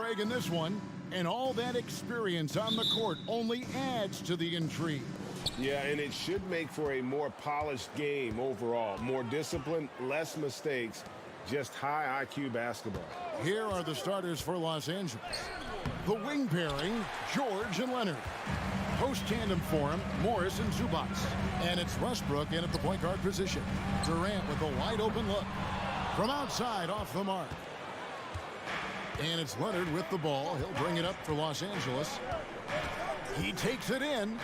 Greg, in this one, and all that experience on the court only adds to the intrigue. Yeah, and it should make for a more polished game overall. More discipline, less mistakes, just high IQ basketball. Here are the starters for Los Angeles. The wing pairing, George and Leonard. Post tandem for him, Morris and Zubac. And it's Westbrook in at the point guard position. Durant with a wide open look. From outside, off the mark. And it's Leonard with the ball. He'll bring it up for Los Angeles. He takes it in.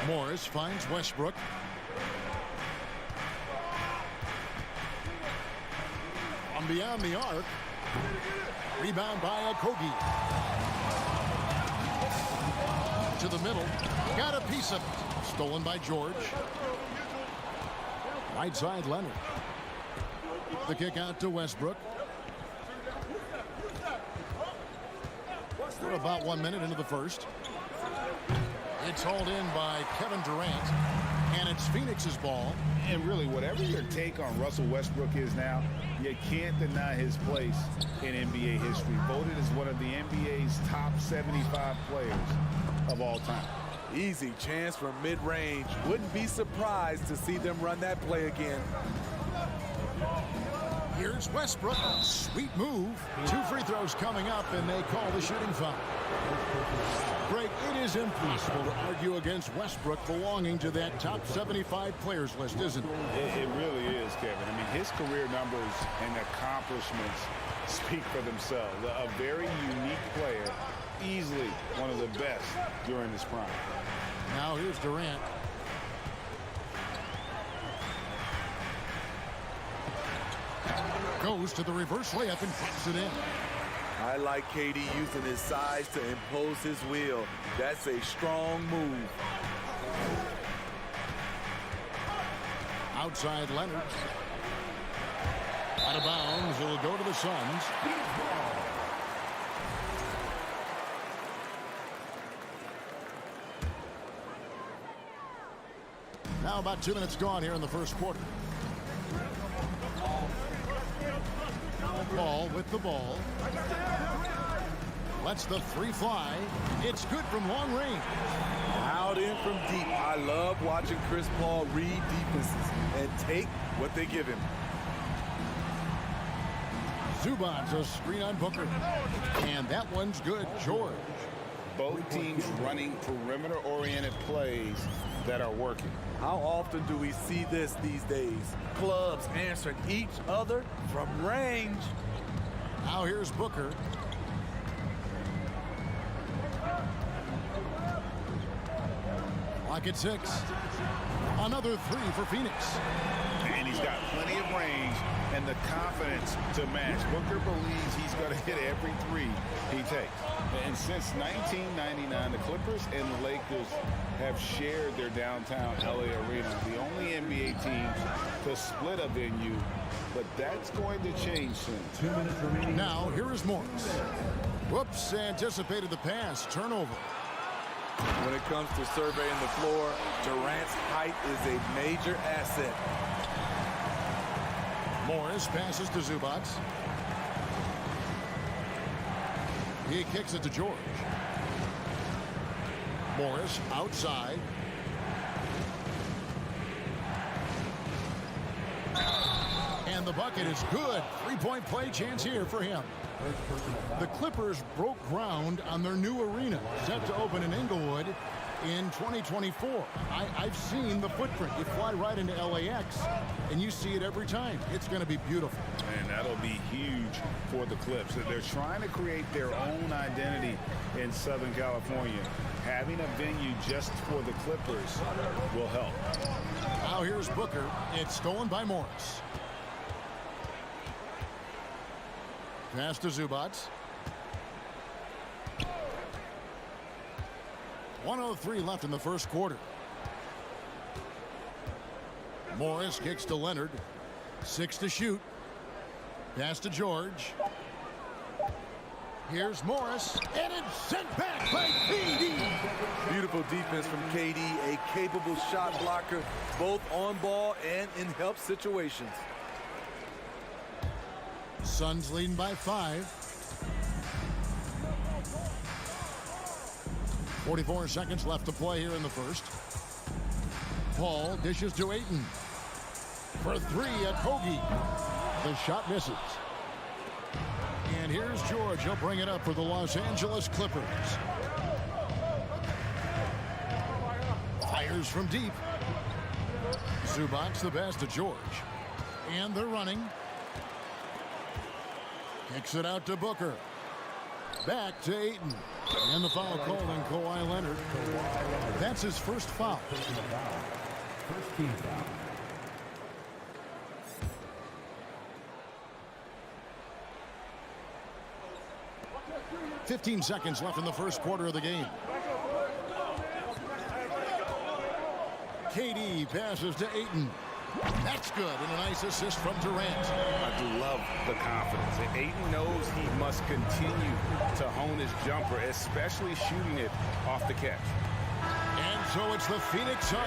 Morris finds Westbrook. From beyond the arc. Rebound by Okogie. To the middle. Got a piece of it. Stolen by George. Right side, Leonard. The kick out to Westbrook. We're about 1 minute into the first. It's hauled in by Kevin Durant. And it's Phoenix's ball. And really, whatever your take on Russell Westbrook is now, you can't deny his place in NBA history. Voted as one of the NBA's top 75 players of all time. Easy chance from mid-range. Wouldn't be surprised to see them run that play again. Here's Westbrook. Sweet move. 2 free throws coming up, and they call the shooting foul. Greg, it is impossible to argue against Westbrook belonging to that top 75 players list, isn't it? It really is, Kevin. I mean, his career numbers and accomplishments speak for themselves. A very unique player, easily one of the best during his prime. Now here's Durant. Goes to the reverse layup and puts it in. I like KD using his size to impose his will. That's a strong move. Outside Leonard. Out of bounds. It'll go to the Suns. Now about 2 minutes gone here in the first quarter. Ball with the ball. Lets the three fly. It's good from long range. Out in from deep. I love watching Chris Paul read defenses and take what they give him. Zubac, a screen on Booker. And that one's good. George. Both teams running perimeter-oriented plays that are working. How often do we see this these days? Clubs answering each other from range. Now here's Booker. Clock at 6. Another 3 for Phoenix. And he's got plenty of range and the confidence to match. Booker believes he's going to hit every 3 he takes. And since 1999, the Clippers and the Lakers have shared their downtown LA arena, the only NBA teams to split a venue, but that's going to change soon. 2 minutes remaining. Now, here is Morris. Whoops, anticipated the pass. Turnover. When it comes to surveying the floor, Durant's height is a major asset. Morris passes to Zubac. He kicks it to George. Morris outside. And the bucket is good. 3-point play chance here for him. The Clippers broke ground on their new arena, set to open in Inglewood in 2024. I've seen the footprint. You fly right into LAX, and you see it every time. It's going to be beautiful. And that'll be huge for the Clips. They're trying to create their own identity in Southern California. Having a venue just for the Clippers will help. Now here's Booker. It's stolen by Morris. Pass to Zubac. 1:03 left in the first quarter. Morris kicks to Leonard. 6 to shoot. Pass to George. Here's Morris, and it's sent back by KD. Beautiful defense from KD, a capable shot blocker, both on ball and in help situations. Suns leading by 5. 44 seconds left to play here in the first. Paul dishes to Ayton. For three at Hoagie. The shot misses. And here's George. He'll bring it up for the Los Angeles Clippers. Fires from deep. Zubac the pass to George. And they're running. Kicks it out to Booker. Back to Ayton. And the foul called on Kawhi Leonard. That's his first foul. First team foul. 15 seconds left in the first quarter of the game. KD passes to Ayton. That's good, and a nice assist from Durant. I do love the confidence. And Ayton knows he must continue to hone his jumper, especially shooting it off the catch. And so it's the Phoenix Suns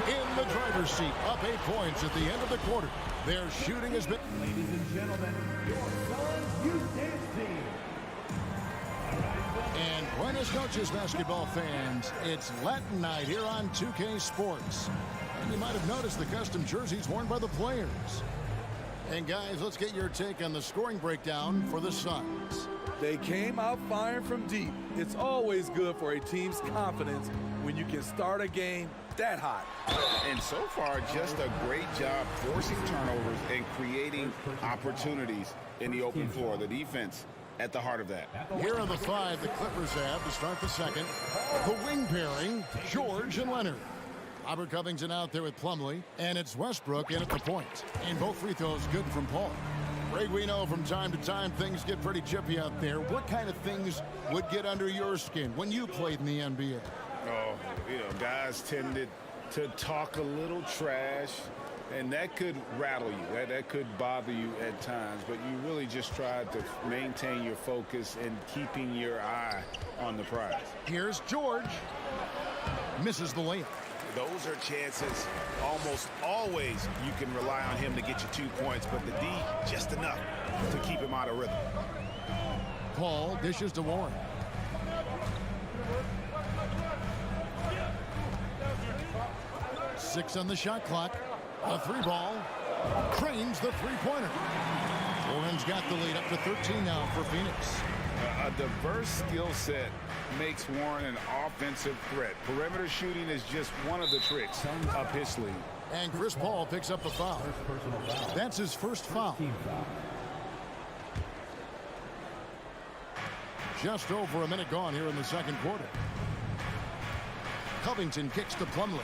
in the driver's seat, up 8 points at the end of the quarter. Their shooting has been... Ladies and gentlemen, your Suns Youth Dance Team. And buenas noches, basketball fans. It's Latin night here on 2K Sports. And you might have noticed the custom jerseys worn by the players. And guys, let's get your take on the scoring breakdown for the Suns. They came out firing from deep. It's always good for a team's confidence when you can start a game that hot. And so far, just a great job forcing turnovers and creating opportunities in the open floor. The defense at the heart of that. Here are the five the Clippers have to start the second. The wing pairing, George and Leonard. Robert Covington out there with Plumlee, and it's Westbrook in at the point. And both free throws good from Paul. Greg, we know from time to time things get pretty chippy out there. What kind of things would get under your skin when you played in the NBA? Oh, guys tended to talk a little trash, and that could rattle you. That could bother you at times, but you really just tried to maintain your focus and keeping your eye on the prize. Here's George. Misses the layup. Those are chances almost always you can rely on him to get you 2 points, but the D just enough to keep him out of rhythm. Paul dishes to Warren. Six on the shot clock. A three ball. Cranes the three-pointer. Warren's got the lead up to 13 now for Phoenix. A diverse skill set makes Warren an offensive threat. Perimeter shooting is just one of the tricks up his sleeve. And Chris Paul picks up the foul. That's his first foul. Just over a minute gone here in the second quarter. Covington kicks to Plumlee.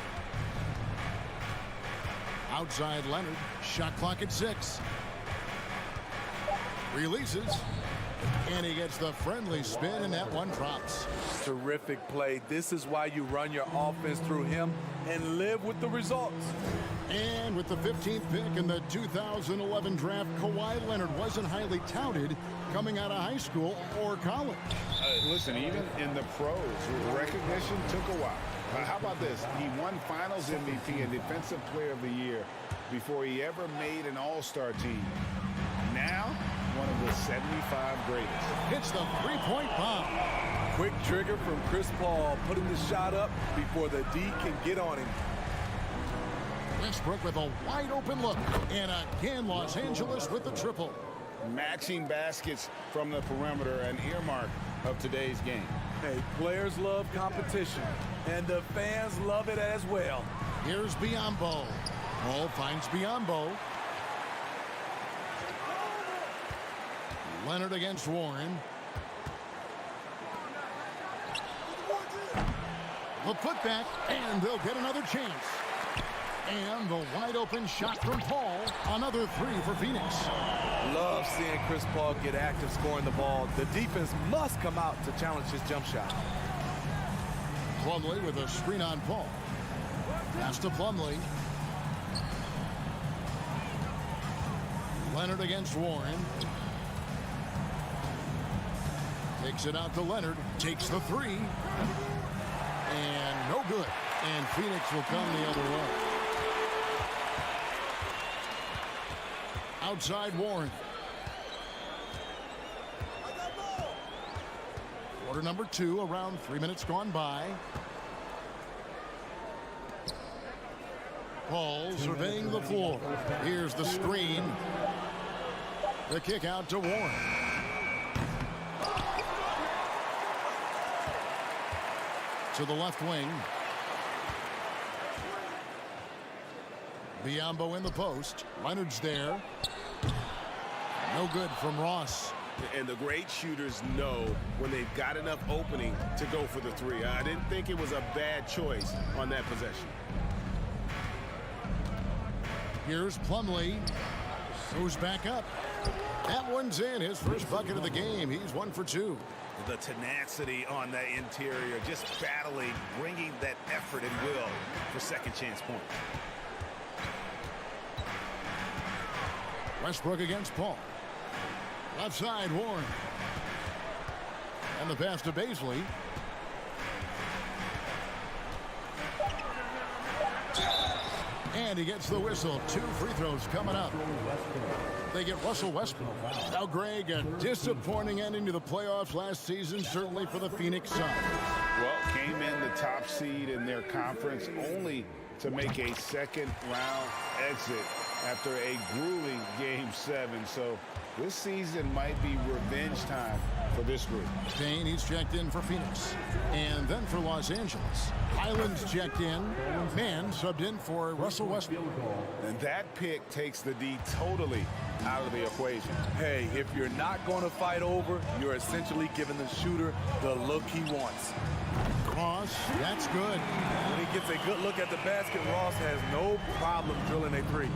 Outside Leonard. Shot clock at 6. Releases. And he gets the friendly spin, and that one drops. Terrific play. This is why you run your offense through him and live with the results. And with the 15th pick in the 2011 draft, Kawhi Leonard wasn't highly touted coming out of high school or college. Listen, even in the pros, recognition took a while. How about this? He won Finals MVP and Defensive Player of the Year before he ever made an All-Star team. Now, one of the 75 greatest. Hits the three-point bomb. Quick trigger from Chris Paul, putting the shot up before the D can get on him. Westbrook with a wide-open look. And again, Los Angeles with the triple. Matching baskets from the perimeter, an earmark of today's game. Hey, players love competition, and the fans love it as well. Here's Biyombo. Paul finds Biyombo. Leonard against Warren. The putback, and they'll get another chance. And the wide open shot from Paul. Another three for Phoenix. Love seeing Chris Paul get active scoring the ball. The defense must come out to challenge his jump shot. Plumlee with a screen on Paul. Pass to Plumlee. Leonard against Warren. Takes it out to Leonard. Takes the three. And no good. And Phoenix will come the other way. Outside Warren. Quarter number 2, around 3 minutes gone by. Paul surveying the floor. Here's the screen. The kick out to Warren. To the left wing. Biyombo in the post. Leonard's there. No good from Ross. And the great shooters know when they've got enough opening to go for the three. I didn't think it was a bad choice on that possession. Here's Plumlee. Goes back up. That one's in. His first bucket of the game. He's 1 for 2. The tenacity on that interior, just battling, bringing that effort and will for second chance points. Westbrook against Paul. Left side, Warren. And the pass to Baisley. And he gets the whistle. 2 free throws coming up. They get Russell Westbrook. Now, Greg, a disappointing ending to the playoffs last season, certainly for the Phoenix Suns. Well, came in the top seed in their conference only to make a second-round exit after a grueling Game 7. So this season might be revenge time for this group. Payne, he's checked in for Phoenix. And then for Los Angeles. Highland's checked in. Mann subbed in for Russell Westbrook. And that pick takes the D totally out of the equation. Hey, if you're not going to fight over, you're essentially giving the shooter the look he wants. Ross, that's good. When he gets a good look at the basket, Ross has no problem drilling a three.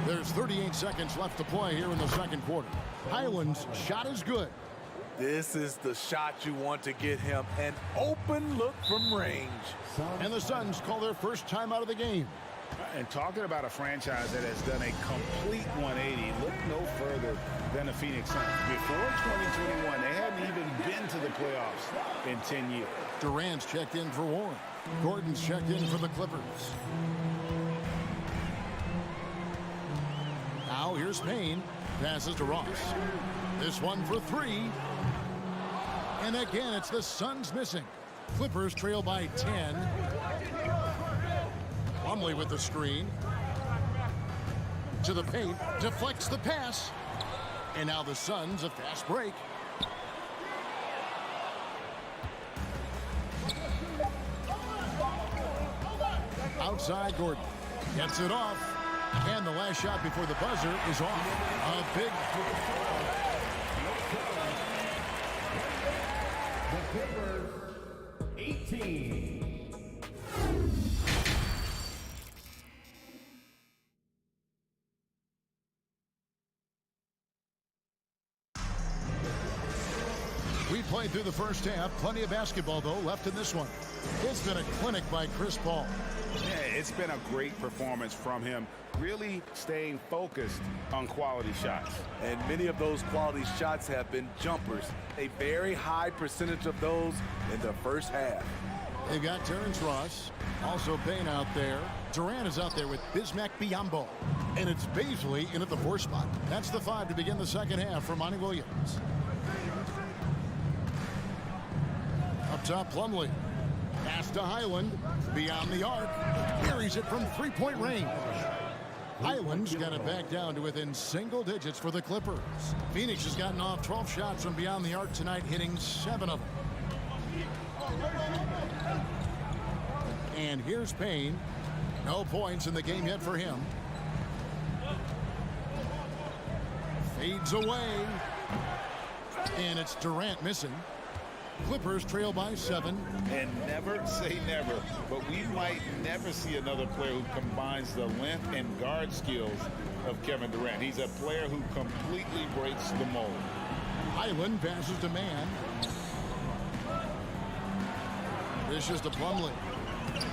There's 38 seconds left to play here in the second quarter. Highland's shot is good. This is the shot you want to get him. An open look from range. And the Suns call their first time out of the game. And talking about a franchise that has done a complete 180, look no further than the Phoenix Suns. Before 2021, they hadn't even been to the playoffs in 10 years. Durant's checked in for Warren. Gordon's checked in for the Clippers. Now here's Payne. Passes to Ross. This one for 3. And again, it's the Suns missing. Clippers trail by 10. Plumlee with the screen. To the paint. Deflects the pass. And now the Suns a fast break. Outside Gordon. Gets it off. And the last shot before the buzzer is off. A big... The Clippers, 18. We played through the first half. Plenty of basketball, though, left in this one. It's been a clinic by Chris Paul. Yeah, it's been a great performance from him, really staying focused on quality shots. And many of those quality shots have been jumpers. A very high percentage of those in the first half. They've got Terrence Ross, also Payne out there. Durant is out there with Bismack Biyombo. And it's Baisley in at the 4 spot. That's the 5 to begin the second half for Monty Williams. Up top, Plumlee. Pass to Highland. Beyond the arc. Carries it from 3-point range. Highland's got it back down to within single digits for the Clippers. Phoenix has gotten off 12 shots from beyond the arc tonight, hitting 7 of them. And here's Payne. No points in the game yet for him. Fades away. And it's Durant missing. Clippers trail by 7. And never say never, but we might never see another player who combines the length and guard skills of Kevin Durant. He's a player who completely breaks the mold. Highland passes to Mann. Dishes to Plumlee.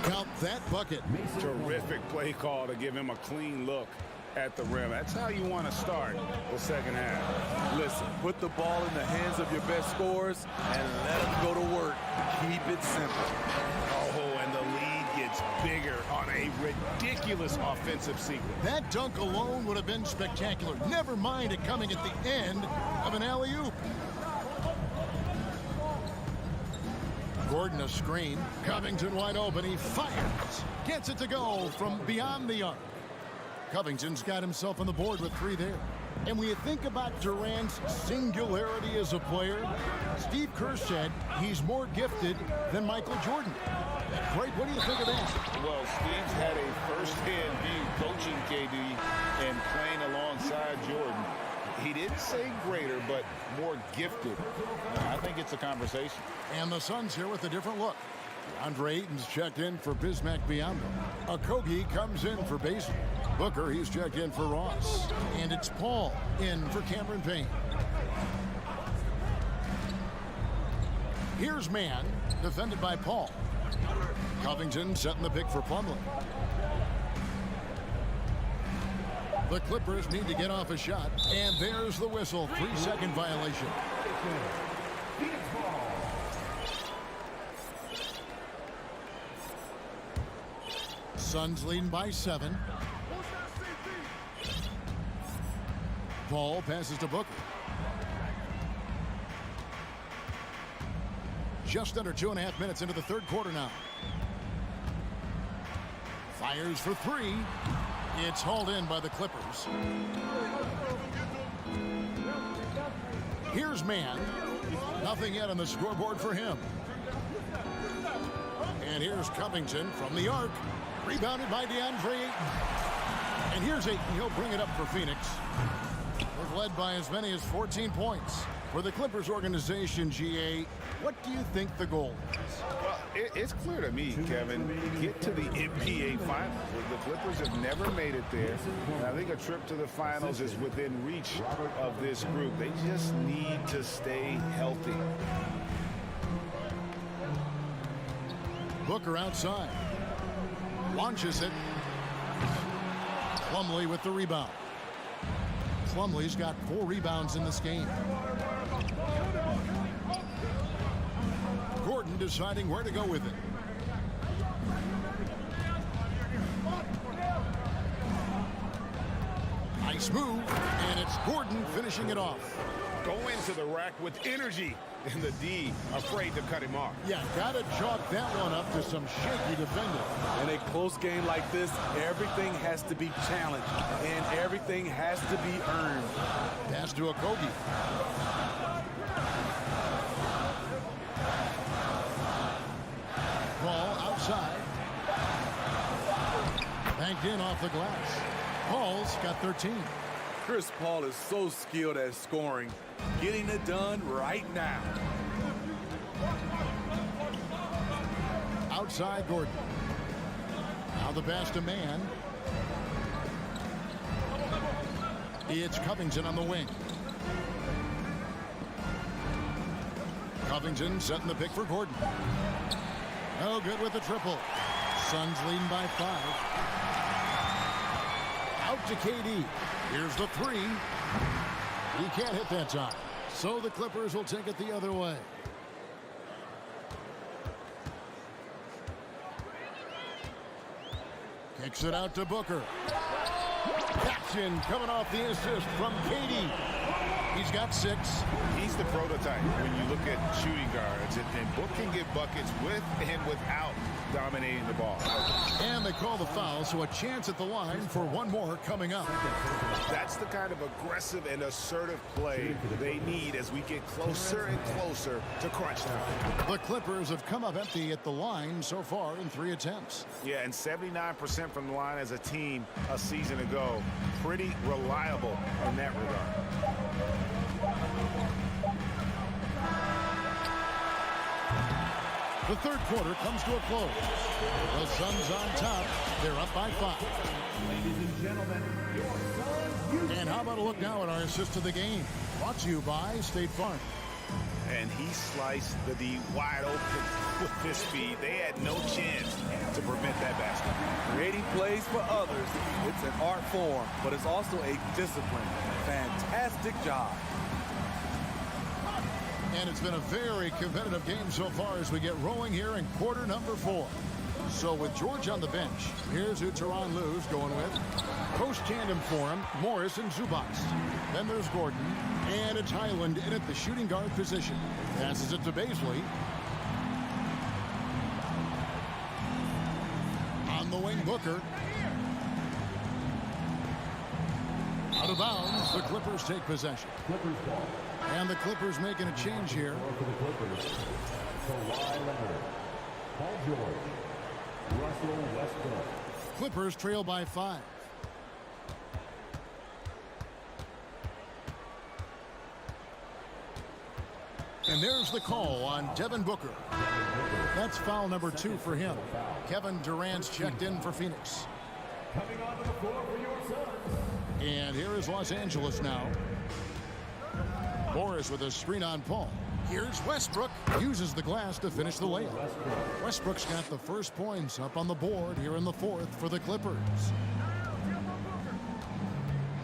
Count that bucket. Terrific play call to give him a clean look at the rim. That's how you want to start the second half. Listen, put the ball in the hands of your best scorers and let them go to work. Keep it simple. Oh, and the lead gets bigger on a ridiculous offensive sequence. That dunk alone would have been spectacular. Never mind it coming at the end of an alley-oop. Gordon a screen. Covington wide open. He fires. Gets it to go from beyond the arc. Covington's got himself on the board with 3 there. And when you think about Durant's singularity as a player, Steve Kerr said he's more gifted than Michael Jordan. Great, what do you think of that? Well, Steve's had a first-hand view coaching KD and playing alongside Jordan. He didn't say greater, but more gifted. I think it's a conversation. And the Suns here with a different look. Andre Ayton's checked in for Bismack Biyombo. Okogie comes in for Basin. Booker, he's checked in for Ross. And it's Paul in for Cameron Payne. Here's man, defended by Paul. Covington setting the pick for Plumlee. The Clippers need to get off a shot. And there's the whistle. 3-second violation. Suns leading by 7. Paul passes to Booker. Just under 2.5 minutes into the third quarter now. Fires for 3. It's hauled in by the Clippers. Here's man. Nothing yet on the scoreboard for him. And here's Covington from the arc. Rebounded by DeAndre Ayton. And here's Ayton. He'll bring it up for Phoenix. They've led by as many as 14 points. For the Clippers organization, GA, what do you think the goal is? Well, it's clear to me, Kevin, get to the NBA Finals. The Clippers have never made it there. And I think a trip to the Finals is within reach of this group. They just need to stay healthy. Booker outside. Launches it. Plumlee with the rebound. Plumlee's got 4 rebounds in this game. Gordon deciding where to go with it. Nice move, and it's Gordon finishing it off. Go into the rack with energy, and the D afraid to cut him off. Yeah, gotta chalk that one up to some shaky defending. In a close game like this, everything has to be challenged, and everything has to be earned. Pass to Okogie. Ball outside. Banked in off the glass. Paul's got 13. Chris Paul is so skilled at scoring, getting it done right now. Outside Gordon. Now the pass to man. It's Covington on the wing. Covington setting the pick for Gordon. No good with the triple. Suns leading by 5. Out to KD. Here's the 3. He can't hit that time. So the Clippers will take it the other way. Kicks it out to Booker. Caption coming off the assist from KD. He's got 6. He's the prototype when you look at shooting guards. And Book can get buckets with and without dominating the ball. And they call the foul, so a chance at the line for one more coming up. That's the kind of aggressive and assertive play they need as we get closer and closer to crunch time. The Clippers have come up empty at the line so far in 3 attempts. Yeah, and 79% from the line as a team a season ago. Pretty reliable in that regard. The third quarter comes to a close. The Suns on top. They're up by 5. Ladies and gentlemen, your Suns. And how about a look now at our assist of the game? Brought to you by State Farm. And he sliced the D wide open with his speed. They had no chance to prevent that basket. Creating plays for others, it's an art form, but it's also a discipline. Fantastic job. And it's been a very competitive game so far as we get rolling here in quarter number 4. So with George on the bench, here's who Tyronn Lue's going with. Post tandem for him, Morris and Zubac. Then there's Gordon. And it's Highland in at the shooting guard position. Passes it to Baisley. On the wing, Booker. Out of bounds, the Clippers take possession. Clippers ball. And the Clippers making a change here. For the Clippers, Kawhi Leonard, Paul George, Russell Westbrook. Clippers trail by 5. And there's the call on Devin Booker. That's foul number 2 for him. Kevin Durant's checked in for Phoenix. Coming onto the floor for your Suns. And here is Los Angeles now. Morris with a screen on Paul. Here's Westbrook. Uses the glass to finish the layup. Westbrook's got the first points up on the board here in the 4th for the Clippers.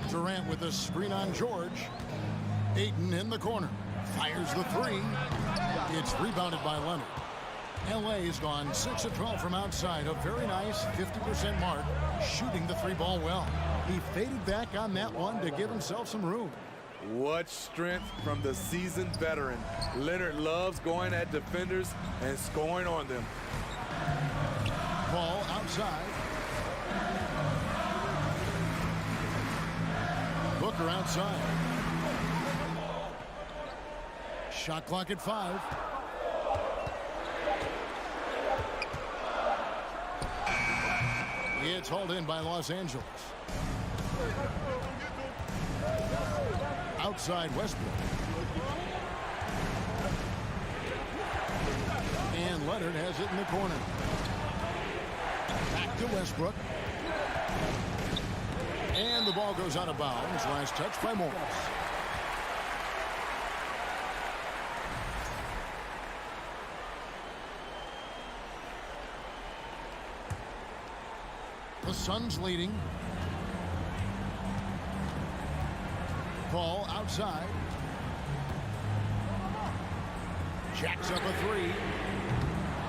Durant with a screen on George. Ayton in the corner. Fires the 3. It's rebounded by Leonard. LA's gone 6 of 12 from outside. A very nice 50% mark. Shooting the 3-ball well. He faded back on that one to give himself some room. What strength from the seasoned veteran. Leonard loves going at defenders and scoring on them. Ball outside. Booker outside. Shot clock at 5. It's hauled in by Los Angeles. Outside Westbrook. And Leonard has it in the corner. Back to Westbrook. And the ball goes out of bounds. Last touch by Morris. The Suns leading. Ball outside. Jacks up a 3.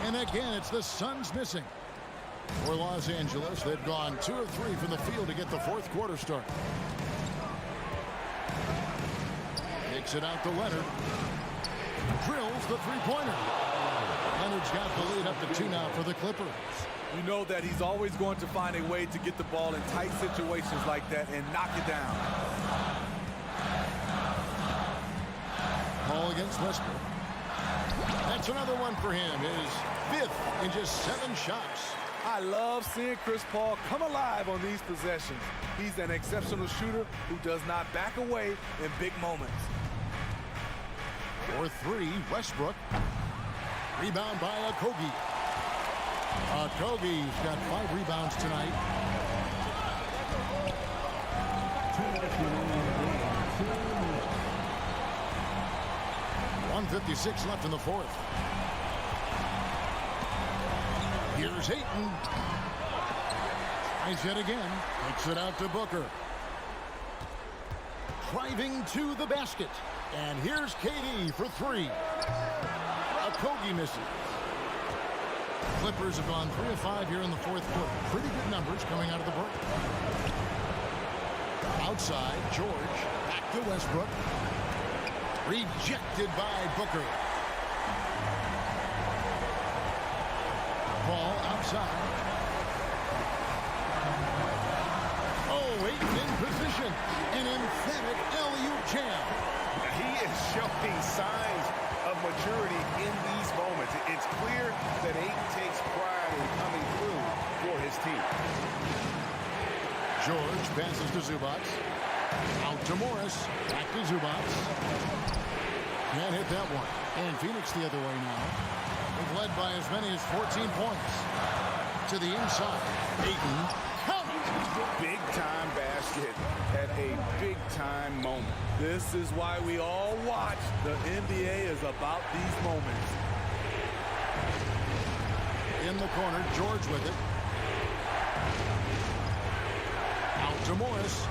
And again, it's the Suns missing. For Los Angeles, they've gone 2 of 3 from the field to get the 4th quarter start. Kicks it out to Leonard. Drills the 3-pointer. Leonard's got the lead up to 2 now for the Clippers. You know that he's always going to find a way to get the ball in tight situations like that and knock it down. Ball against Westbrook. That's another one for him. His 5th in just 7 shots. I love seeing Chris Paul come alive on these possessions. He's an exceptional shooter who does not back away in big moments. For 3, Westbrook. Rebound by Okogie. Okogie's got 5 rebounds tonight. 1:56 left in the 4th. Here's Ayton. Tries it again. Takes it out to Booker. Driving to the basket. And here's KD for 3. Okogie misses. Clippers have gone 3 of 5 here in the 4th quarter. Pretty good numbers coming out of the break. Outside, George. Back to Westbrook. Rejected by Booker. Ball outside. Oh, Ayton in position. An emphatic alley-oop jam. He is showing signs of maturity in these moments. It's clear that Ayton takes pride in coming through for his team. George passes to Zubac. Out to Morris. Back to Zubac. Can't hit that one. And Phoenix the other way now. They've led by as many as 14 points. To the inside. Ayton. Count. Big-time basket at a big-time moment. This is why we all watch. The NBA is about these moments. In the corner, George with it. Out to Morris.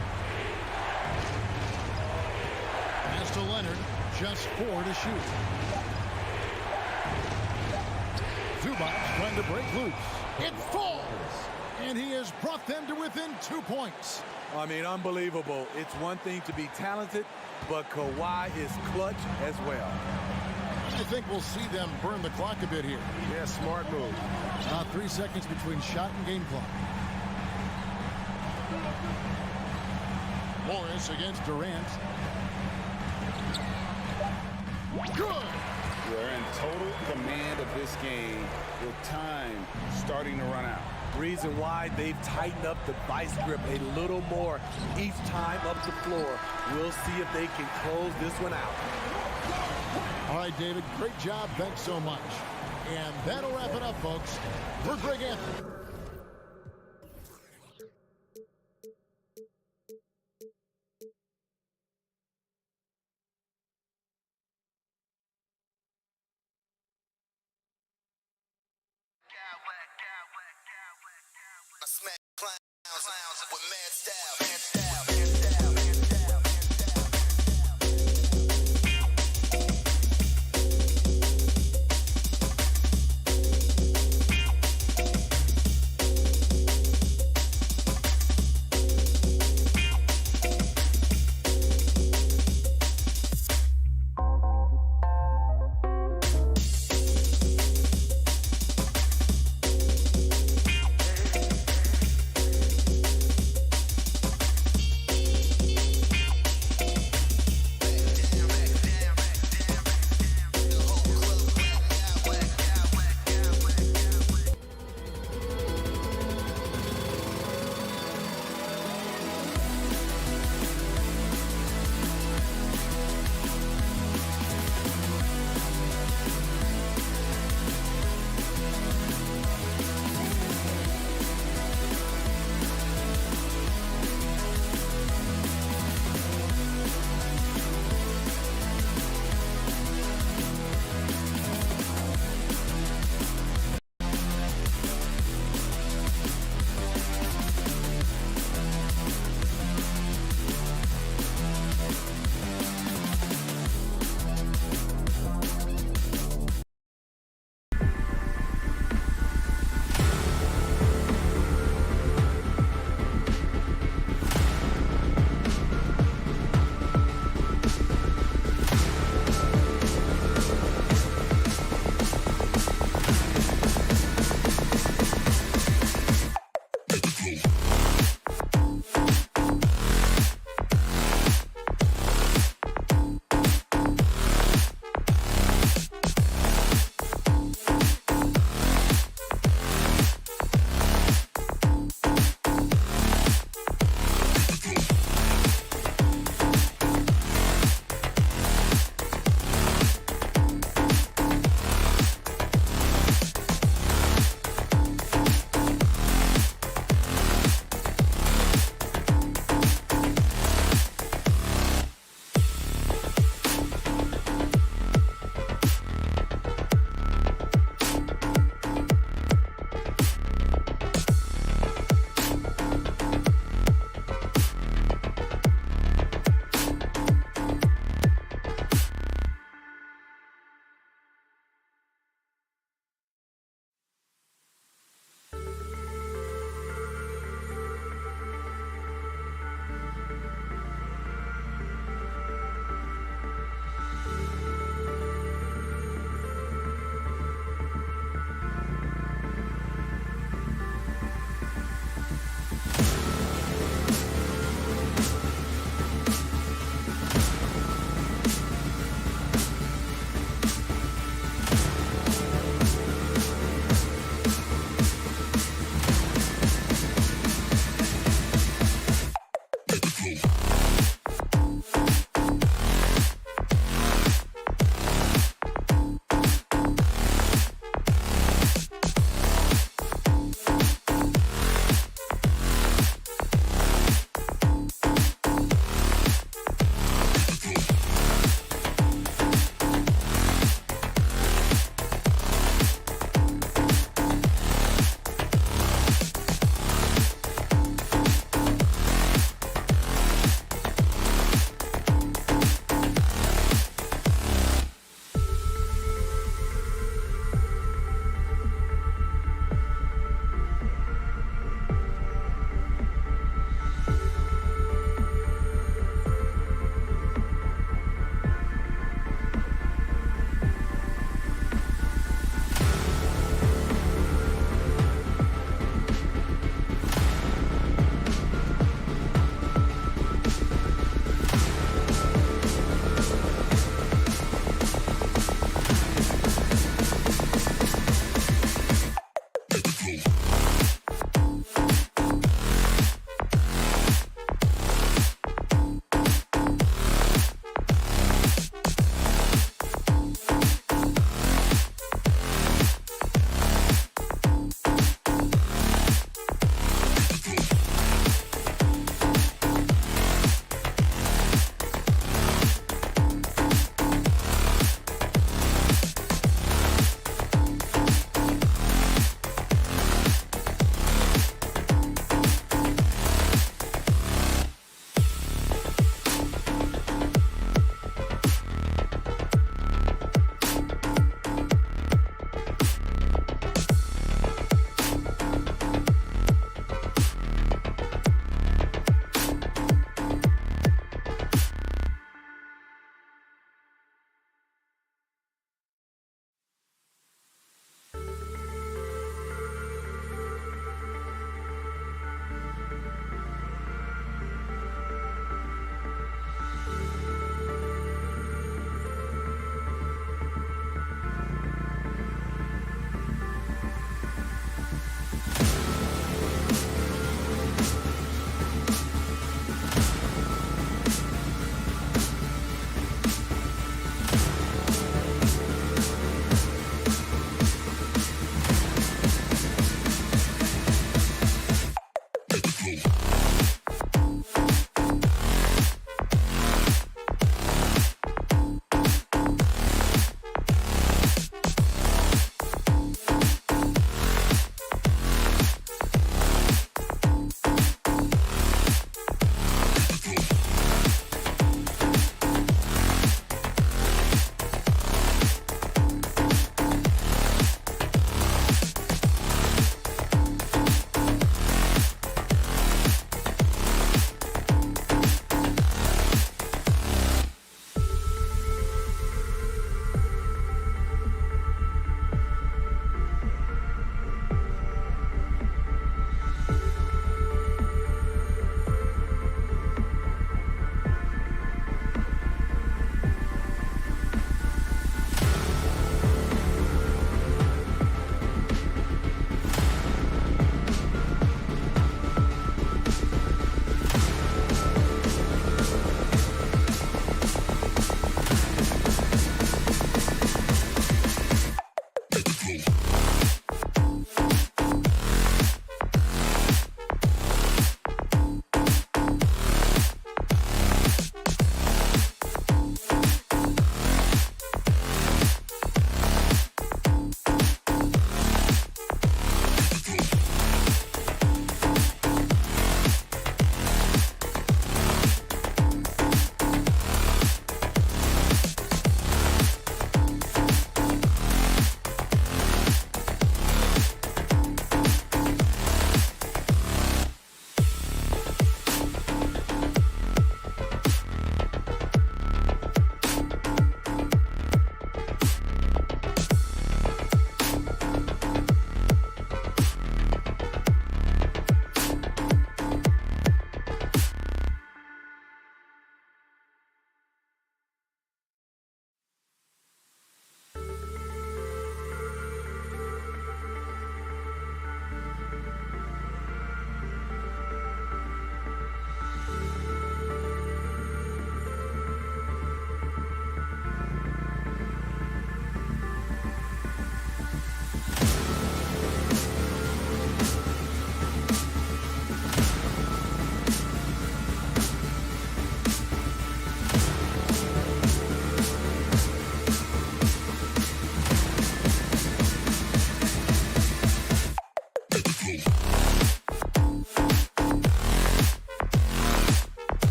Pass to Leonard. Just 4 to shoot. Zubac trying to break loose. It falls. And he has brought them to within 2 points. I mean, unbelievable. It's one thing to be talented, but Kawhi is clutch as well. I think we'll see them burn the clock a bit here. Yeah, smart move. 3 seconds between shot and game clock. Morris against Durant. Good. They're in total command of this game with time starting to run out. Reason why they've tightened up the vice grip a little more each time up the floor. We'll see if they can close this one out. All right, David, great job. Thanks so much. And that'll wrap it up, folks. For Greg Anthony. I smack clowns with mad style.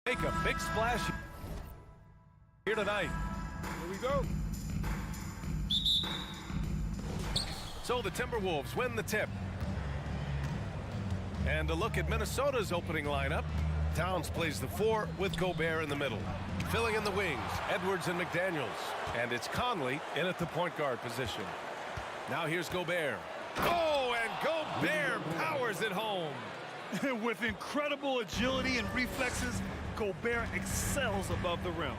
Make a big splash here tonight. Here we go. So the Timberwolves win the tip. And a look at Minnesota's opening lineup. Towns plays the 4 with Gobert in the middle. Filling in the wings, Edwards and McDaniels. And it's Conley in at the point guard position. Now here's Gobert. Oh, and Gobert powers it home. With incredible agility and reflexes, Gobert excels above the rim.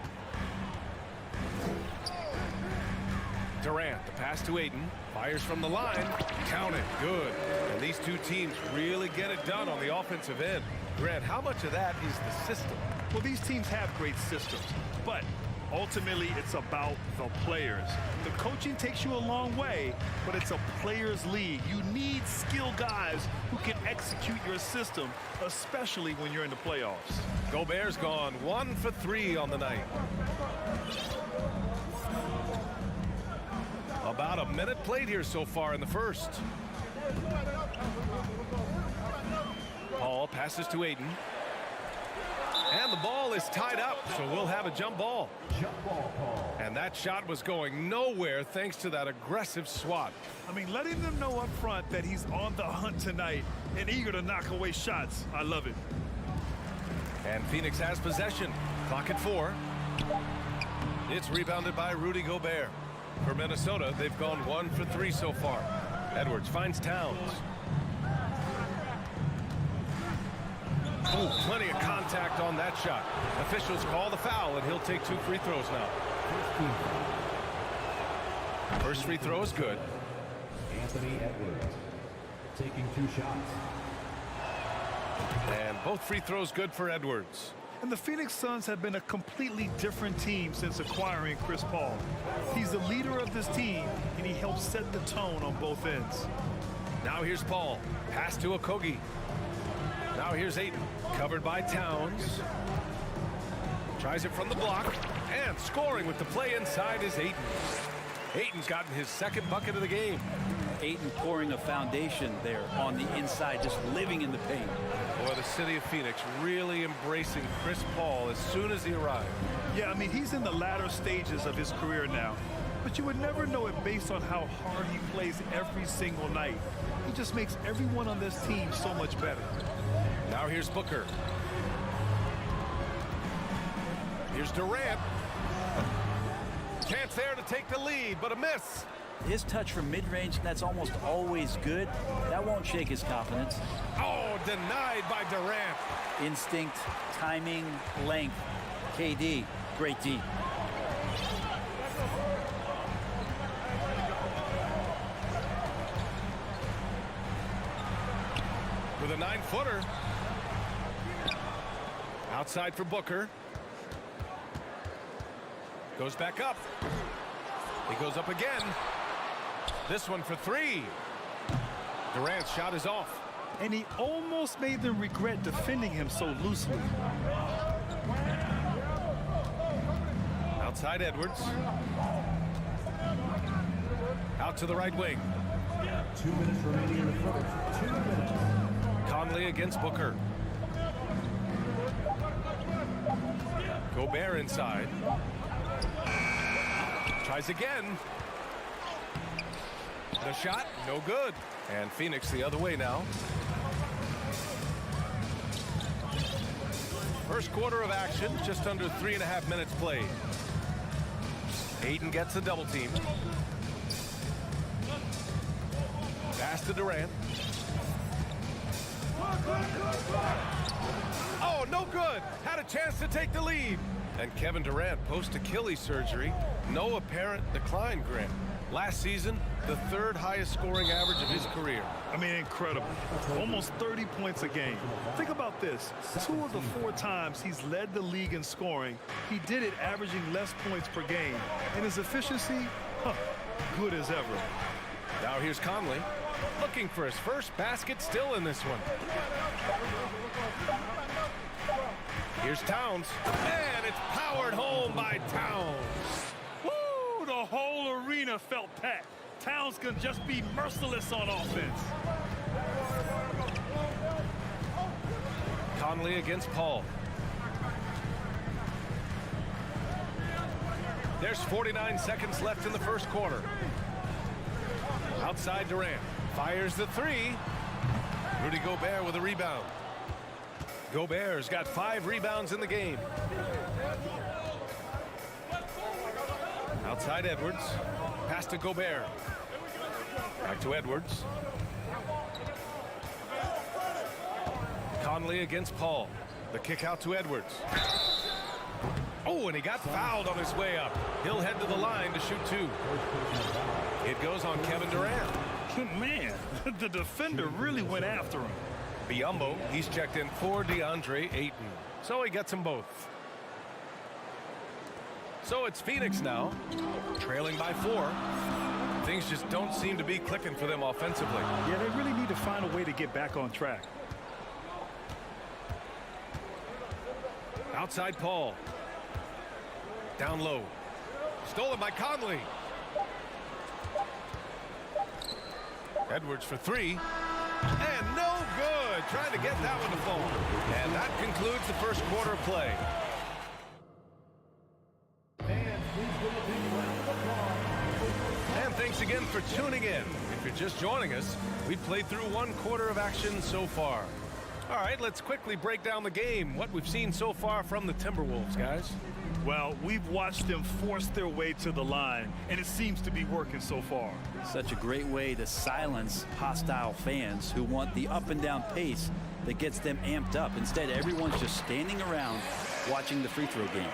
Durant, the pass to Ayton, fires from the line, count it, good. And these two teams really get it done on the offensive end. Grant, how much of that is the system? Well, these teams have great systems, but ultimately it's about the players. The coaching takes you a long way, but it's a players' league. You need skilled guys who can execute your system, especially when you're in the playoffs. Gobert's gone 1 for 3 on the night. About a minute played here so far in the first. Paul passes to Ayton. And the ball is tied up, so we'll have a jump ball. And that shot was going nowhere thanks to that aggressive swat. I mean, letting them know up front that he's on the hunt tonight and eager to knock away shots. I love it. And Phoenix has possession. Clock at 4. It's rebounded by Rudy Gobert. For Minnesota, they've gone 1 for 3 so far. Edwards finds Towns. Oh, plenty of contact on that shot. Officials call the foul, and he'll take 2 free throws now. First free throw is good. Anthony Edwards taking 2 shots. And both free throws good for Edwards. And the Phoenix Suns have been a completely different team since acquiring Chris Paul. He's the leader of this team, and he helps set the tone on both ends. Now here's Paul. Pass to Okogie. Now here's Ayton. Covered by Towns. Tries it from the block. And scoring with the play inside is Ayton. Ayton's gotten his 2nd bucket of the game. Ayton pouring a foundation there on the inside, just living in the paint. Boy, the city of Phoenix really embracing Chris Paul as soon as he arrived. Yeah, I mean, he's in the latter stages of his career now. But you would never know it based on how hard he plays every single night. He just makes everyone on this team so much better. Now here's Booker. Here's Durant. Chance there to take the lead, but a miss. His touch from mid-range, that's almost always good. That won't shake his confidence. Oh, denied by Durant. Instinct, timing, length. KD, great D. With a 9-footer. Outside for Booker. Goes back up. He goes up again. This one for 3. Durant's shot is off. And he almost made them regret defending him so loosely. Outside Edwards. Out to the right wing. 2 minutes remaining in the first. 2 minutes. Conley against Booker. Gobert inside. Tries again. The shot, no good. And Phoenix the other way now. First quarter of action, just under 3.5 minutes played. Ayton gets a double team. Pass to Durant. Oh, no good. Had a chance to take the lead. And Kevin Durant post-Achilles surgery. No apparent decline, Grant. Last season, the 3rd highest scoring average of his career. I mean, incredible. Almost 30 points a game. Think about this. 2 of the 4 times he's led the league in scoring, he did it averaging less points per game. And his efficiency, good as ever. Now here's Conley. Looking for his first basket, still in this one. Here's Towns. And it's powered home by Towns. Woo! The whole arena arena felt packed. Towns can just be merciless on offense. Conley against Paul. There's 49 seconds left in the first quarter. Outside Durant. Fires the three. Rudy Gobert with a rebound. Gobert's got 5 rebounds in the game. Outside Edwards. Pass to Gobert. Back to Edwards. Conley against Paul. The kick out to Edwards. Oh, and he got fouled on his way up. He'll head to the line to shoot 2. It goes on Kevin Durant. Man, the defender really went after him. Biyombo, he's checked in for DeAndre Ayton. So he gets them both. So it's Phoenix now, trailing by 4. Things just don't seem to be clicking for them offensively. Yeah, they really need to find a way to get back on track. Outside Paul. Down low. Stolen by Conley. Edwards for 3. And no good. Trying to get that one to fall. And that concludes the first quarter of play. And thanks again for tuning in. If you're just joining us, we've played through 1 quarter of action so far. All right, let's quickly break down the game. What we've seen so far from the Timberwolves, guys. Well, we've watched them force their way to the line, and it seems to be working so far. Such a great way to silence hostile fans who want the up and down pace that gets them amped up. Instead, everyone's just standing around watching the free throw game.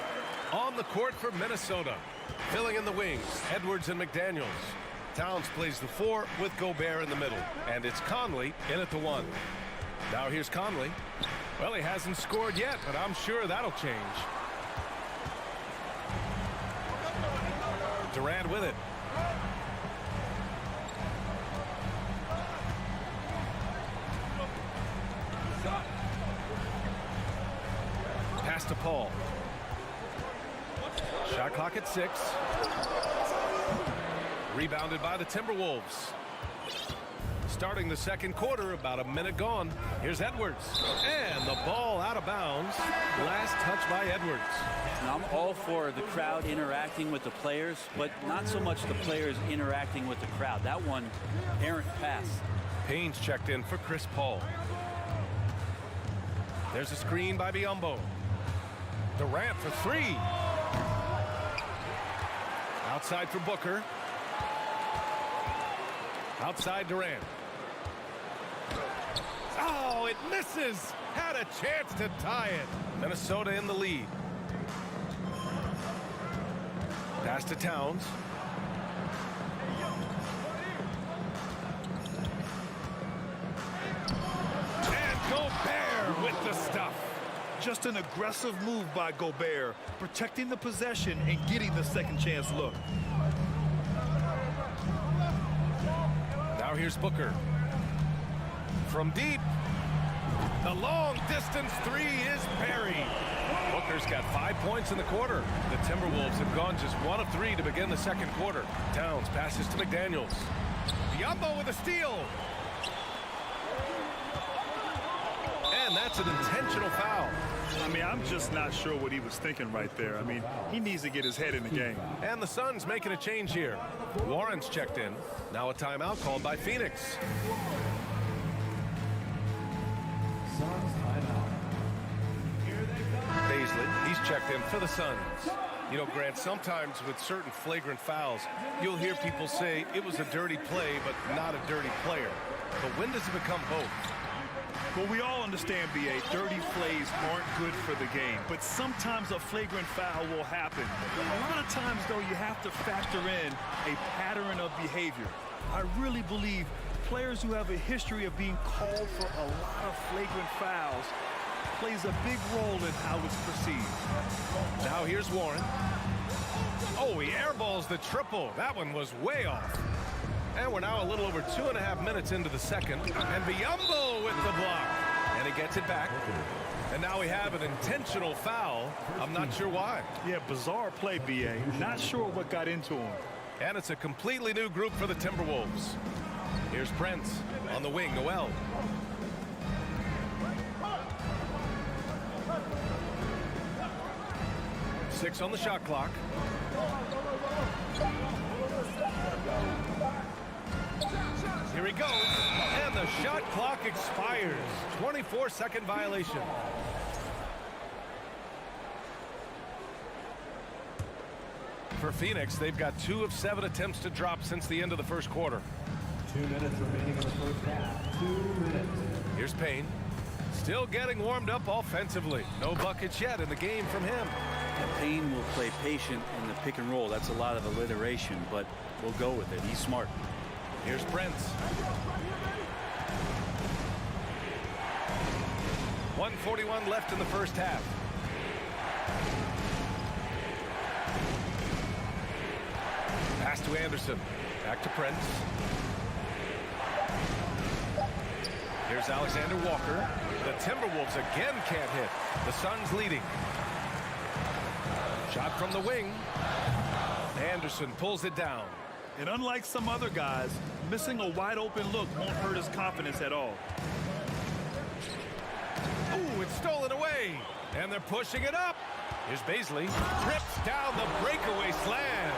On the court for Minnesota. Filling in the wings, Edwards and McDaniels. Towns plays the 4 with Gobert in the middle. And it's Conley in at the 1. Now here's Conley. Well, he hasn't scored yet, but I'm sure that'll change. Durant with it. Pass to Paul. Shot clock at 6. Rebounded by the Timberwolves. Starting the second quarter, about a minute gone. Here's Edwards. And the ball out of bounds. Last touch by Edwards. Now, I'm all for the crowd interacting with the players, but not so much the players interacting with the crowd. That one, errant pass. Payne's checked in for Chris Paul. There's a screen by Biyombo. Durant for 3. Outside for Booker. Outside Durant. Oh, it misses. Had a chance to tie it. Minnesota in the lead. Pass to Towns. And Gobert with the stuff. Just an aggressive move by Gobert, protecting the possession and getting the second chance look. Now here's Booker. From deep. The long distance 3 is buried. Booker's got 5 points in the quarter. The Timberwolves have gone just 1 of 3 to begin the second quarter. Towns passes to McDaniels. Biyombo with a steal. And that's an intentional foul. I mean, I'm just not sure what he was thinking right there. I mean, he needs to get his head in the game. And the Suns making a change here. Warren's checked in. Now a timeout called by Phoenix. Baisley, he's checked in for the Suns. You know, Grant, sometimes with certain flagrant fouls, you'll hear people say it was a dirty play, but not a dirty player. But when does it become both? Well, we all understand, B.A., dirty plays aren't good for the game, but sometimes a flagrant foul will happen. A lot of times, though, you have to factor in a pattern of behavior. I really believe players who have a history of being called for a lot of flagrant fouls plays a big role in how it's perceived. Now here's Warren. Oh, he airballs the triple. That one was way off. And we're now a little over 2.5 minutes into the second. And Biyombo with the block. And he gets it back. And now we have an intentional foul. I'm not sure why. Yeah, bizarre play, B.A. Not sure what got into him. And it's a completely new group for the Timberwolves. Here's Prince on the wing, Noel. Six on the shot clock. Here he goes, and the shot clock expires. 24-second violation. For Phoenix, they've got 2 of 7 attempts to drop since the end of the first quarter. 2 minutes remaining in the first half. 2 minutes. Here's Payne. Still getting warmed up offensively. No buckets yet in the game from him. And Payne will play patient in the pick and roll. That's a lot of alliteration, but we'll go with it. He's smart. Here's Prince. 1:41 left in the first half. Pass to Anderson. Back to Prince. Here's Alexander Walker. The Timberwolves again can't hit. The Suns leading. Shot from the wing. Anderson pulls it down. And unlike some other guys, missing a wide open look won't hurt his confidence at all. Ooh, it's stolen away. And they're pushing it up. Here's Bazley. Trips down the breakaway slam.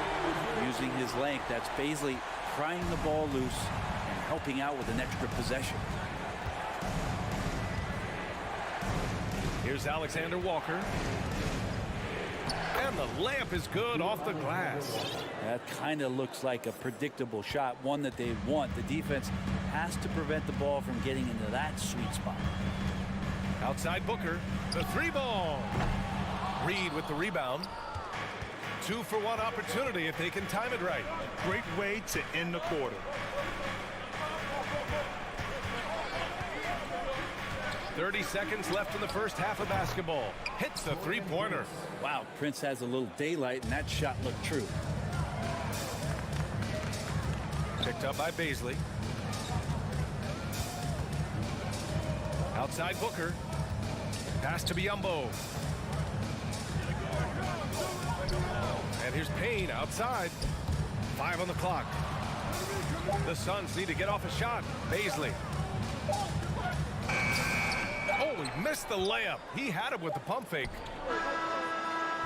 Using his length, that's Bazley prying the ball loose and helping out with an extra possession. Here's Alexander Walker. And the layup is good off the glass. That kind of looks like a predictable shot, one that they want. The defense has to prevent the ball from getting into that sweet spot. Outside Booker, the 3-ball. Reed with the rebound. 2-for-1 opportunity if they can time it right. Great way to end the quarter. .30 seconds left in the first half of basketball. Hits the 3-pointer. Wow, Prince has a little daylight, and that shot looked true. Picked up by Bazley. Outside Booker. Pass to Biyombo. And here's Payne outside. 5 on the clock. The Suns need to get off a shot. Bazley. Oh, he missed the layup. He had him with the pump fake.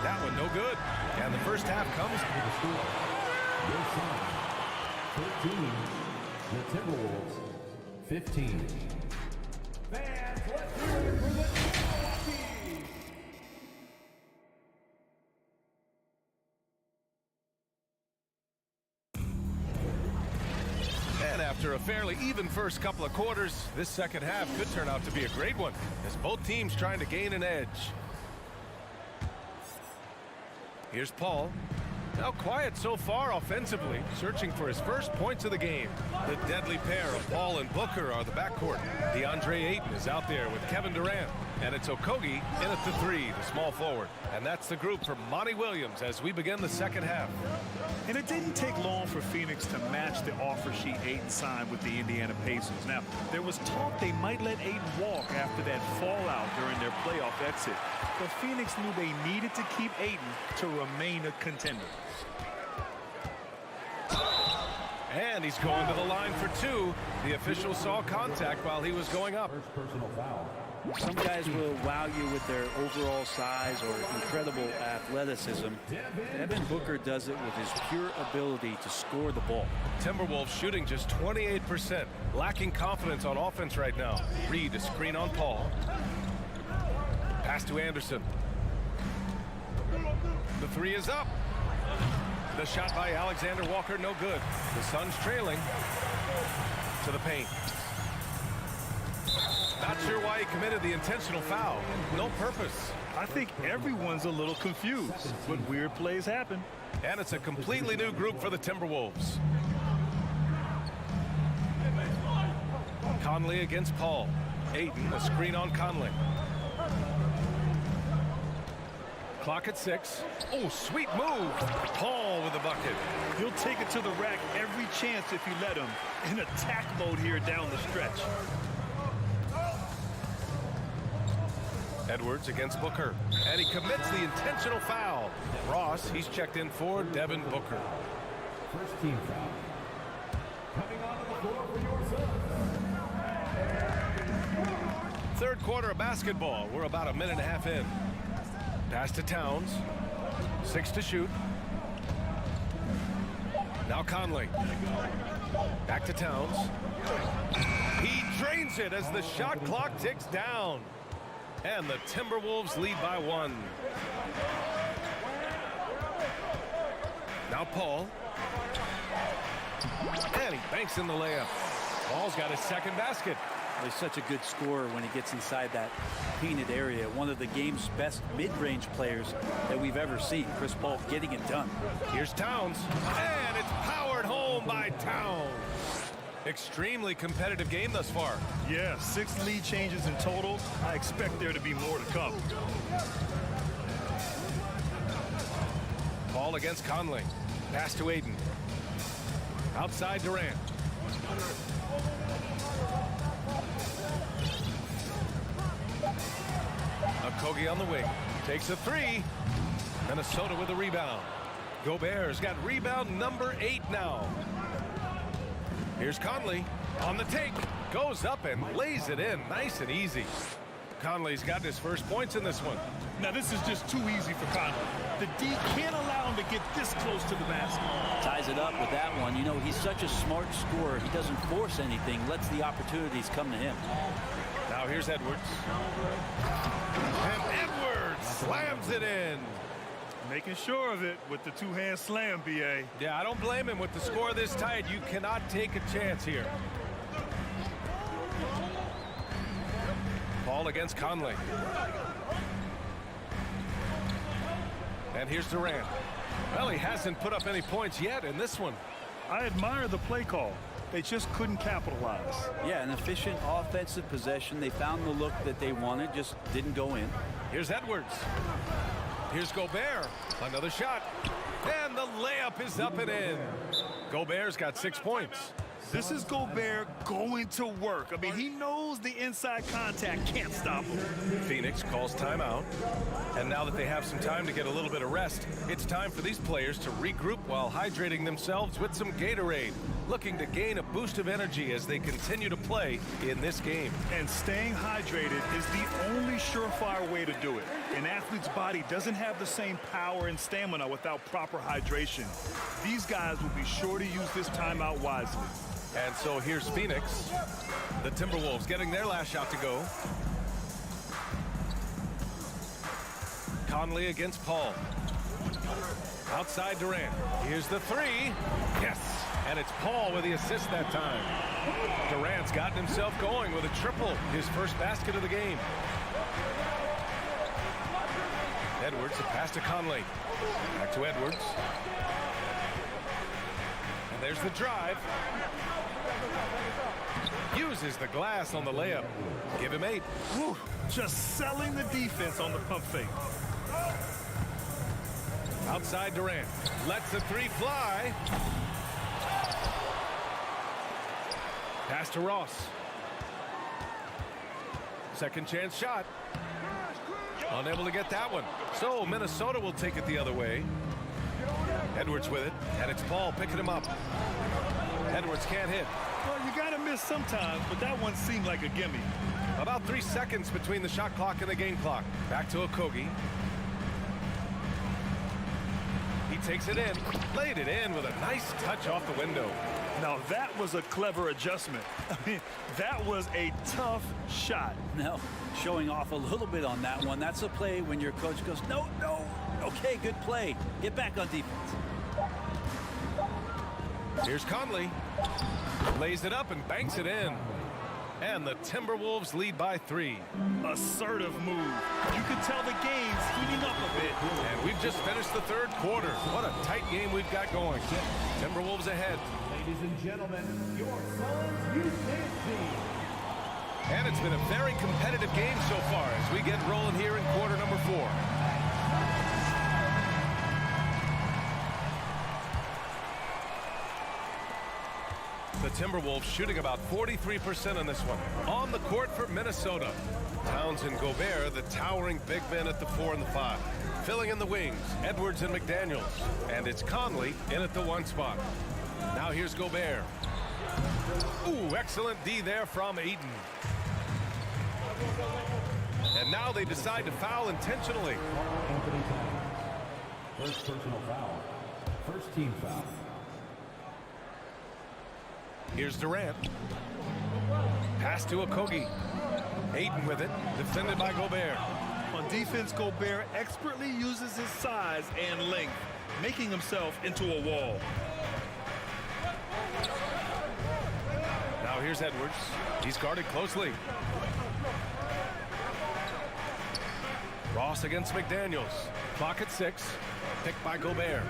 That one no good. And the first half comes. The Timberwolves 15. Fans, let's hear it for the Milwaukee. And after a fairly even first couple of quarters, this second half could turn out to be a great one as both teams trying to gain an edge. Here's Paul. Now quiet so far offensively, searching for his first points of the game. The deadly pair of Paul and Booker are the backcourt. DeAndre Ayton is out there with Kevin Durant. And it's Okogie in at the 3, the small forward. And that's the group for Monty Williams as we begin the second half. And it didn't take long for Phoenix to match the offer sheet Ayton signed with the Indiana Pacers. Now, there was talk they might let Ayton walk after that fallout during their playoff exit. But Phoenix knew they needed to keep Ayton to remain a contender. And he's going to the line for 2. The official saw contact while he was going up. First personal foul. Some guys will wow you with their overall size or incredible athleticism. Devin Booker does it with his pure ability to score the ball. Timberwolves shooting just 28%. Lacking confidence on offense right now. Reed, a screen on Paul. Pass to Anderson. The 3 is up. The shot by Alexander Walker, no good. The Suns trailing to the paint. Not sure why he committed the intentional foul. No purpose. I think everyone's a little confused, but weird plays happen. And it's a completely new group for the Timberwolves. Conley against Paul. Ayton, a screen on Conley. Clock at 6. Oh, sweet move. Paul with the bucket. He'll take it to the rack every chance if you let him. In attack mode here down the stretch. Edwards against Booker. And he commits the intentional foul. Ross, he's checked in for Devin Booker. First team foul. Coming onto the floor for your Suns. Third quarter of basketball. We're about a minute and a half in. Pass to Towns. 6 to shoot. Now Conley. Back to Towns. He drains it as the shot clock ticks down. And the Timberwolves lead by 1. Now Paul. And he banks in the layup. Paul's got his second basket. He's such a good scorer when he gets inside that painted area. One of the game's best mid-range players that we've ever seen. Chris Paul getting it done. Here's Towns. And it's powered home by Towns. Extremely competitive game thus far. Yeah, 6 lead changes in total. I expect there to be more to come. Paul against Conley. Pass to Aiden. Outside Durant. Okogie on the wing. Takes a 3. Minnesota with a rebound. Gobert's got rebound number 8 now. Here's Conley on the take. Goes up and lays it in nice and easy. Conley's got his first points in this one. Now this is just too easy for Conley. The D can't allow him to get this close to the basket. Ties it up with that one. You know, he's such a smart scorer. He doesn't force anything, lets the opportunities come to him. Now here's Edwards. And Edwards slams it in. Making sure of it with the two-hand slam, B.A. Yeah, I don't blame him. With the score this tight, you cannot take a chance here. Paul against Conley. And here's Durant. Well, he hasn't put up any points yet in this one. I admire the play call. They just couldn't capitalize. Yeah, an efficient offensive possession. They found the look that they wanted, just didn't go in. Here's Edwards. Here's Gobert. Another shot. And the layup is up and in. Gobert's got 6 points. This is Gobert going to work. I mean, he knows the inside contact can't stop him. Phoenix calls timeout. And now that they have some time to get a little bit of rest, it's time for these players to regroup while hydrating themselves with some Gatorade, looking to gain a boost of energy as they continue to play in this game. And staying hydrated is the only surefire way to do it. An athlete's body doesn't have the same power and stamina without proper hydration. These guys will be sure to use this timeout wisely. And so here's Phoenix. The Timberwolves getting their last shot to go. Conley against Paul. Outside Durant. Here's the 3. Yes! And it's Paul with the assist that time. Durant's gotten himself going with a triple. His first basket of the game. Edwards, a pass to Conley. Back to Edwards. And there's the drive. Uses the glass on the layup. Give him 8. Whew, just selling the defense on the pump fake. Outside Durant. Lets the 3 fly. Pass to Ross. Second chance shot. Unable to get that one. So Minnesota will take it the other way. Edwards with it. And it's Paul picking him up. Edwards can't hit. Well, you got to miss sometimes, but that one seemed like a gimme. About 3 seconds between the shot clock and the game clock. Back to Okogie. He takes it in. Laid it in with a nice touch off the window. Now that was a clever adjustment. I mean, that was a tough shot. Now, showing off a little bit on that one. That's a play when your coach goes, no, no. Okay, good play. Get back on defense. Here's Conley. Lays it up and banks it in. And the Timberwolves lead by 3. Assertive move. You can tell the game's heating up a bit. And we've just finished the third quarter. What a tight game we've got going. Timberwolves ahead. Ladies and gentlemen, your Suns U.S. team. And it's been a very competitive game so far as we get rolling here in quarter number 4. The Timberwolves shooting about 43% on this one. On the court for Minnesota. Towns and Gobert, the towering big men at the 4 and the 5. Filling in the wings, Edwards and McDaniels. And it's Conley in at the 1 spot. Now here's Gobert. Ooh, excellent D there from Ayton. And now they decide to foul intentionally. First personal foul. First team foul. Here's Durant. Pass to Okogie. Ayton with it, defended by Gobert. On defense, Gobert expertly uses his size and length, making himself into a wall. Now here's Edwards. He's guarded closely. Ross against McDaniels. Clock at 6. Picked by Gobert.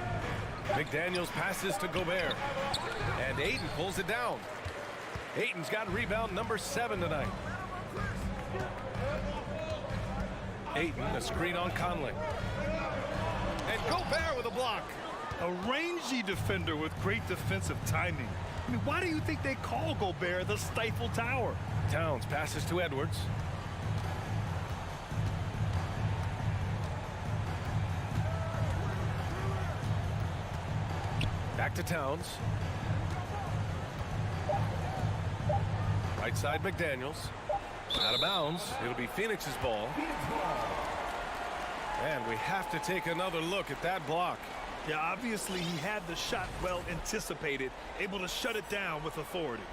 McDaniels passes to Gobert. And Ayton pulls it down. Ayton's got rebound number 7 tonight. Ayton, a screen on Conley. And Gobert with a block. A rangy defender with great defensive timing. I mean, why do you think they call Gobert the Stifle Tower? Towns passes to Edwards. Back to Towns. Right side McDaniels. Out of bounds. It'll be Phoenix's ball. And we have to take another look at that block. Yeah, obviously he had the shot well anticipated, able to shut it down with authority.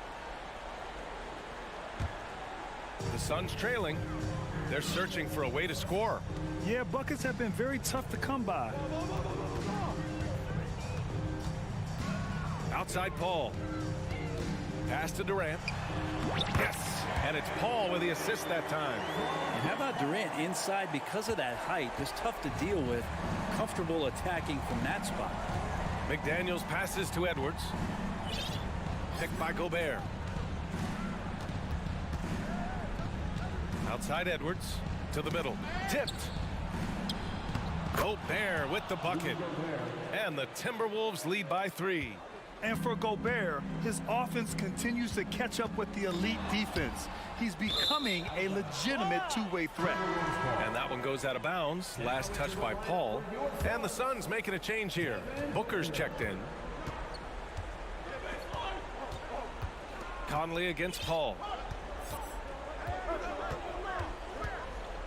The Suns trailing. They're searching for a way to score. Yeah, buckets have been very tough to come by. Outside Paul. Pass to Durant. Yes! And it's Paul with the assist that time. And how about Durant inside because of that height? Just tough to deal with. Comfortable attacking from that spot. McDaniels passes to Edwards. Picked by Gobert. Outside Edwards to the middle. Tipped. Gobert with the bucket. And the Timberwolves lead by 3. And for Gobert, his offense continues to catch up with the elite defense. He's becoming a legitimate two-way threat. And that one goes out of bounds. Last touch by Paul. And the Suns making a change here. Booker's checked in. Conley against Paul.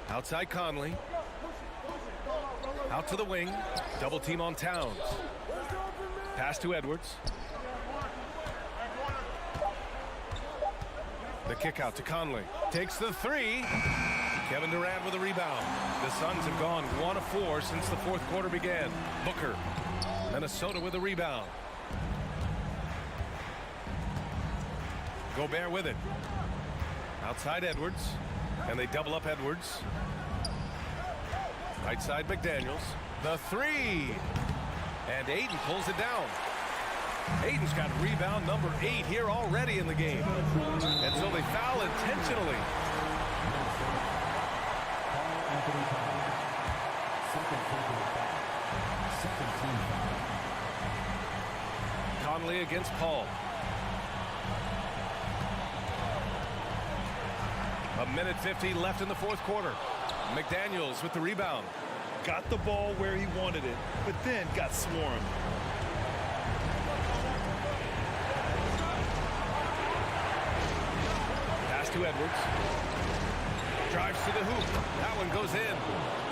Outside Conley. Out to the wing. Double team on Towns. Pass to Edwards. The kick out to Conley. Takes the 3. Kevin Durant with a rebound. The Suns have gone 1 of 4 since the 4th quarter began. Booker. Minnesota with a rebound. Gobert with it. Outside Edwards. And they double up Edwards. Right side McDaniels. The 3. And Ayton pulls it down. Ayton's got rebound number 8 here already in the game. And so they foul intentionally. Conley against Paul. A minute 50 left in the 4th quarter. McDaniels with the rebound. Got the ball where he wanted it, but then got swarmed. Pass to Edwards. Drives to the hoop. That one goes in.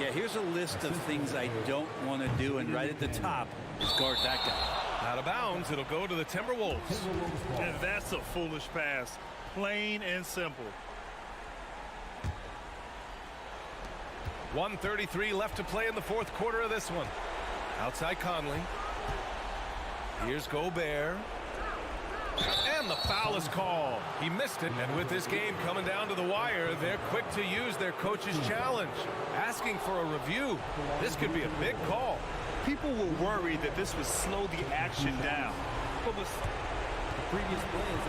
Yeah, here's a list of things I don't want to do, and right at the top is guard that guy. Out of bounds, it'll go to the Timberwolves. And that's a foolish pass. Plain and simple. 1:33 left to play in the 4th quarter of this one. Outside Conley. Here's Gobert. And the foul is called. He missed it. And with this game coming down to the wire, they're quick to use their coach's challenge. Asking for a review. This could be a big call. People were worried that this would slow the action down. But with the previous plays,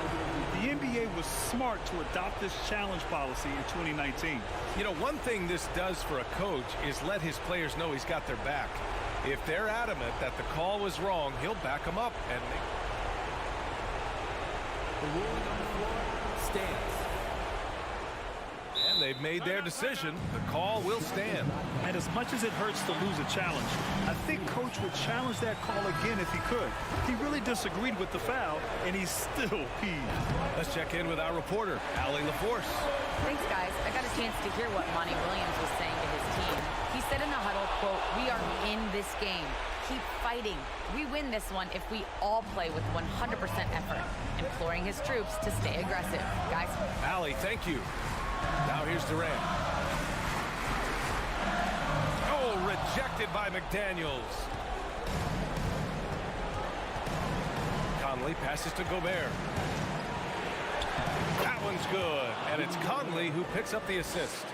the NBA was smart to adopt this challenge policy in 2019. You know, one thing this does for a coach is let his players know he's got their back. If they're adamant that the call was wrong, he'll back them up. And the ruling on the floor stands. And they've made their decision. The call will stand. And as much as it hurts to lose a challenge, I think Coach would challenge that call again if he could. He really disagreed with the foul, and he's still peeved. Let's check in with our reporter, Allie LaForce. Thanks, guys. I got a chance to hear what Monty Williams was saying to his team. He said in the huddle, quote, "We are in this game. Keep fighting. We win this one if we all play with 100% effort," imploring his troops to stay aggressive. Guys. Allie, thank you. Now here's Durant. Oh, rejected by McDaniels. Conley passes to Gobert. That one's good. And it's Conley who picks up the assist.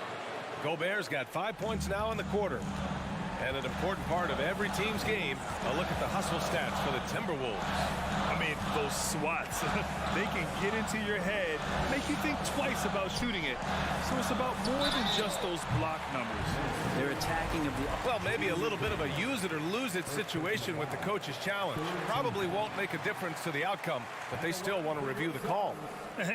Gobert's got 5 points now in the quarter. And an important part of every team's game, a look at the hustle stats for the Timberwolves. I mean, those swats, they can get into your head, make you think twice about shooting it. So it's about more than just those block numbers. They're attacking of the... Well, maybe a little bit of a use it or lose it situation with the coach's challenge. Probably won't make a difference to the outcome, but they still want to review the call.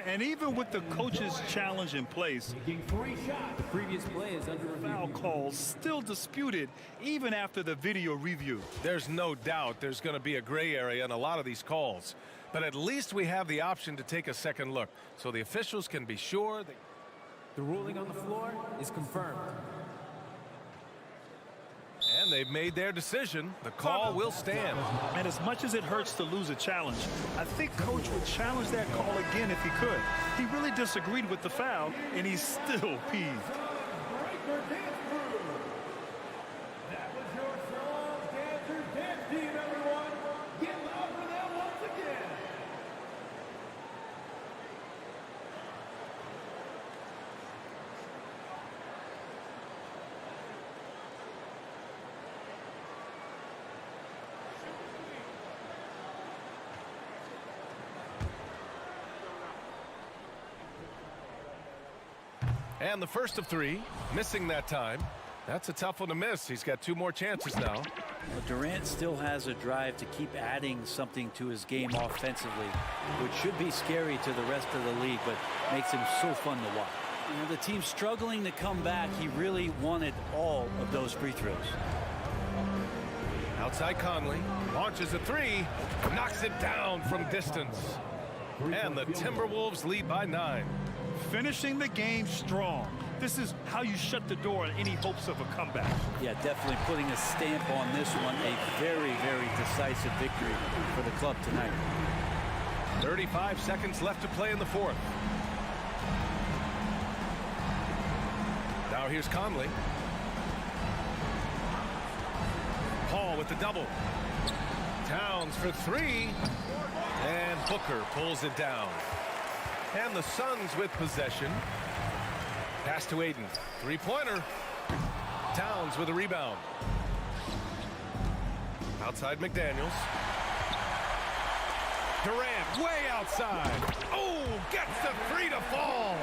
And even with the coach's challenge in place, The previous play is under review. foul calls still disputed even after the video review. There's no doubt there's going to be a gray area in a lot of these calls. But at least we have the option to take a second look, so the officials can be sure they... The ruling on the floor is confirmed. And they've made their decision. The call will stand. And as much as it hurts to lose a challenge, I think Coach would challenge that call again if he could. He really disagreed with the foul, and he's still peeved. That was your song, Dancer Dance Team, everyone. Get loud for them once again. And the first of three, missing that time. That's a tough one to miss. He's got 2 more chances now. But Durant still has a drive to keep adding something to his game offensively, which should be scary to the rest of the league, but makes him so fun to watch. You know, the team's struggling to come back. He really wanted all of those free throws. Outside Conley, launches a 3, knocks it down from distance. And the Timberwolves lead by 9. Finishing the game strong. This is how you shut the door on any hopes of a comeback. Yeah, definitely putting a stamp on this one. A very, very decisive victory for the club tonight. 35 seconds left to play in the fourth. Now here's Conley. Paul with the double. Towns for 3. And Booker pulls it down. And the Suns with possession. Pass to Aiden. 3-pointer. Towns with a rebound. Outside McDaniels. Durant way outside. Oh, gets the 3 to fall.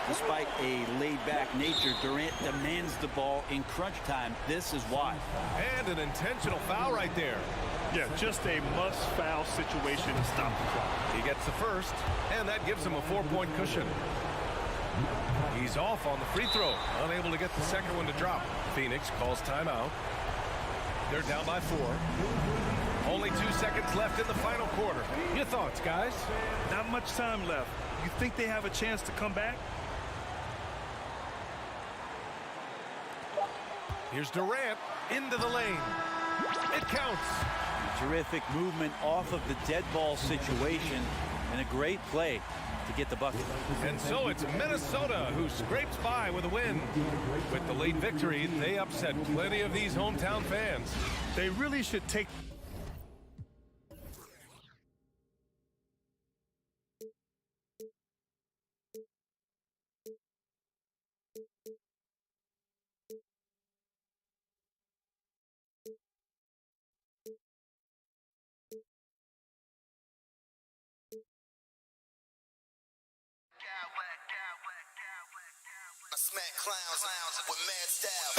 Despite a laid-back nature, Durant demands the ball in crunch time. This is why. And an intentional foul right there. Yeah, just a must-foul situation to stop the clock. He gets the first, and that gives him a 4-point cushion. He's off on the free throw, unable to get the second one to drop. Phoenix calls timeout. They're down by 4. Only 2 seconds left in the final quarter. Your thoughts, guys? Not much time left. You think they have a chance to come back? Here's Durant into the lane. It counts. Terrific movement off of the dead ball situation and a great play to get the bucket. And so it's Minnesota who scrapes by with a win. With the late victory, they upset plenty of these hometown fans. They really should take... I smack clowns with mad style.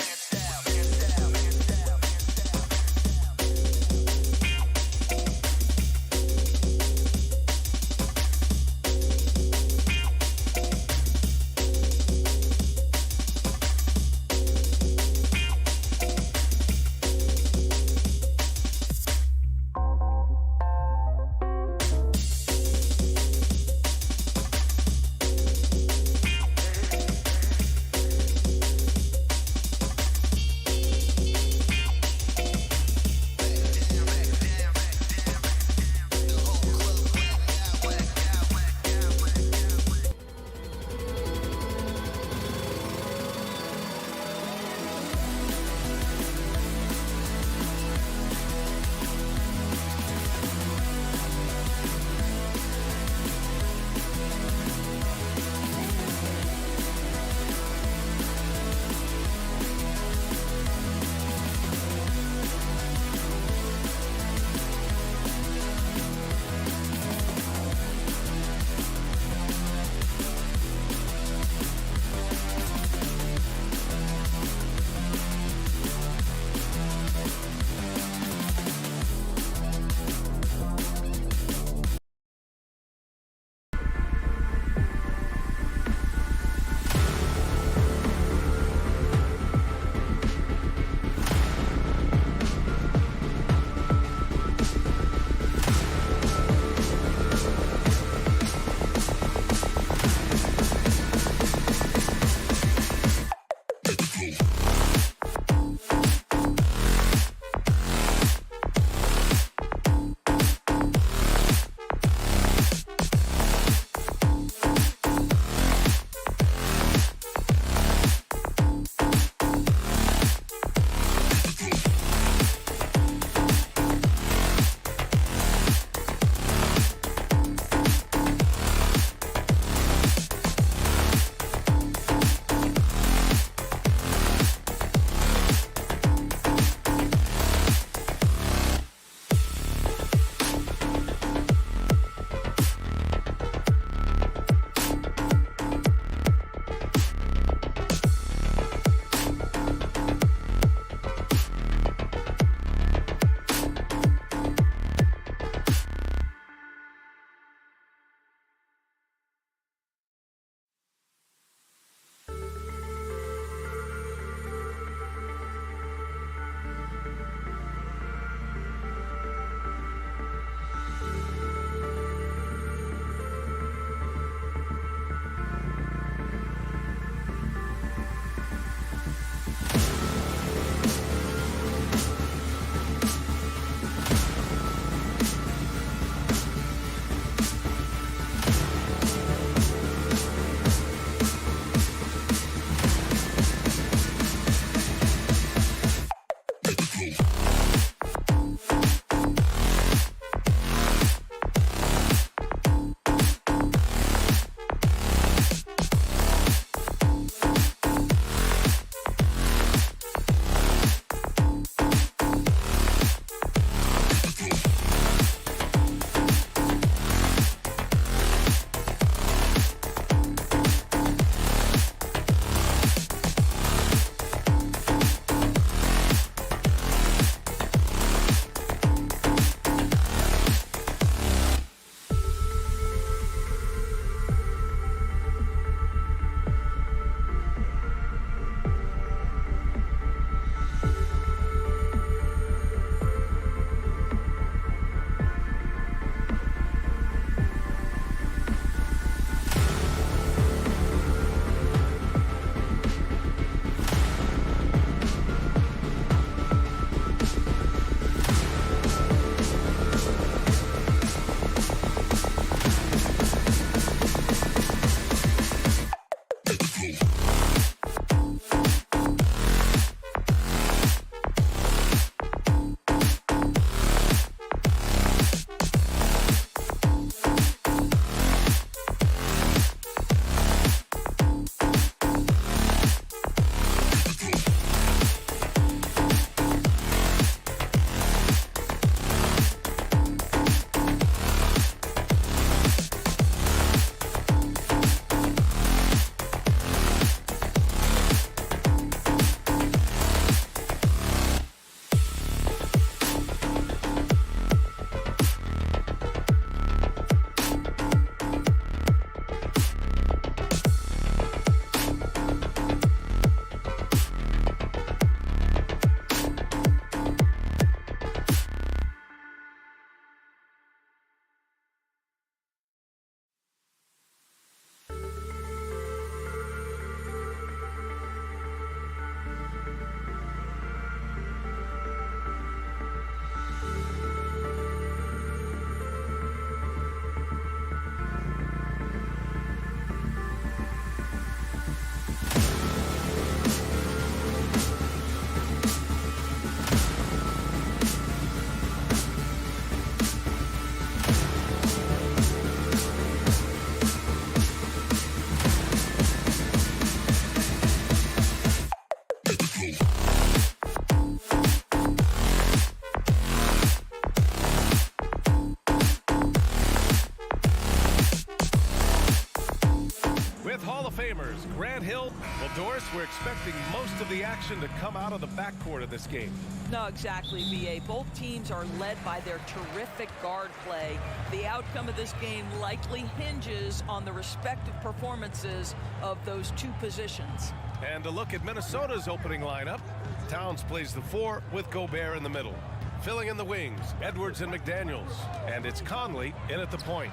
gamers. Grant Hill. Well, Doris, we're expecting most of the action to come out of the backcourt of this game. No, exactly, B.A. Both teams are led by their terrific guard play. The outcome of this game likely hinges on the respective performances of those two positions. And to look at Minnesota's opening lineup, Towns plays the 4 with Gobert in the middle. Filling in the wings, Edwards and McDaniels. And it's Conley in at the point.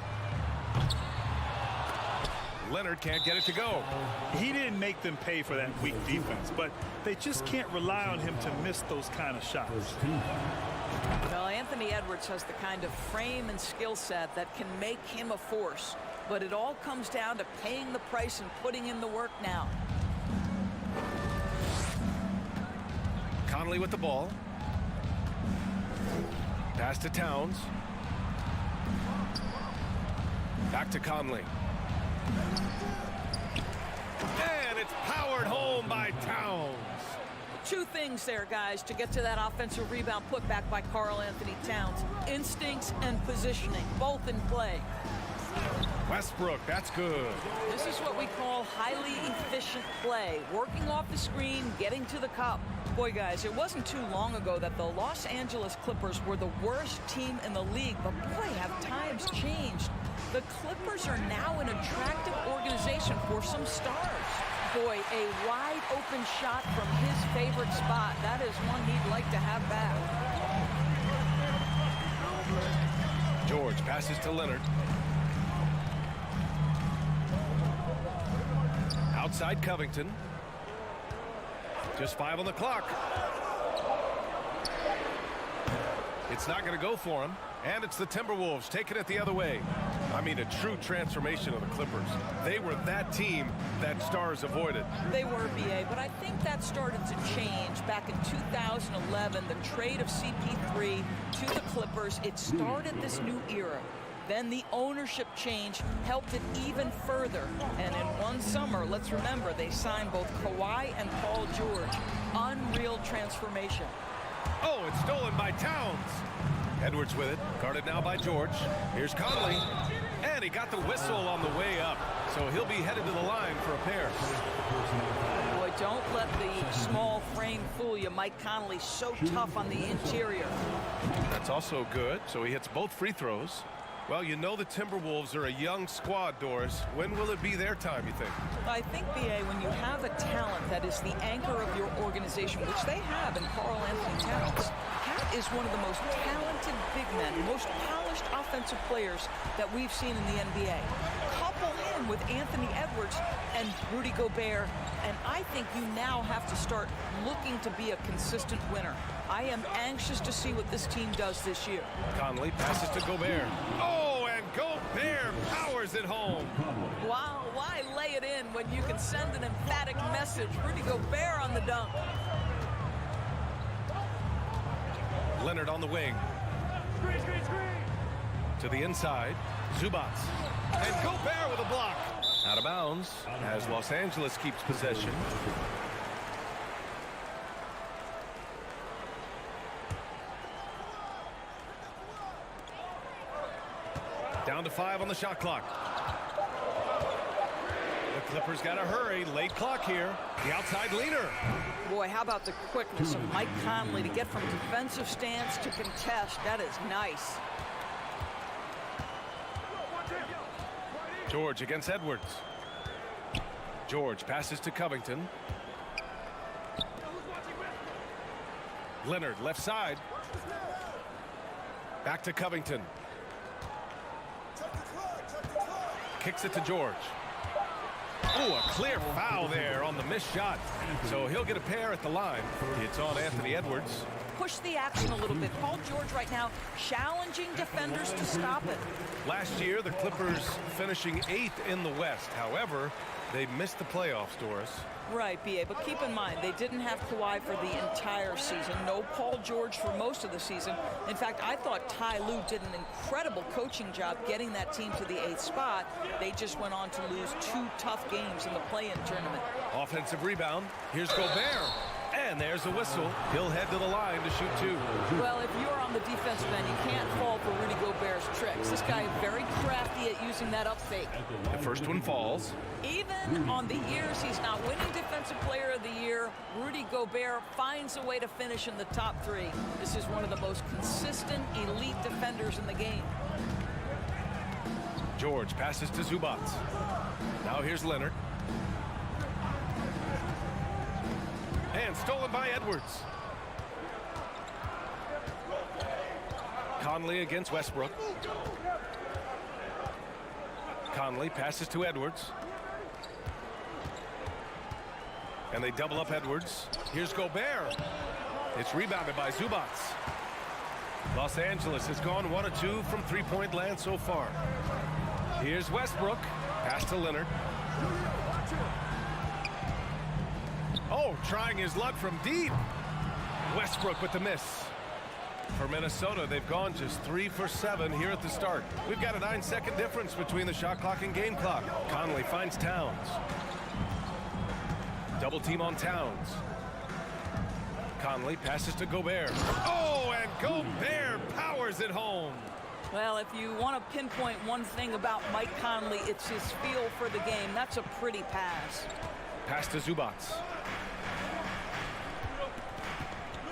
Leonard can't get it to go. He didn't make them pay for that weak defense, but they just can't rely on him to miss those kind of shots. Well, Anthony Edwards has the kind of frame and skill set that can make him a force, but it all comes down to paying the price and putting in the work now. Conley with the ball. Pass to Towns. Back to Conley. And it's powered home by Towns. Two things there, guys, to get to that offensive rebound put back by Karl Anthony Towns. Instincts and positioning, both in play. Westbrook, that's good. This is what we call highly efficient play. Working off the screen, getting to the cup. Boy, guys, it wasn't too long ago that the Los Angeles Clippers were the worst team in the league, but boy, have times changed. The Clippers are now an attractive organization for some stars. Boy, a wide open shot from his favorite spot. That is one he'd like to have back. George passes to Leonard. Outside Covington. Just 5 on the clock. It's not going to go for him. And it's the Timberwolves taking it the other way. I mean, a true transformation of the Clippers. They were that team that stars avoided. They were, B.A., but I think that started to change back in 2011. The trade of CP3 to the Clippers, it started this new era. Then the ownership change helped it even further. And in one summer, let's remember, they signed both Kawhi and Paul George. Unreal transformation. Oh, it's stolen by Towns. Edwards with it, guarded now by George. Here's Conley, and he got the whistle on the way up, so he'll be headed to the line for a pair. Boy, don't let the small frame fool you. Mike Conley so tough on the interior. That's also good, so he hits both free throws. Well, you know the Timberwolves are a young squad, Doris. When will it be their time, you think? I think, B.A., when you have a talent that is the anchor of your organization, which they have in Karl Anthony Towns, Cat is one of the most talented big men, most polished offensive players that we've seen in the NBA. Couple him with Anthony Edwards and Rudy Gobert, and I think you now have to start looking to be a consistent winner. I am anxious to see what this team does this year. Conley passes to Gobert. Oh, and Gobert powers it home. Wow, why lay it in when you can send an emphatic message? Rudy Gobert on the dunk. Leonard on the wing. To the inside, Zubats. And Gobert with a block. Out of bounds as Los Angeles keeps possession. Down to 5 on the shot clock. The Clippers got to hurry. Late clock here. The outside leaner. Boy, how about the quickness of Mike Conley to get from defensive stance to contest. That is nice. George against Edwards. George passes to Covington. Leonard left side. Back to Covington. Kicks it to George. Oh, a clear foul there on the missed shot. So he'll get a pair at the line. It's on Anthony Edwards. Push the action a little bit. Paul George right now challenging defenders to stop it. Last year, the Clippers finishing 8th in the West. However, they missed the playoffs, Doris. Right, B.A., but keep in mind, they didn't have Kawhi for the entire season. No Paul George for most of the season. In fact, I thought Ty Lue did an incredible coaching job getting that team to the 8th spot. They just went on to lose 2 tough games in the play-in tournament. Offensive rebound. Here's Gobert. And there's a whistle. He'll head to the line to shoot 2. Well, if you're on the the defensive end. You can't fall for Rudy Gobert's tricks. This guy is very crafty at using that up fake. The first one falls. Even on the years he's not winning Defensive Player of the Year, Rudy Gobert finds a way to finish in the top 3. This is one of the most consistent, elite defenders in the game. George passes to Zubac. Now here's Leonard. And stolen by Edwards. Conley against Westbrook. Conley passes to Edwards. And they double up Edwards. Here's Gobert. It's rebounded by Zubac. Los Angeles has gone 1 of 2 from three-point land so far. Here's Westbrook. Pass to Leonard. Oh, trying his luck from deep. Westbrook with the miss. For Minnesota, they've gone just 3 for 7 here at the start. We've got a 9-second difference between the shot clock and game clock. Conley finds Towns. Double team on Towns. Conley passes to Gobert. Oh, and Gobert powers it home. Well, if you want to pinpoint one thing about Mike Conley, it's his feel for the game. That's a pretty pass. Pass to Zubac.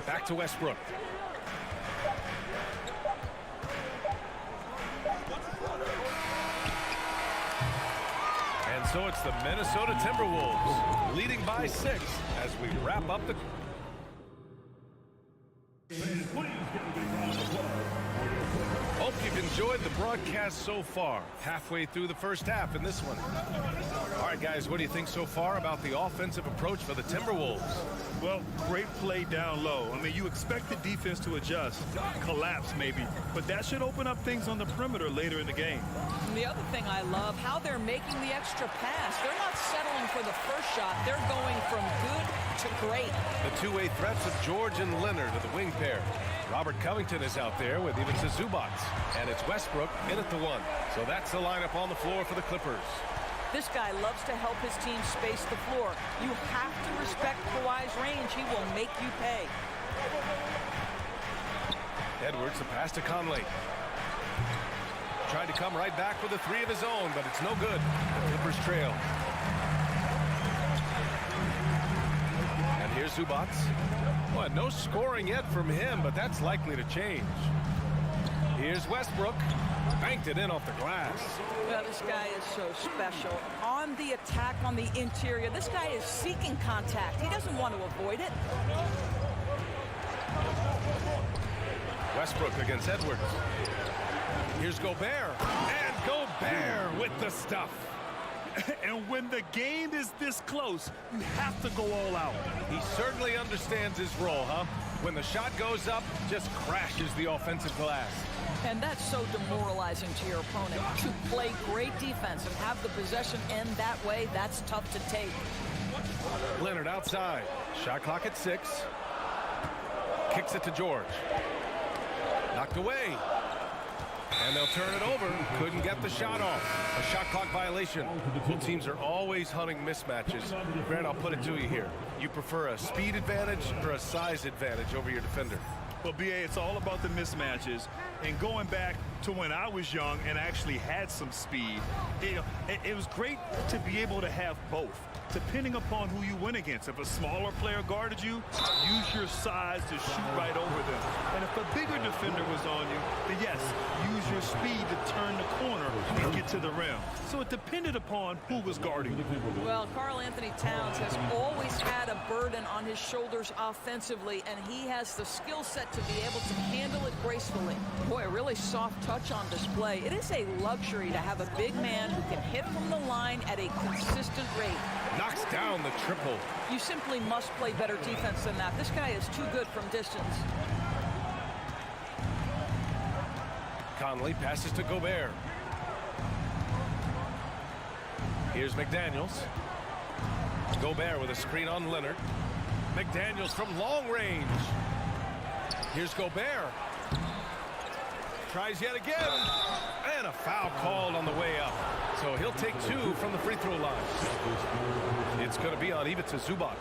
Back to Westbrook. And so it's the Minnesota Timberwolves leading by 6 as we wrap up the... Hope you've enjoyed the broadcast so far. Halfway through the first half in this one. All right, guys, what do you think so far about the offensive approach for the Timberwolves? Well, great play down low. I mean, you expect the defense to adjust, collapse maybe, but that should open up things on the perimeter later in the game. And the other thing I love, how they're making the extra pass. They're not settling for the first shot. They're going from good to great. The two-way threats of George and Leonard are the wing pair. Robert Covington is out there with even Zubac. And it's Westbrook in at the 1. So that's the lineup on the floor for the Clippers. This guy loves to help his team space the floor. You have to respect Kawhi's range. He will make you pay. Edwards, the pass to Conley. Tried to come right back with a 3 of his own, but it's no good. The Clippers trail. And here's Zubac. Well, no scoring yet from him, but that's likely to change. Here's Westbrook. Banked it in off the glass. Well, this guy is so special. On the attack on the interior, this guy is seeking contact. He doesn't want to avoid it. Westbrook against Edwards. Here's Gobert. And Gobert with the stuff. And when the game is this close, you have to go all out. He certainly understands his role, huh? When the shot goes up, just crashes the offensive glass. And that's so demoralizing to your opponent. To play great defense and have the possession end that way, that's tough to take. Leonard outside. Shot clock at 6. Kicks it to George. Knocked away. And they'll turn it over. Couldn't get the shot off. A shot clock violation. Both teams are always hunting mismatches. Grant, I'll put it to you here. You prefer a speed advantage or a size advantage over your defender? Well, B.A., it's all about the mismatches. And going back to when I was young and actually had some speed, it was great to be able to have both, depending upon who you went against. If a smaller player guarded you, use your size to shoot right over them. And if a bigger defender was on you, then yes, use your speed to turn the corner and get to the rim. So it depended upon who was guarding you. Well, Karl Anthony Towns has always had a burden on his shoulders offensively, and he has the skill set to be able to handle it gracefully. Boy, a really soft touch on display. It is a luxury to have a big man who can hit from the line at a consistent rate. Knocks down the triple. You simply must play better defense than that. This guy is too good from distance. Conley passes to Gobert. Here's McDaniels. Gobert with a screen on Leonard. McDaniels from long range. Here's Gobert. Tries yet again. And a foul called on the way up. So he'll take 2 from the free throw line. It's going to be on Ivica Zubac.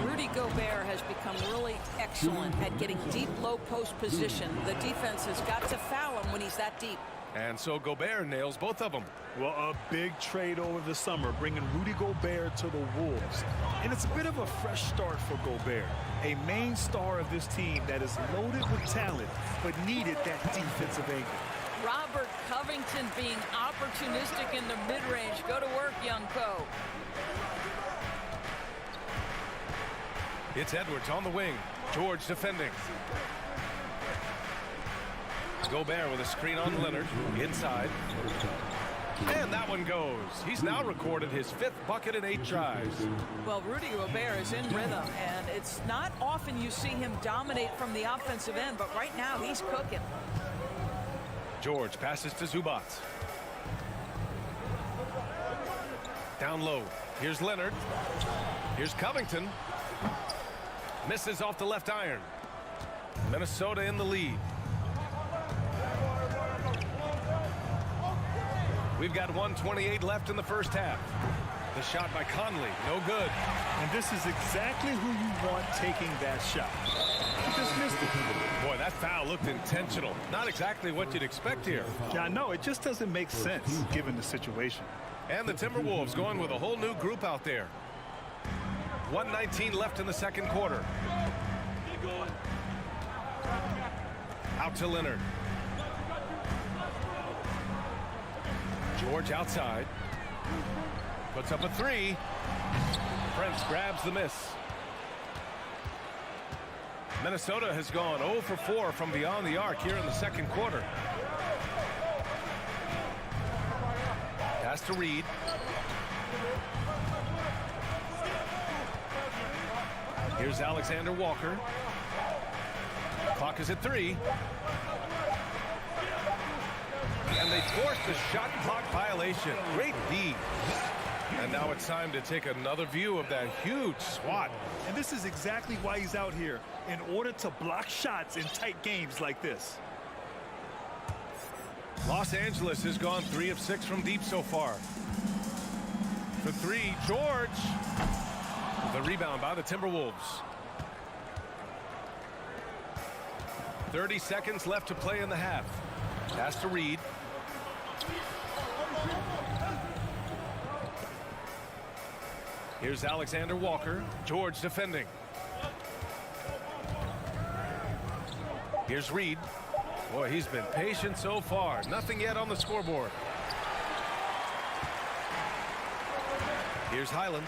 Rudy Gobert has become really excellent at getting deep, low post position. The defense has got to foul him when he's that deep. And so Gobert nails both of them. Well, a big trade over the summer, bringing Rudy Gobert to the Wolves. And it's a bit of a fresh start for Gobert, a main star of this team that is loaded with talent, but needed that defensive angle. Robert Covington being opportunistic in the mid-range. Go to work, young Co. It's Edwards on the wing. George defending. Gobert with a screen on Leonard. Inside. And that one goes. He's now recorded his 5th bucket in 8 tries. Well, Rudy Gobert is in rhythm, and it's not often you see him dominate from the offensive end, but right now he's cooking. George passes to Zubac. Down low. Here's Leonard. Here's Covington. Misses off the left iron. Minnesota in the lead. We've got 1:28 left in the first half. The shot by Conley, no good. And this is exactly who you want taking that shot. He just missed it. Boy, that foul looked intentional. Not exactly what you'd expect here. Yeah, I know. It just doesn't make sense given the situation. And the Timberwolves going with a whole new group out there. 1:19 left in the second quarter. Out to Leonard. George outside. Puts up a 3. Prince grabs the miss. Minnesota has gone 0 for 4 from beyond the arc here in the second quarter. Pass to Reed. Here's Alexander Walker. Clock is at 3. And they forced the shot clock violation. Great D. And now it's time to take another view of that huge swat. And this is exactly why he's out here, in order to block shots in tight games like this. Los Angeles has gone 3 of 6 from deep so far. For 3, George. The rebound by the Timberwolves. 30 seconds left to play in the half. Pass to Reed. Here's Alexander Walker. George defending. Here's Reed. Boy, he's been patient so far. Nothing yet on the scoreboard. Here's Highland.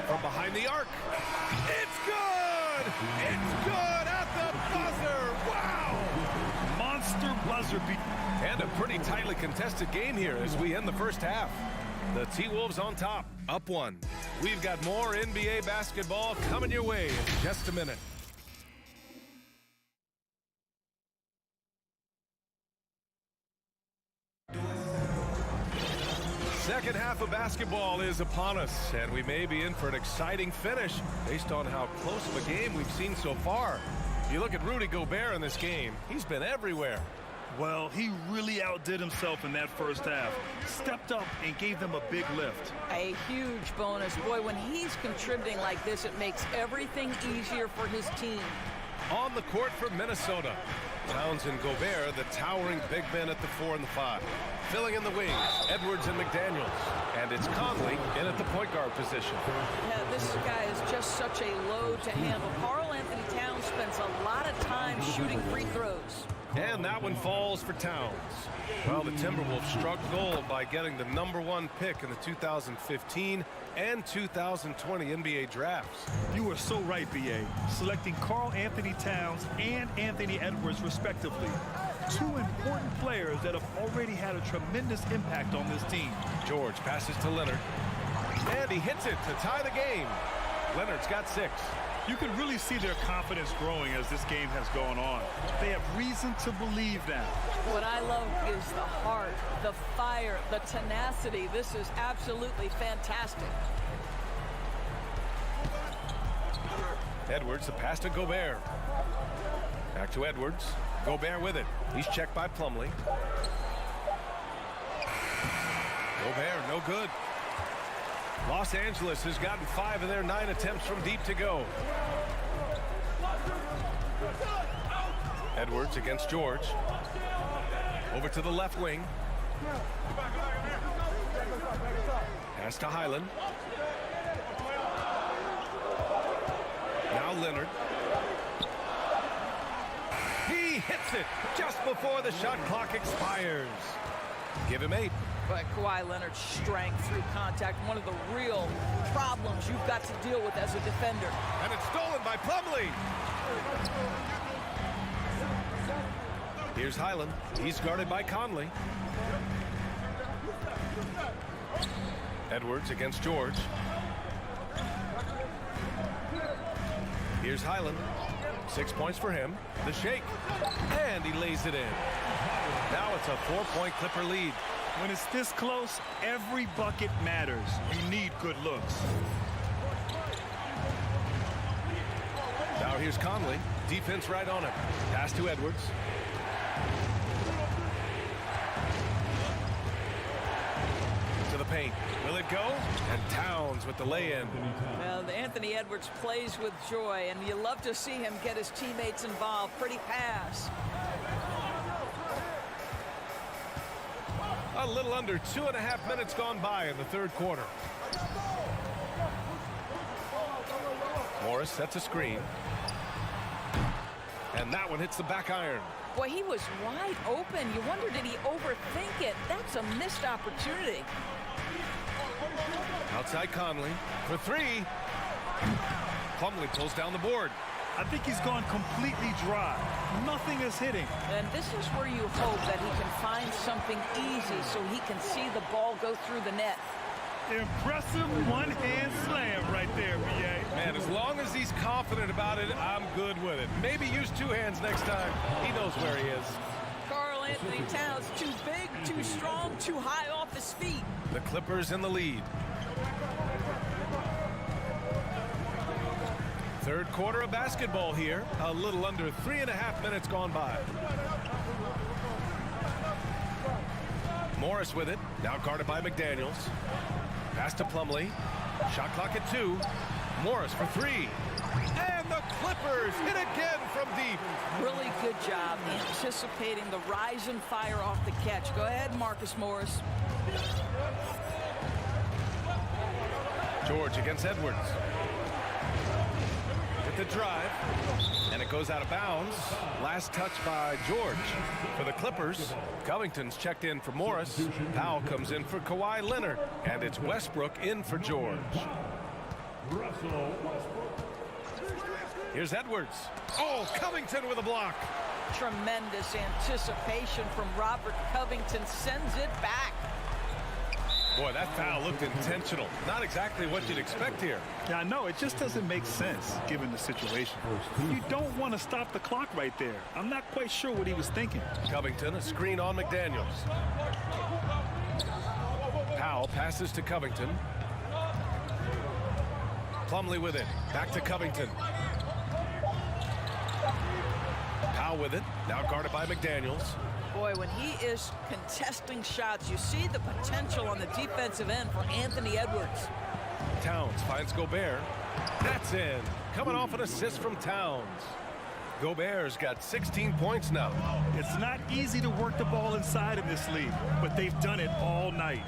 From behind the arc. It's good! It's good at the buzzer! Wow! Monster buzzer beat. And a pretty tightly contested game here as we end the first half. The T-Wolves on top, up 1. We've got more NBA basketball coming your way in just a minute. Second half of basketball is upon us, and we may be in for an exciting finish based on how close of a game we've seen so far. You look at Rudy Gobert in this game, he's been everywhere. Well, he really outdid himself in that first half. Stepped up and gave them a big lift. A huge bonus. Boy, when he's contributing like this, it makes everything easier for his team. On the court for Minnesota, Towns and Gobert, the towering big men at the 4 and the 5. Filling in the wings, Edwards and McDaniels. And it's Conley in at the point guard position. Yeah, this guy is just such a load to handle. Karl Anthony Towns spends a lot of time shooting free throws. And that one falls for Towns. Well, the Timberwolves struck gold by getting the #1 pick in the 2015 and 2020 NBA drafts. You were so right, B.A. Selecting Karl Anthony Towns and Anthony Edwards, respectively. 2 important players that have already had a tremendous impact on this team. George passes to Leonard. And he hits it to tie the game. Leonard's got 6. You can really see their confidence growing as this game has gone on. They have reason to believe now. What I love is the heart, the fire, the tenacity. This is absolutely fantastic. Edwards, the pass to Gobert. Back to Edwards. Gobert with it. He's checked by Plumlee. Gobert, no good. Los Angeles has gotten 5 of their 9 attempts from deep to go. Edwards against George. Over to the left wing. Pass to Highland. Now Leonard. He hits it just before the shot clock expires. Give him 8. But Kawhi Leonard's strength through contact, one of the real problems you've got to deal with as a defender. And it's stolen by Plumlee. Here's Highland. He's guarded by Conley. Edwards against George. Here's Highland. 6 points for him. The shake. And he lays it in. Now it's a 4-point Clipper lead. When it's this close, every bucket matters. You need good looks. Now here's Conley. Defense right on him. Pass to Edwards. To the paint. Will it go? And Towns with the lay-in. Well, Anthony Edwards plays with joy, and you love to see him get his teammates involved. Pretty pass. A little under 2.5 minutes gone by in the third quarter. Morris sets a screen. And that one hits the back iron. Boy, he was wide open. You wonder, did he overthink it? That's a missed opportunity. Outside Conley for 3. Plumlee pulls down the board. I think he's gone completely dry. Nothing is hitting. And this is where you hope that he can find something easy so he can see the ball go through the net. Impressive one-hand slam right there, B.A. Man, as long as he's confident about it, I'm good with it. Maybe use 2 hands next time. He knows where he is. Karl Anthony Towns, too big, too strong, too high off his feet. The Clippers in the lead. Third quarter of basketball here. A little under 3.5 minutes gone by. Morris with it. Now guarded by McDaniels. Pass to Plumlee. Shot clock at 2. Morris for 3. And the Clippers hit again from deep. Really good job anticipating the rise and fire off the catch. Go ahead, Marcus Morris. George against Edwards. With the drive. And it goes out of bounds. Last touch by George. For the Clippers, Covington's checked in for Morris. Powell comes in for Kawhi Leonard. And it's Westbrook in for George. Here's Edwards. Oh, Covington with a block. Tremendous anticipation from Robert Covington. Sends it back. Boy, that foul looked intentional. Not exactly what you'd expect here. Yeah, I know. It just doesn't make sense given the situation. You don't want to stop the clock right there. I'm not quite sure what he was thinking. Covington, a screen on McDaniels. Powell passes to Covington. Plumlee with it. Back to Covington. Powell with it. Now guarded by McDaniels. Boy, when he is contesting shots, you see the potential on the defensive end for Anthony Edwards. Towns finds Gobert. That's in. Coming off an assist from Towns. Gobert's got 16 points now. It's not easy to work the ball inside in this league, but they've done it all night.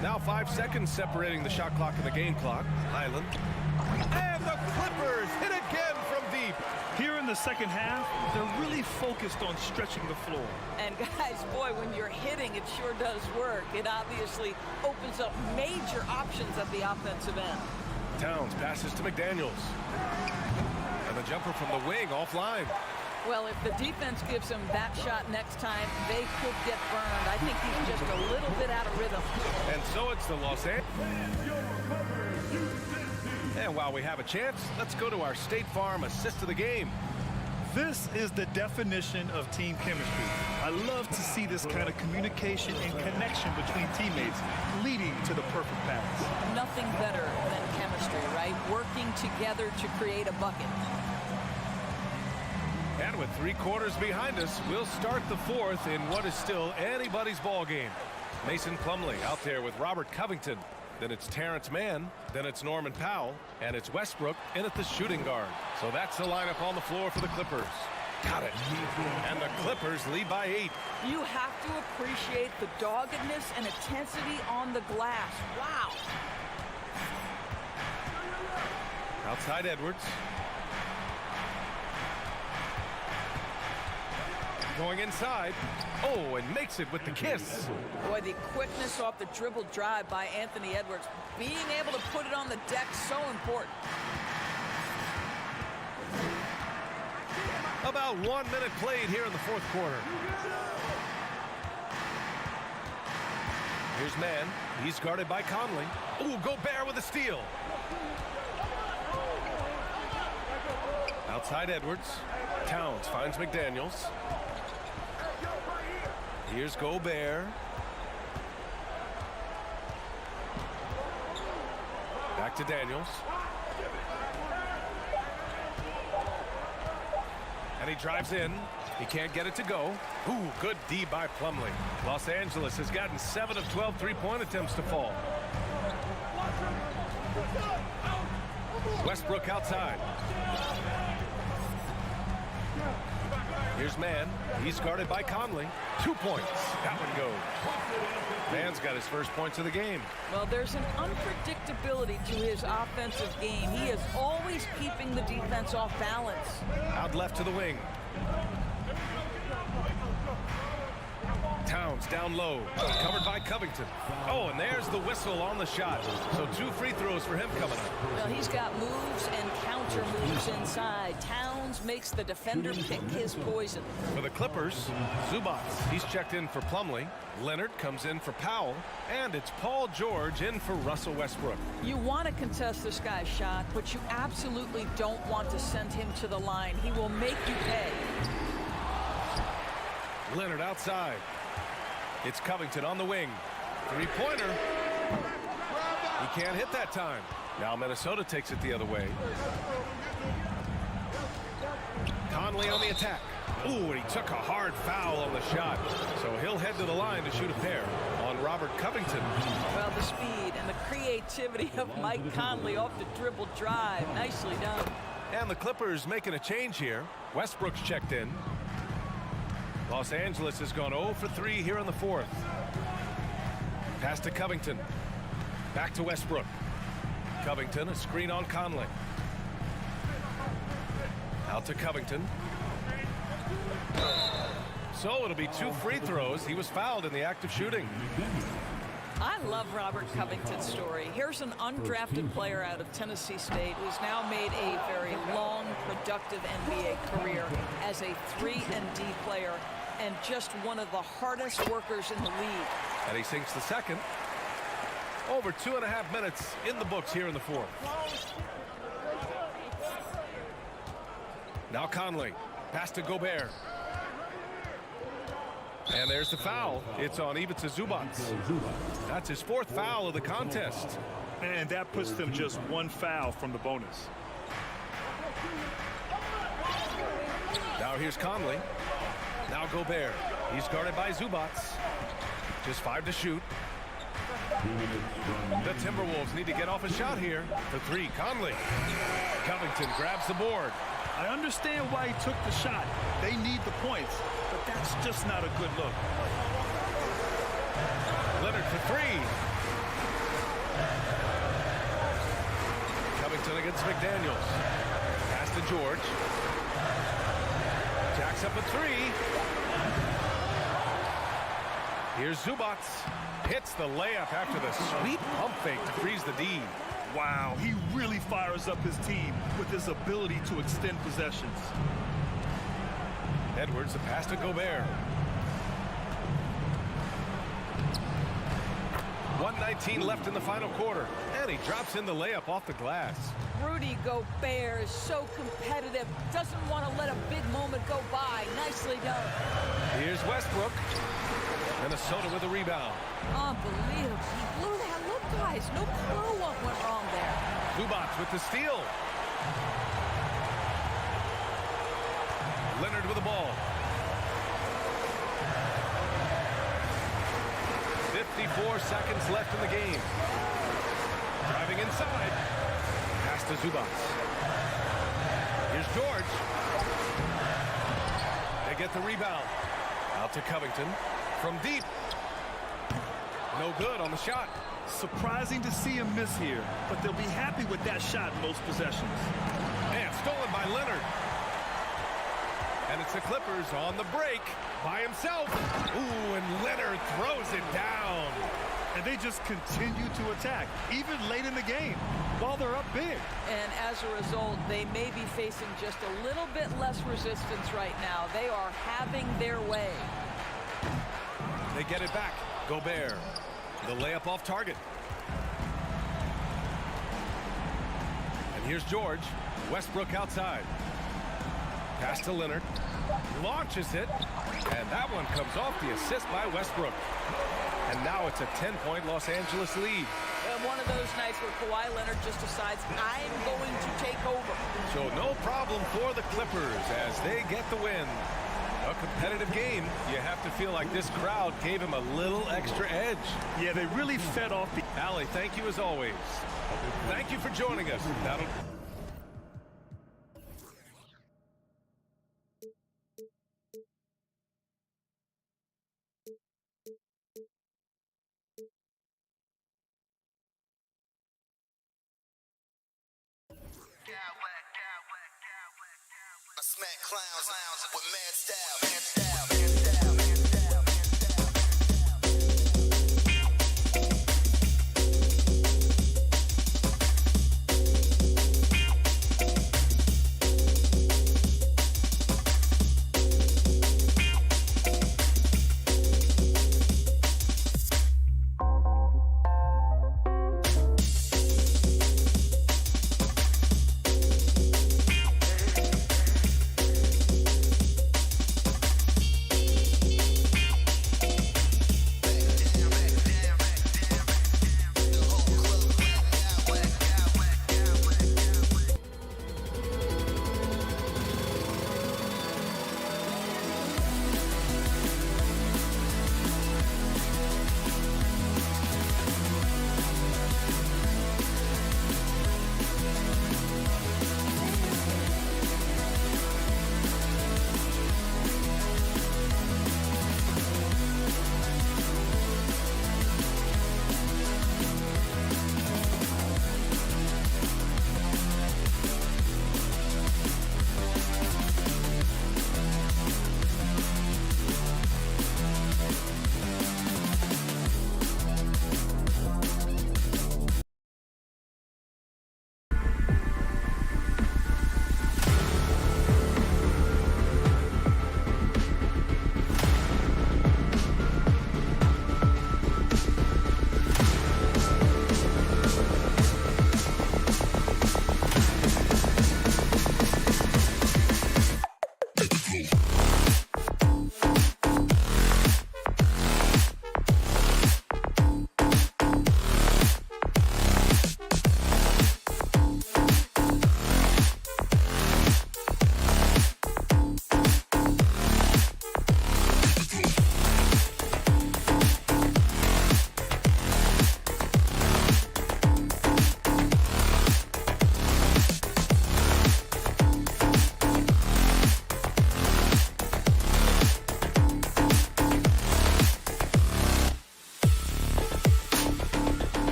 Now 5 seconds separating the shot clock and the game clock. Highland. And the Clippers hit again from deep. Here in the second half, they're really focused on stretching the floor. And guys, boy, when you're hitting, it sure does work. It obviously opens up major options at the offensive end. Towns passes to McDaniels. And the jumper from the wing offline. Well, if the defense gives him that shot next time, they could get burned. I think he's just a little bit out of rhythm. And so it's the Los Angeles. And while we have a chance, let's go to our State Farm assist of the game. This is the definition of team chemistry. I love to see this kind of communication and connection between teammates leading to the perfect pass. Nothing better than chemistry, right? Working together to create a bucket. And with 3 quarters behind us, we'll start the 4th in what is still anybody's ball game. Mason Plumlee out there with Robert Covington. Then it's Terrence Mann. Then it's Norman Powell. And it's Westbrook in at the shooting guard. So that's the lineup on the floor for the Clippers. Got it. And the Clippers lead by 8. You have to appreciate the doggedness and intensity on the glass. Wow. Outside Edwards. Going inside. Oh, and makes it with the kiss. Boy, the quickness off the dribble drive by Anthony Edwards. Being able to put it on the deck, so important. About 1 minute played here in the 4th quarter. Here's Mann. He's guarded by Conley. Ooh, Gobert with a steal. Outside Edwards. Towns finds McDaniels. Here's Gobert. Back to Daniels. And he drives in. He can't get it to go. Ooh, good D by Plumlee. Los Angeles has gotten 7 of 12 3-point attempts to fall. Westbrook outside. Here's Mann. He's guarded by Conley. 2 points. That one goes. Mann's got his first points of the game. Well, there's an unpredictability to his offensive game. He is always keeping the defense off balance. Out left to the wing. Towns down low. Covered by Covington. Oh, and there's the whistle on the shot. So 2 free throws for him coming up. Well, he's got moves and counter moves inside. Towns makes the defender pick his poison. For the Clippers, Zubats. He's checked in for Plumlee. Leonard comes in for Powell. And it's Paul George in for Russell Westbrook. You want to contest this guy's shot, but you absolutely don't want to send him to the line. He will make you pay. Leonard outside. It's Covington on the wing. 3-pointer. He can't hit that time. Now Minnesota takes it the other way. Conley on the attack. Ooh, and he took a hard foul on the shot. So he'll head to the line to shoot a pair on Robert Covington. Well, the speed and the creativity of Mike Conley off the dribble drive. Nicely done. And the Clippers making a change here. Westbrook's checked in. Los Angeles has gone 0 for 3 here in the 4th. Pass to Covington. Back to Westbrook. Covington, a screen on Conley. Out to Covington. So it'll be 2 free throws. He was fouled in the act of shooting. I love Robert Covington's story. Here's an undrafted player out of Tennessee State who's now made a very long, productive NBA career as a 3-and-D player and just one of the hardest workers in the league. And he sinks the second. Over 2.5 minutes in the books here in the 4th. Now Conley. Pass to Gobert. And there's the foul. It's on Ivica Zubats. That's his 4th foul of the contest. And that puts them just 1 foul from the bonus. Now here's Conley. Now Gobert. He's guarded by Zubats. Just 5 to shoot. The Timberwolves need to get off a shot here. For 3, Conley. Covington grabs the board. I understand why he took the shot. They need the points, but that's just not a good look. Leonard for 3. Covington against McDaniels. Pass to George. Jacks up a 3. Here's Zubats. Hits the layup after the sweet pump fake to freeze the D. Wow, he really fires up his team with his ability to extend possessions. Edwards, the pass to Gobert. 1:19 left in the final quarter. And he drops in the layup off the glass. Rudy Gobert is so competitive. Doesn't want to let a big moment go by. Nicely done. Here's Westbrook. Minnesota with a rebound. Unbelievable. He blew that. Look, guys, no clue what went wrong there. Zubats with the steal. Leonard with the ball. 54 seconds left in the game. Driving inside. Pass to Zubac. Here's George. They get the rebound. Out to Covington. From deep. No good on the shot. Surprising to see him miss here, but they'll be happy with that shot most possessions. And stolen by Leonard. And it's the Clippers on the break by himself. Ooh, and Leonard throws it down. And they just continue to attack, even late in the game, while they're up big. And as a result, they may be facing just a little bit less resistance right now. They are having their way. They get it back. Gobert. The layup off target. And here's George. Westbrook outside. Pass to Leonard. Launches it. And that one comes off the assist by Westbrook. And now it's a 10-point Los Angeles lead. And one of those nights where Kawhi Leonard just decides, I'm going to take over. So no problem for the Clippers as they get the win. A competitive game. You have to feel like this crowd gave him a little extra edge. Yeah, they really fed off the... Allie, thank you as always. Thank you for joining us. That'll... I smack clowns with mad style.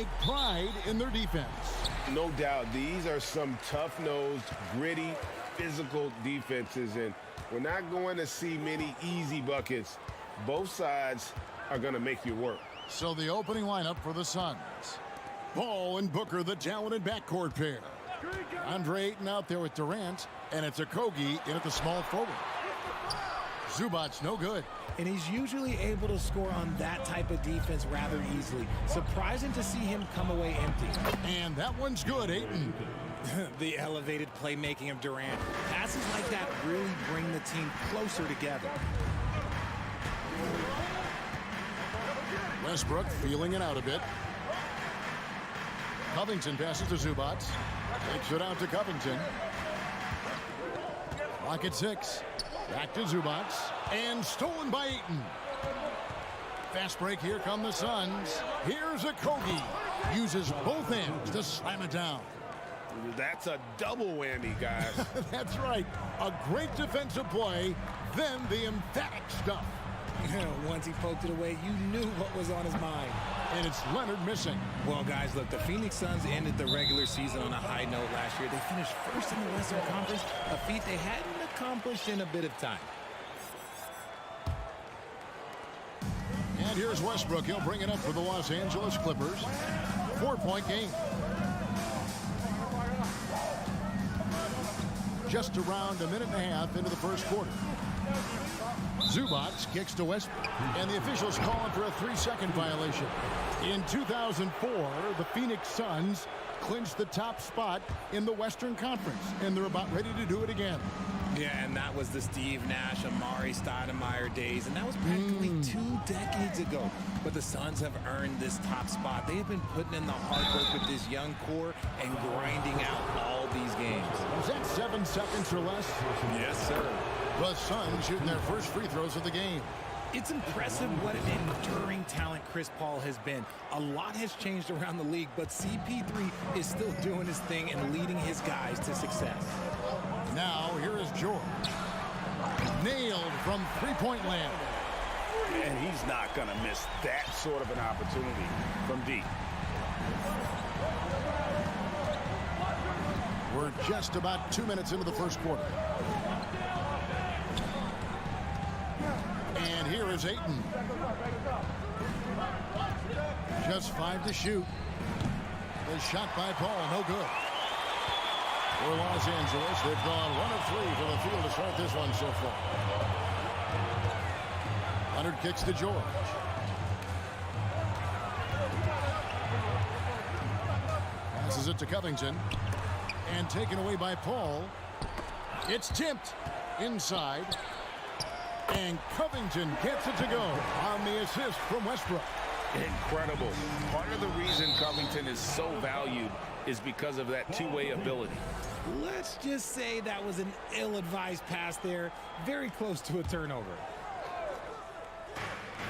take pride in their defense. No doubt, these are some tough-nosed, gritty, physical defenses, and we're not going to see many easy buckets. Both sides are going to make you work. So the opening lineup for the Suns. Ball and Booker, the talented backcourt pair. Andre Ayton out there with Durant, and it's Okogie in at the small forward. Zubac's no good. And he's usually able to score on that type of defense rather easily. Surprising to see him come away empty. And that one's good, Ayton. The elevated playmaking of Durant. Passes like that really bring the team closer together. Westbrook feeling it out a bit. Covington passes to Zubac. Takes it out to Covington. Clock at 6. Back to Zubac. And stolen by Ayton. Fast break. Here come the Suns. Here's Okogie. Uses both ends to slam it down. That's a double whammy, guys. That's right. A great defensive play, then the emphatic stuff. Once he poked it away, you knew what was on his mind. And it's Leonard missing. Well, guys, look, the Phoenix Suns ended the regular season on a high note last year. They finished first in the Western Conference, a feat they hadn't accomplished in a bit of time. And here's Westbrook. He'll bring it up for the Los Angeles Clippers. 4-point game. Just around a minute and a half into the first quarter. Zubac kicks to Westbrook, and the officials calling for a 3-second violation. In 2004, the Phoenix Suns clinched the top spot in the Western Conference, and they're about ready to do it again. Yeah, and that was the Steve Nash, Amari Stoudemire days, and that was practically 2 decades ago. But the Suns have earned this top spot. They have been putting in the hard work with this young core and grinding out all these games. Was that 7 seconds or less? Yes, sir. The Suns shooting their first free throws of the game. It's impressive what an enduring talent Chris Paul has been. A lot has changed around the league, but CP3 is still doing his thing and leading his guys to success. Now, here is George. Nailed from three-point land. And he's not going to miss that sort of an opportunity from deep. We're just about 2 minutes into the first quarter. And here is Ayton. Just 5 to shoot. The shot by Paul, no good. For Los Angeles, they've gone 1 of 3 from the field to start this one so far. Leonard kicks to George. Passes it to Covington. And taken away by Paul. It's tipped inside. And Covington gets it to go on the assist from Westbrook. Incredible. Part of the reason Covington is so valued is because of that two-way ability. Let's just say that was an ill-advised pass there. Very close to a turnover.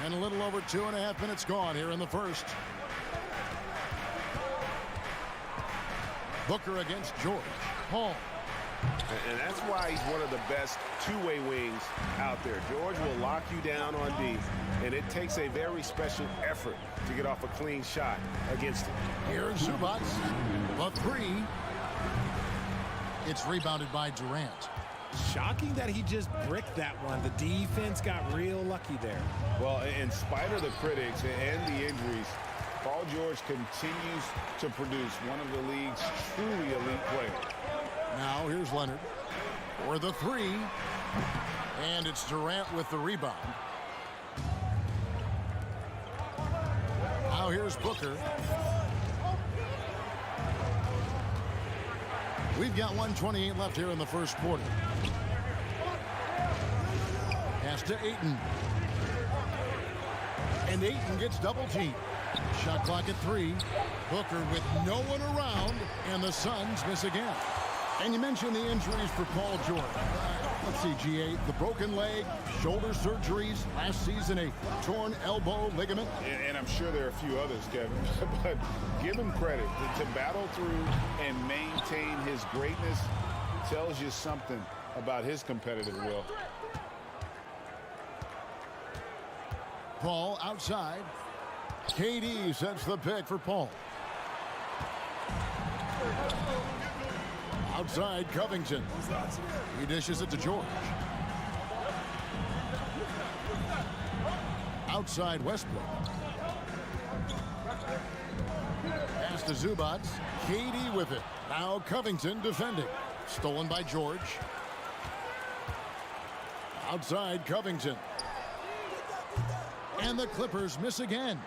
And a little over 2.5 minutes gone here in the first. Booker against George. Paul. And that's why he's one of the best two-way wings out there. George will lock you down on D, and it takes a very special effort to get off a clean shot against him. Here's Zubac. A 3. It's rebounded by Durant. Shocking that he just bricked that one. The defense got real lucky there. Well, in spite of the critics and the injuries, Paul George continues to produce one of the league's truly elite players. Now here's Leonard for the 3. And it's Durant with the rebound. Now here's Booker. We've got 1:28 left here in the first quarter. Pass to Ayton. And Ayton gets double teamed. Shot clock at 3. Booker with no one around, and the Suns miss again. And you mentioned the injuries for Paul George. Let's see, GA, the broken leg, shoulder surgeries, last season a torn elbow ligament. And I'm sure there are a few others, Kevin, but give him credit. To battle through and maintain his greatness tells you something about his competitive will. Paul outside. KD sets the pick for Paul. Outside Covington. He dishes it to George. Outside Westbrook. Pass to Zubats. KD with it. Now Covington defending. Stolen by George. Outside Covington. And the Clippers miss again.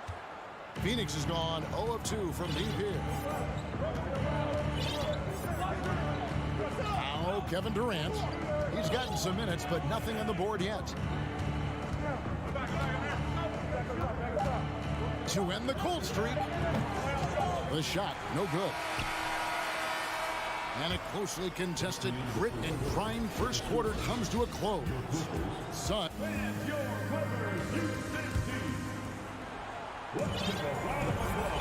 Phoenix has gone 0 of 2 from deep here. Now Kevin Durant. He's gotten some minutes, but nothing on the board yet. To end the cold streak. The shot, no good. And a closely contested grit and grind first quarter comes to a close. Sun.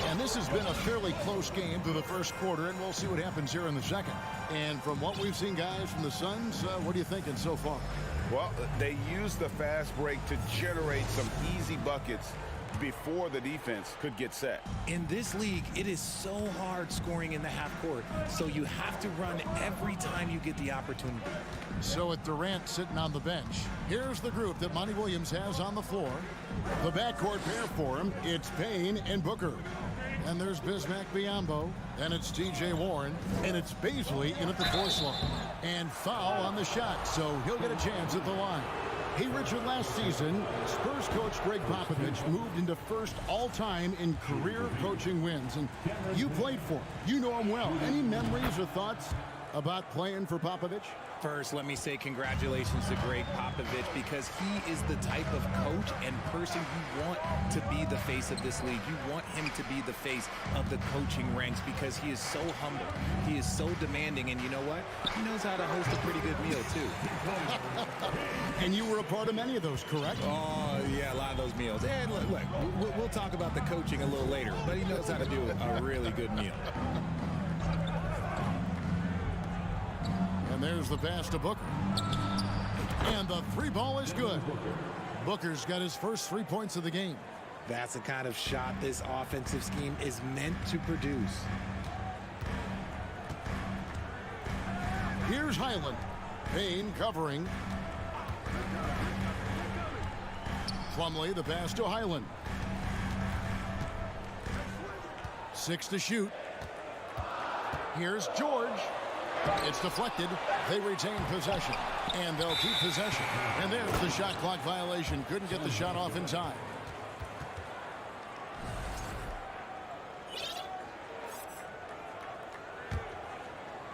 And this has been a fairly close game through the first quarter, and we'll see what happens here in the second. And from what we've seen, guys, from the Suns, what are you thinking so far? Well, they used the fast break to generate some easy buckets before the defense could get set. In this league, it is so hard scoring in the half court, so you have to run every time you get the opportunity. So with Durant sitting on the bench, here's the group that Monty Williams has on the floor. The backcourt pair for him, it's Payne and Booker. And there's Bismack Biyombo, and it's T.J. Warren, and it's Bazley in at the fourth slot. And foul on the shot, so he'll get a chance at the line. Hey, Richard, last season, Spurs coach Greg Popovich moved into first all-time in career coaching wins. And you played for him. You know him well. Any memories or thoughts about playing for Popovich? First, let me say congratulations to Greg Popovich, because he is the type of coach and person you want to be the face of this league. You want him to be the face of the coaching ranks, because he is so humble. He is so demanding, and you know what? He knows how to host a pretty good meal, too. And you were a part of many of those, correct? Oh, yeah, a lot of those meals. And look, we'll talk about the coaching a little later, but he knows how to do a really good meal. And there's the pass to Booker. And the three ball is good. Booker's got his first 3 points of the game. That's the kind of shot this offensive scheme is meant to produce. Here's Highland. Payne covering. Plumlee, the pass to Highland. 6 to shoot. Here's George. It's deflected. They retain possession. And they'll keep possession. And there's the shot clock violation. Couldn't get the shot off in time.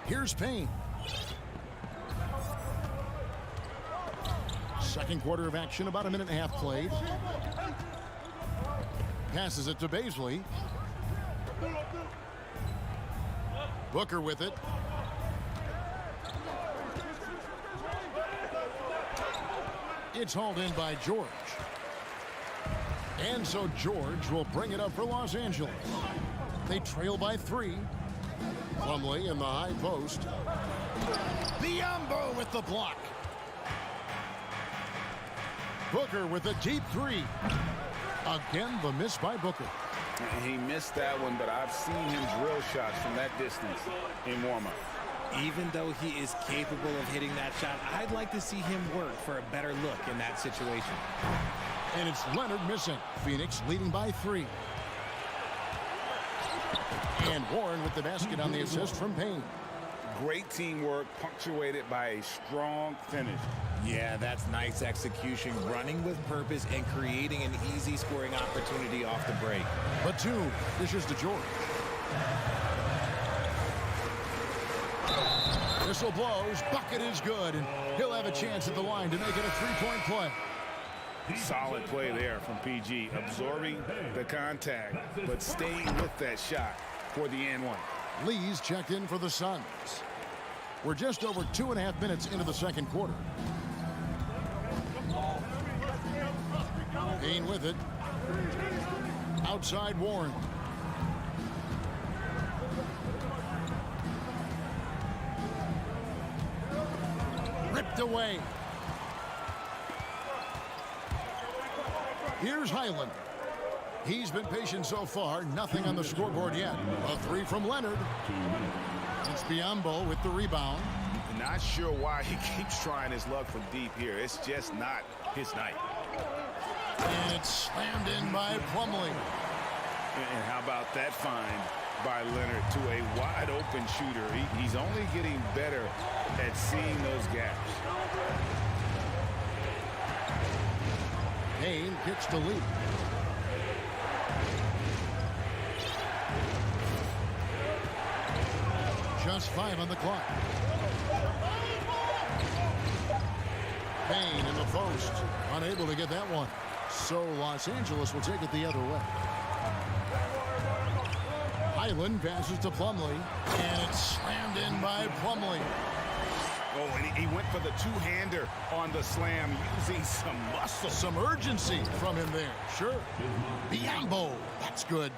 Here's Payne. Second quarter of action, about a minute and a half played. Passes it to Bazley. Booker with it. It's hauled in by George. And so George will bring it up for Los Angeles. They trail by 3. Plumlee in the high post. Biyombo with the block. Booker with a deep 3. Again, the miss by Booker. He missed that one, but I've seen him drill shots from that distance in warm-up. Even though he is capable of hitting that shot, I'd like to see him work for a better look in that situation. And it's Leonard missing. Phoenix leading by 3. And Warren with the basket on the assist from Payne. Great teamwork, punctuated by a strong finish. Yeah, that's nice execution, running with purpose and creating an easy scoring opportunity off the break. Batum dishes to George. Whistle blows, bucket is good, and he'll have a chance at the line to make it a 3-point play. Solid play there from PG, absorbing the contact, but staying with that shot for the and one. Lee's checked in for the Suns. We're just over 2.5 minutes into the second quarter. Payne with it. Outside Warren. Ripped away. Here's Highland. He's been patient so far. Nothing on the scoreboard yet. A 3 from Leonard. It's Biyombo with the rebound. Not sure why he keeps trying his luck from deep here. It's just not his night. And it's slammed in by Plumlee. And how about that find by Leonard to a wide open shooter? He's only getting better at seeing those gaps. Kane gets the lead. Just 5 on the clock. Kane in the post. Unable to get that one. So Los Angeles will take it the other way. Highland passes to Plumlee. And it's slammed in by Plumlee. Oh, and he went for the two-hander on the slam, using some muscle. Some urgency from him there. Sure. Biyombo. That's good.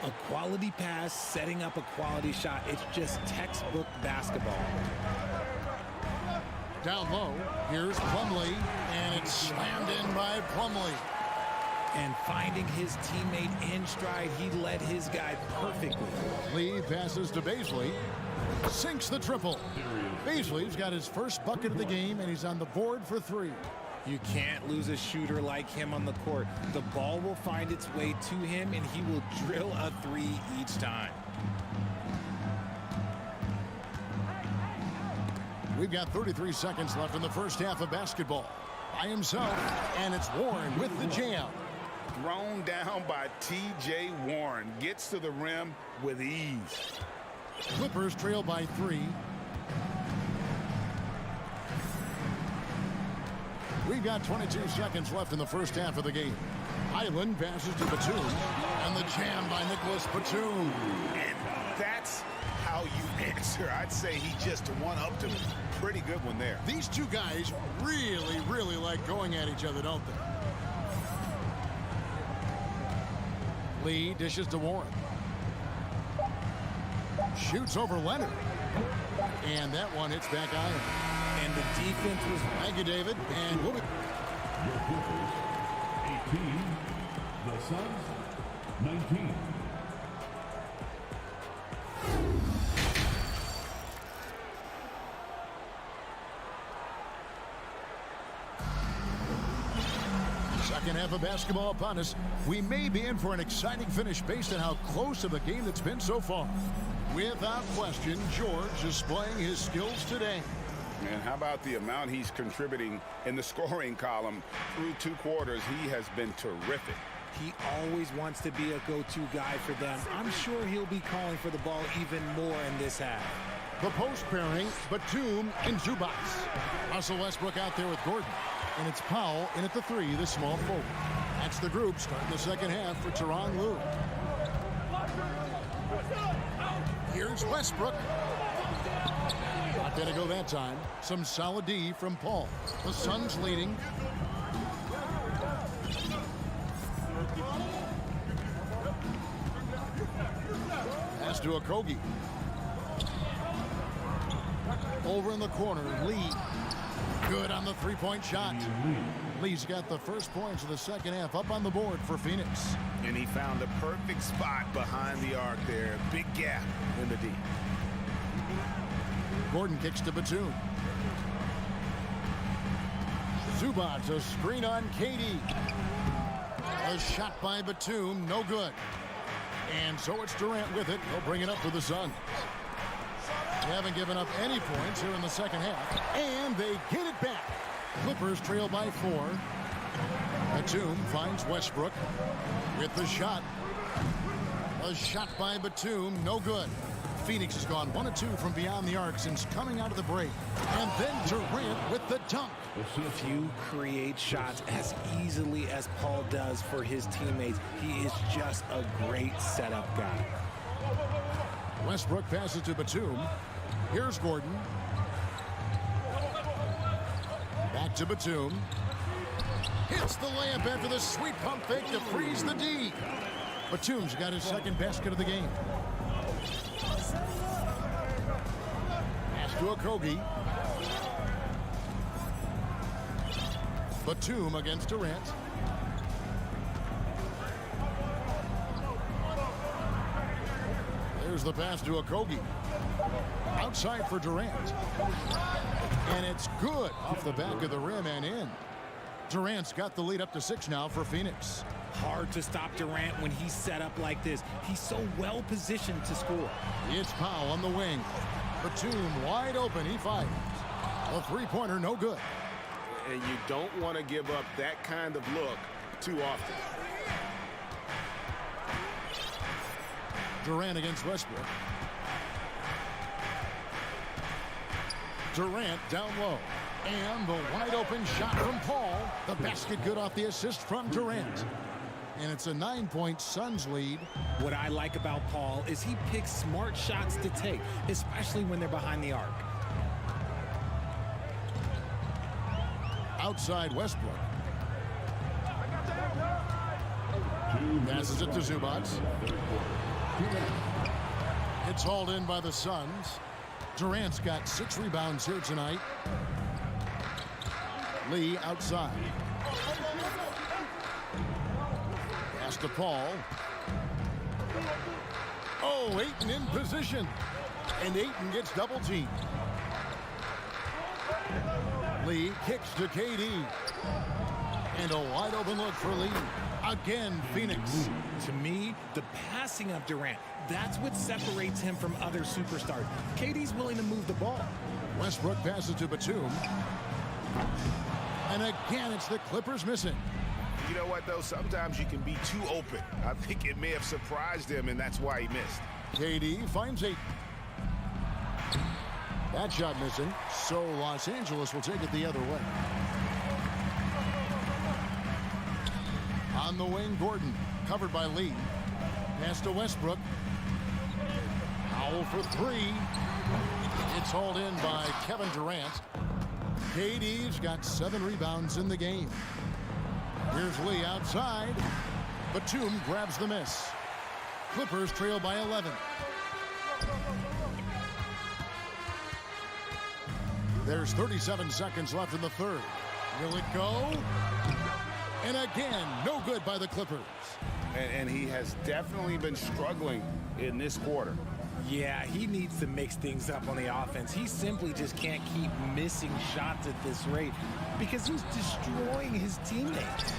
A quality pass, setting up a quality shot. It's just textbook basketball. Down low, here's Plumlee, and it's slammed in by Plumlee. And finding his teammate in stride, he led his guy perfectly. Lee passes to Bazley, sinks the triple. Bazley's got his first bucket of the game, and he's on the board for 3. You can't lose a shooter like him on the court. The ball will find its way to him, and he will drill a 3 each time. We've got 33 seconds left in the first half of basketball. By himself, and it's Warren with the jam. Thrown down by T.J. Warren. Gets to the rim with ease. Clippers trail by 3. We've got 22 seconds left in the first half of the game. Highland passes to Batum, and the jam by Nicholas Batum. And that's how you answer. I'd say he just one-upped him. Pretty good one there. These two guys really, really like going at each other, don't they? Lee dishes to Warren. Shoots over Leonard. And that one hits back iron. And the defense was... Thank you, David. And we'll be... Your Clippers, 18. The Suns, 19. Second half of basketball upon us. We may be in for an exciting finish based on how close of a game that's been so far. Without question, George is displaying his skills today. And how about the amount he's contributing in the scoring column through 2 quarters? He has been terrific. He always wants to be a go-to guy for them. I'm sure he'll be calling for the ball even more in this half. The post pairing, Batum and Zubac. Russell Westbrook out there with Gordon. And it's Powell in at the 3, the small forward. That's the group starting the second half for Tyronn Lue. Here's Westbrook. Not going to go that time. Some solid D from Paul. The Suns leading. Pass to Okogie. Over in the corner, Lee. Good on the three-point shot. Lee's got the first points of the second half up on the board for Phoenix. And he found the perfect spot behind the arc there. Big gap in the D. Gordon kicks to Batum. Zubac, a screen on KD. A shot by Batum, no good. And so it's Durant with it. He'll bring it up for the Suns. They haven't given up any points here in the second half. And they get it back. Clippers trail by 4. Batum finds Westbrook with the shot. A shot by Batum, no good. Phoenix has gone 1 of 2 from beyond the arc since coming out of the break. And then Durant with the dunk. Few create shots as easily as Paul does for his teammates. He is just a great setup guy. Westbrook passes to Batum. Here's Gordon. Back to Batum. Hits the layup after the sweet pump fake to freeze the D. Batum's got his second basket of the game. Pass to Okogie. Batum against Durant. There's the pass to Okogie. Outside for Durant. And it's good off the back of the rim and in. Durant's got the lead up to 6 now for Phoenix. Hard to stop Durant when he's set up like this. He's so well positioned to score. It's Powell on the wing. Batum wide open. He fires. A three-pointer, no good. And you don't want to give up that kind of look too often. Durant against Westbrook. Durant down low. And the wide open shot from Paul. The basket good off the assist from Durant. And it's a 9-point Suns lead. What I like about Paul is he picks smart shots to take, especially when they're behind the arc. Outside Westbrook. Passes it to Zubac. It's hauled in by the Suns. Durant's got 6 rebounds here tonight. Lee outside. Pass to Paul. Oh, Ayton in position. And Ayton gets double teamed. Lee kicks to KD. And a wide open look for Lee. Again, Phoenix. To me, the passing of Durant, that's what separates him from other superstars. KD's willing to move the ball. Westbrook passes to Batum. And again, it's the Clippers missing. You know what, though? Sometimes you can be too open. I think it may have surprised him, and that's why he missed. KD finds Ayton. That shot missing, so Los Angeles will take it the other way. On the wing, Gordon, covered by Lee. Pass to Westbrook. Powell for 3. It's hauled in by Kevin Durant. KD's got 7 rebounds in the game. Here's Lee outside. Batum grabs the miss. Clippers trail by 11. There's 37 seconds left in the third. Will it go? And again, no good by the Clippers. And he has definitely been struggling in this quarter. Yeah, he needs to mix things up on the offense. He simply just can't keep missing shots at this rate because he's destroying his teammates.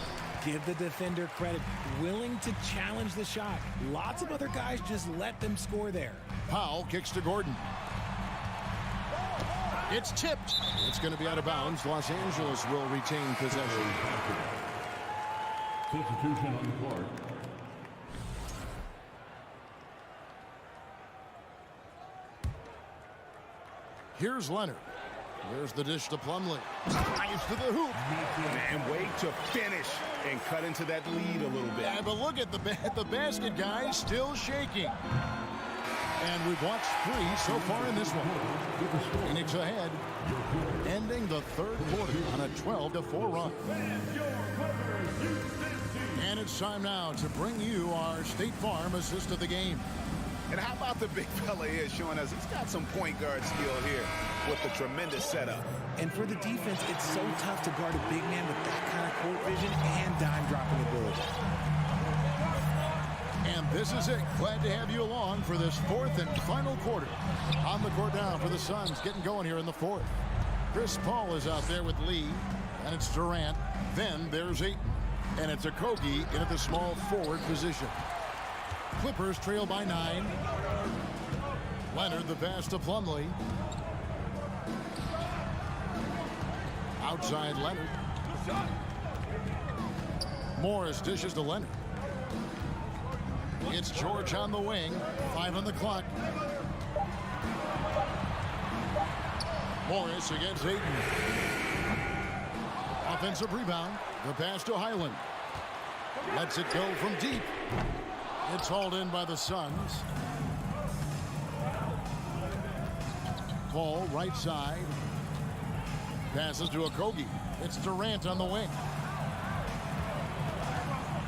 Give the defender credit, willing to challenge the shot. Lots of other guys just let them score there. Powell kicks to Gordon. It's tipped. It's going to be out of bounds. Los Angeles will retain possession. Substitution on the court. Here's Leonard. There's the dish to Plumlee. Drives to the hoop. And wait to finish and cut into that lead a little bit. Yeah, but look at the basket, guys, still shaking. And we've watched 3 so far in this one. Phoenix ahead, ending the third quarter on a 12-4 run. And it's time now to bring you our State Farm assist of the game. And how about the big fella here showing us he's got some point guard skill here with the tremendous setup. And for the defense, it's so tough to guard a big man with that kind of court vision and dime dropping ability. And this is it. Glad to have you along for this 4th and final quarter. On the court now for the Suns, getting going here in the 4th. Chris Paul is out there with Lee, and it's Durant. Then there's Ayton, and it's Okogie in at the small forward position. Clippers trail by 9. Leonard, the pass to Plumlee. Outside Leonard. Morris dishes to Leonard. It's George on the wing. 5 on the clock. Morris against Ayton. Offensive rebound. The pass to Highland. Lets it go from deep. It's hauled in by the Suns. Paul right side. Passes to Okogie. It's Durant on the wing.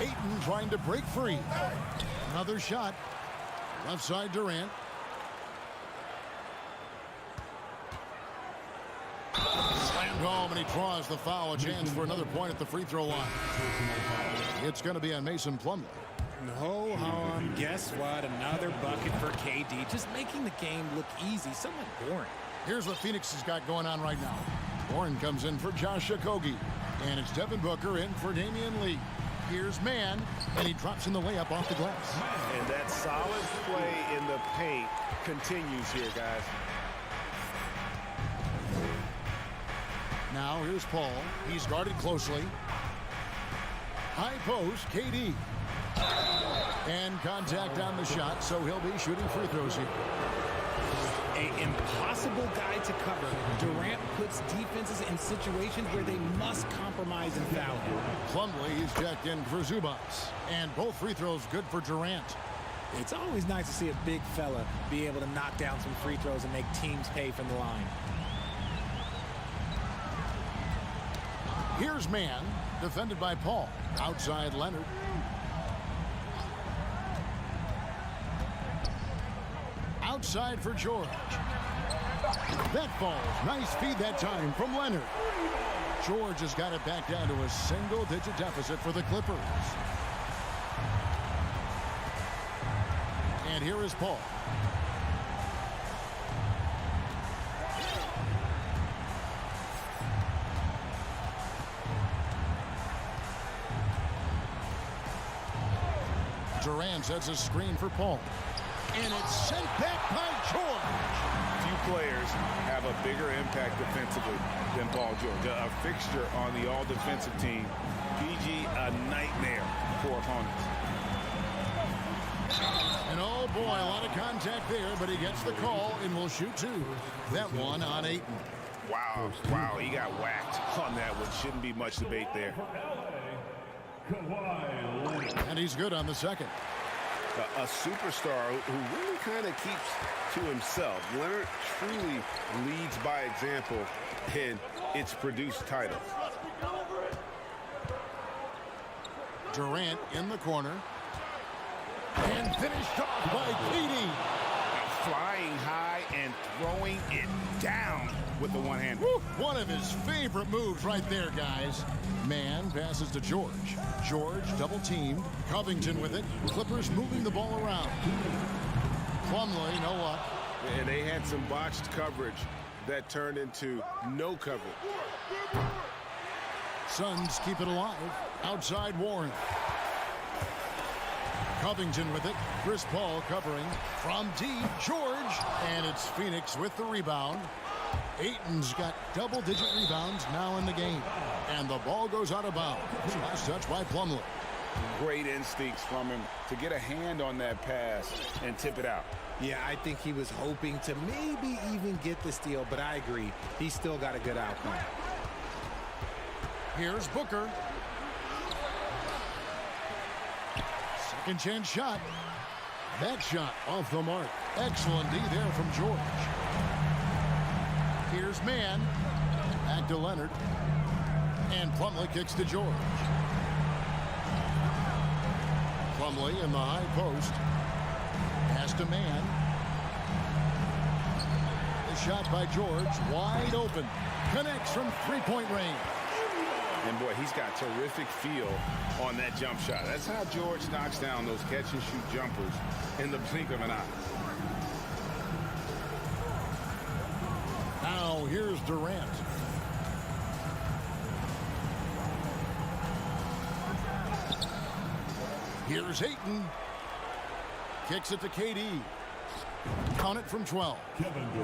Ayton trying to break free. Another shot. Left side Durant. Slammed home, and he draws the foul. A chance for another point at the free throw line. It's going to be on Mason Plumlee. Ho hum, guess what? Another bucket for KD. Just making the game look easy, somewhat boring. Here's what Phoenix has got going on right now. Warren comes in for Josh Okogie. And it's Devin Booker in for Damian Lee. Here's Mann, and he drops in the layup off the glass. And that solid play in the paint continues here, guys. Now here's Paul. He's guarded closely. High post, KD. And contact on the shot, so he'll be shooting free throws here. An impossible guy to cover. Durant puts defenses in situations where they must compromise and foul him. Plumlee is checked in for Zubats. And both free throws good for Durant. It's always nice to see a big fella be able to knock down some free throws and make teams pay from the line. Here's Mann, defended by Paul. Outside Leonard. Outside for George. That falls. Nice feed that time from Leonard. George has got it back down to a single-digit deficit for the Clippers. And here is Paul. Durant sets a screen for Paul. And it's sent back by George. Few players have a bigger impact defensively than Paul George. A fixture on the all-defensive team. PG, a nightmare for opponents. And oh boy, a lot of contact there, but he gets the call and will shoot two. That one on Ayton. Wow, he got whacked on that one. Shouldn't be much debate there. And he's good on the second. A superstar who really kind of keeps to himself. Leonard truly leads by example, and it's produced titles. Durant in the corner. And finished off by KD. Flying high and throwing it down with the one hand. One of his favorite moves right there, guys. Mann passes to George. George double teamed. Covington with it. Clippers moving the ball around. Plumlee, no luck. And they had some botched coverage that turned into no coverage. Suns keep it alive. Outside Warren. Covington with it. Chris Paul covering from deep. George. And it's Phoenix with the rebound. Ayton's got double-digit rebounds now in the game. And the ball goes out of bounds. Last touch by Plumlee. Great instincts from him to get a hand on that pass and tip it out. Yeah, I think he was hoping to maybe even get the steal, but I agree. He still got a good outcome. Here's Booker. Second chance shot. That shot off the mark. Excellent D there from George. Here's Mann. Back to Leonard. And Plumlee kicks to George. Plumlee in the high post. Pass to Mann. The shot by George. Wide open. Connects from three-point range. And boy, he's got terrific feel on that jump shot. That's how George knocks down those catch-and-shoot jumpers in the blink of an eye. Now here's Durant. Here's Ayton. Kicks it to KD. Count it from 12.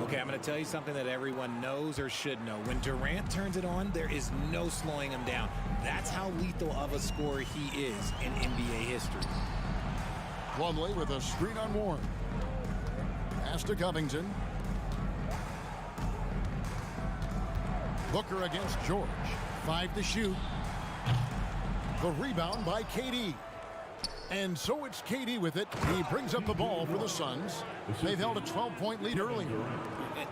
Okay, I'm going to tell you something that everyone knows or should know. When Durant turns it on, there is no slowing him down. That's how lethal of a scorer he is in NBA history. Plumlee with a screen on Warren. Pass to Covington. Booker against George. 5 to shoot. The rebound by KD. And so it's KD with it. He brings up the ball for the Suns. They've held a 12-point lead earlier.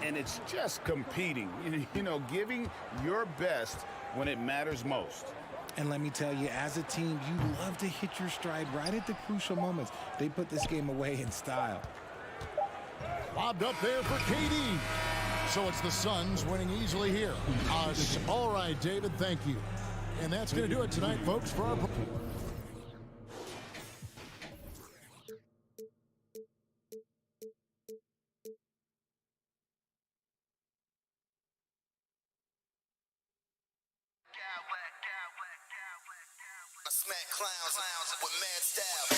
And it's just competing, you know, giving your best when it matters most. And let me tell you, as a team, you love to hit your stride right at the crucial moments. They put this game away in style. Lobbed up there for KD. So it's the Suns winning easily here. All right, David, thank you. And that's going to do it tonight, folks, for our... Smack clowns with mad style.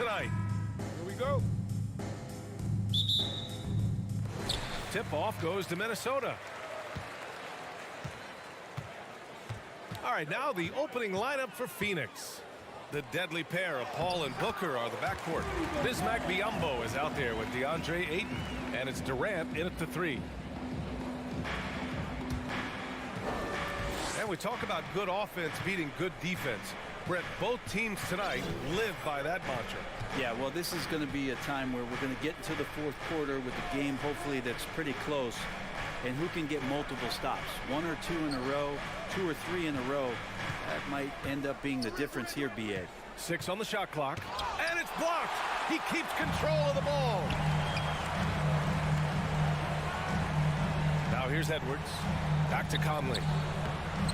tonight. Here we go. Tip-off goes to Minnesota. All right, now the opening lineup for Phoenix. The deadly pair of Paul and Booker are the backcourt. Bismack Biyombo is out there with DeAndre Ayton, and it's Durant in at the 3. And we talk about good offense beating good defense. Brett, both teams tonight live by that mantra. Yeah, well, this is going to be a time where we're going to get into the fourth quarter with a game, hopefully, that's pretty close. And who can get multiple stops? 1 or 2 in a row, 2 or 3 in a row. That might end up being the difference here, B.A. 6 on the shot clock, and it's blocked. He keeps control of the ball. Now here's Edwards. Back to Conley.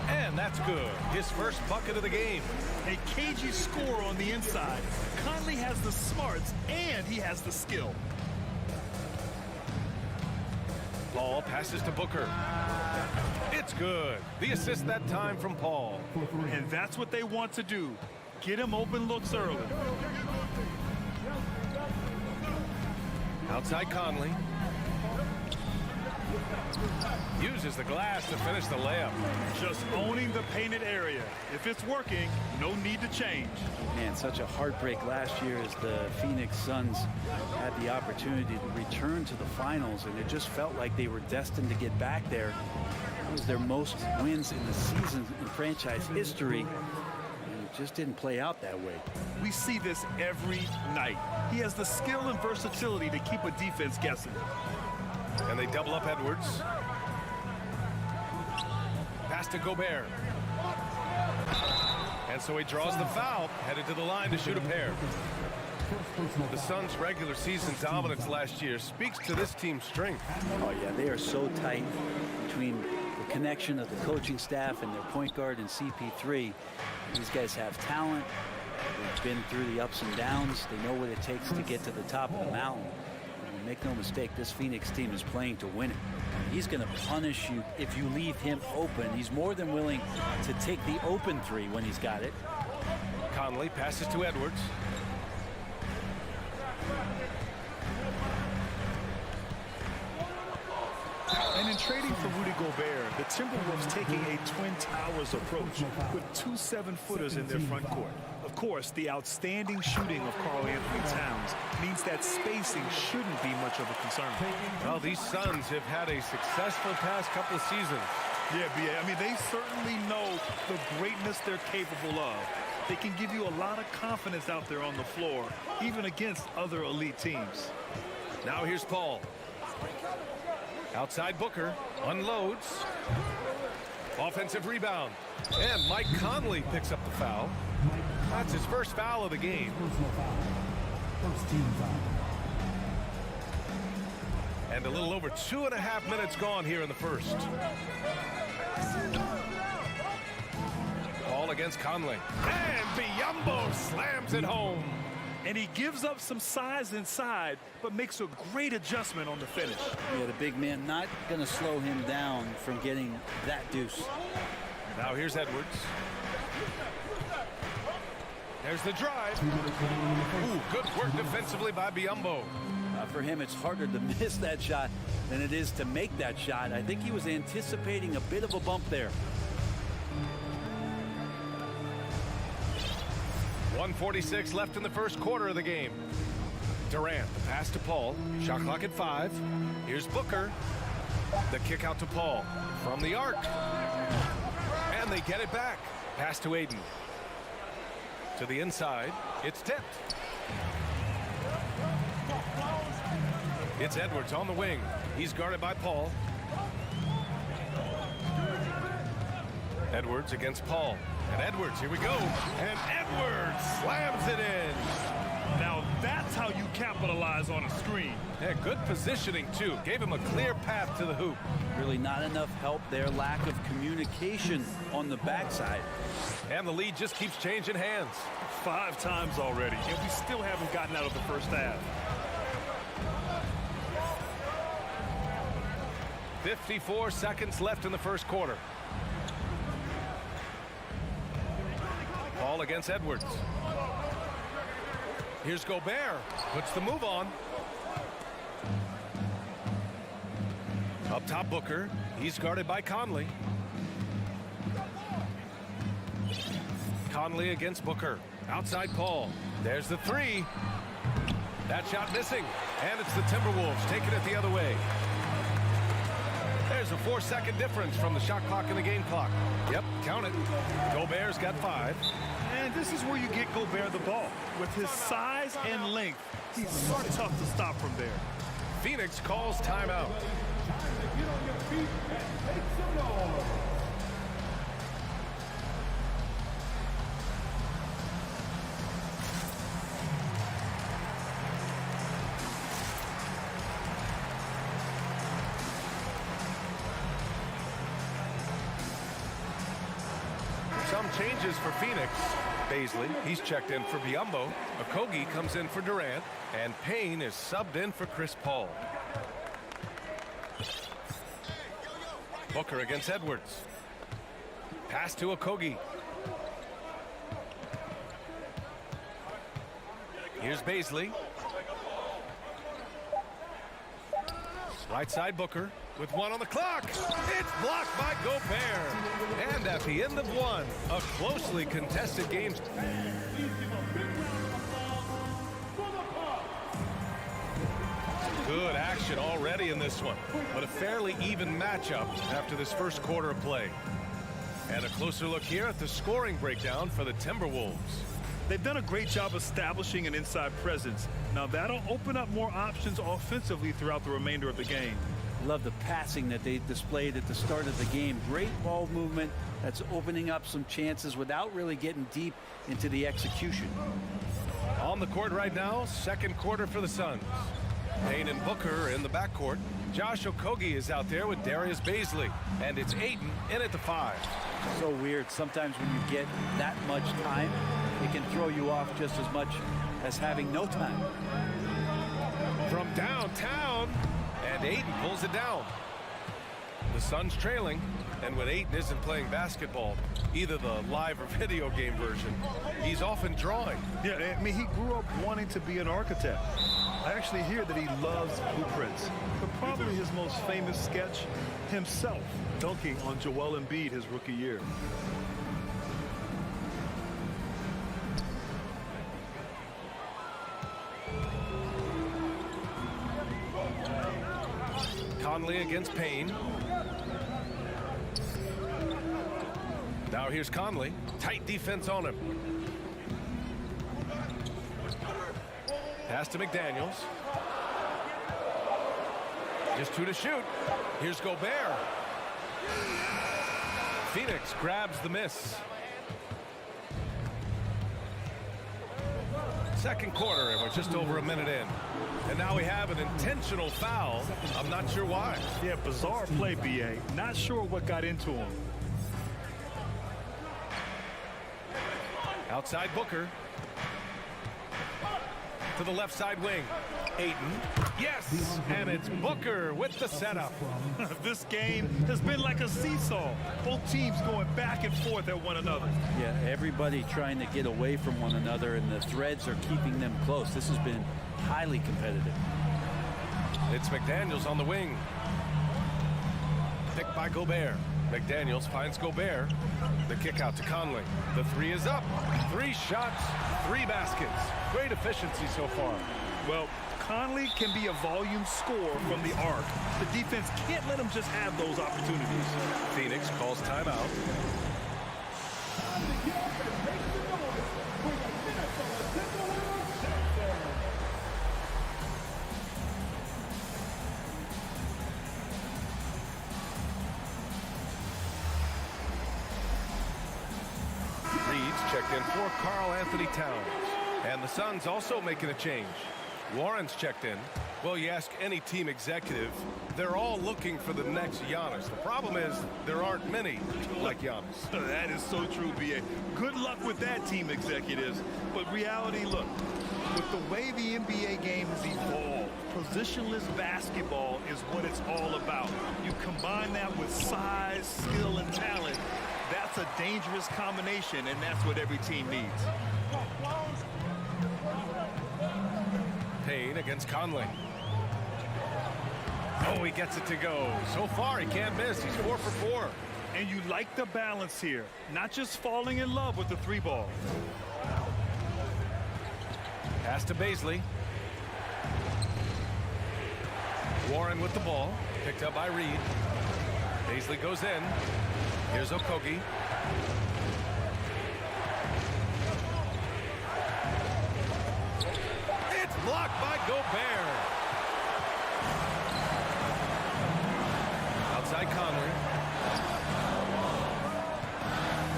And that's good. His first bucket of the game. A cagey score on the inside. Conley has the smarts, and he has the skill. Paul passes to Booker. It's good. The assist that time from Paul. And that's what they want to do. Get him open looks early. Outside Conley. Uses the glass to finish the layup. Just owning the painted area. If it's working, no need to change. Man, such a heartbreak last year as the Phoenix Suns had the opportunity to return to the finals, and it just felt like they were destined to get back there. It was their most wins in the season in franchise history, and it just didn't play out that way. We see this every night. He has the skill and versatility to keep a defense guessing. And they double up Edwards. Pass to Gobert. And so he draws the foul, headed to the line to shoot a pair. The Suns' regular season dominance last year speaks to this team's strength. Oh, yeah, they are so tight between the connection of the coaching staff and their point guard and CP3. These guys have talent. They've been through the ups and downs. They know what it takes to get to the top of the mountain. And make no mistake, this Phoenix team is playing to win it. He's going to punish you if you leave him open. He's more than willing to take the open 3 when he's got it. Conley passes to Edwards. And in trading for Rudy Gobert, the Timberwolves taking a Twin Towers approach with 2 7-footers in their front court. Of course, the outstanding shooting of Karl Anthony Towns means that spacing shouldn't be much of a concern. Well, these Suns have had a successful past couple of seasons. Yeah, B.A. I mean, they certainly know the greatness they're capable of. They can give you a lot of confidence out there on the floor, even against other elite teams. Now here's Paul. Outside Booker, unloads. Offensive rebound. And Mike Conley picks up the foul. That's his first foul of the game. First team foul. And a little over 2.5 minutes gone here in the first. Ball against Conley. And Biyombo slams it home. And he gives up some size inside, but makes a great adjustment on the finish. Yeah, the big man not going to slow him down from getting that deuce. Now here's Edwards. There's the drive. Ooh, good work defensively by Biyombo. For him, it's harder to miss that shot than it is to make that shot. I think he was anticipating a bit of a bump there. 1:46 left in the first quarter of the game. Durant, the pass to Paul. Shot clock at 5. Here's Booker. The kick out to Paul from the arc. And they get it back. Pass to Ayton. To the inside. It's tipped. It's Edwards on the wing. He's guarded by Paul. Edwards against Paul. And Edwards, here we go. And Edwards slams it in. Now that's how you capitalize on a screen. Yeah, good positioning, too. Gave him a clear path to the hoop. Really not enough help there. Lack of communication on the backside. And the lead just keeps changing hands. 5 times already, and we still haven't gotten out of the first half. 54 seconds left in the first quarter. Paul against Edwards. Here's Gobert. Puts the move on. Up top, Booker. He's guarded by Conley. Conley against Booker. Outside Paul. There's the three. That shot missing. And it's the Timberwolves taking it the other way. There's a 4-second difference from the shot clock and the game clock. Yep, count it. Gobert's got 5. And this is where you get Gobert the ball. With his size and length, he's so tough to stop from there. Phoenix calls timeout. Get on your feet and make some noise. Some changes for Phoenix. Baisley, he's checked in for Biyombo. Okogie comes in for Durant. And Payne is subbed in for Chris Paul. Booker against Edwards. Pass to Okogie. Here's Baisley. Right side Booker with 1 on the clock. It's blocked by Gobert. And at the end of 1, a closely contested game. Good action already in this one, but a fairly even matchup after this first quarter of play. And a closer look here at the scoring breakdown for the Timberwolves. They've done a great job establishing an inside presence. Now that'll open up more options offensively throughout the remainder of the game. Love the passing that they displayed at the start of the game. Great ball movement that's opening up some chances without really getting deep into the execution. On the court right now, second quarter for the Suns. Payne and Booker in the backcourt. Josh Okogie is out there with Darius Baisley. And it's Ayton in at the 5. So weird. Sometimes when you get that much time, it can throw you off just as much as having no time. From downtown, and Ayton pulls it down. The Suns trailing, and when Ayton isn't playing basketball, either the live or video game version, he's often drawing. Yeah, I mean, he grew up wanting to be an architect. I actually hear that he loves blueprints. But probably his most famous sketch, himself dunking on Joel Embiid his rookie year. Conley against Payne. Now here's Conley. Tight defense on him. Pass to McDaniels. Just 2 to shoot. Here's Gobert. Phoenix grabs the miss. Second quarter, and we're just over a minute in. And now we have an intentional foul. I'm not sure why. Yeah, bizarre play, B.A. Not sure what got into him. Outside Booker. To the left side wing. Ayton. Yes! And it's Booker with the setup. This game has been like a seesaw. Both teams going back and forth at one another. Yeah, everybody trying to get away from one another, and the threads are keeping them close. This has been highly competitive. It's McDaniels on the wing. Picked by Gobert. McDaniels finds Gobert. The kick out to Conley. The 3 is up. 3 shots, 3 baskets. Great efficiency so far. Well, Conley can be a volume scorer from the arc. The defense can't let him just have those opportunities. Phoenix calls timeout. Checked in for Karl Anthony Towns. And the Suns also making a change. Lawrence checked in. Well, you ask any team executive, they're all looking for the next Giannis. The problem is there aren't many like Giannis. That is so true, B.A. Good luck with that, team executives. But reality, look, with the way the NBA game has evolved, positionless basketball is what it's all about. You combine that with size, skill, and talent. That's a dangerous combination, and that's what every team needs. Payne against Conley. Oh, he gets it to go. So far, he can't miss. He's 4 for 4. And you like the balance here. Not just falling in love with the 3-ball. Pass to Baisley. Warren with the ball. Picked up by Reed. Baisley goes in. Here's Okogie. It's blocked by Gobert. Outside Conley.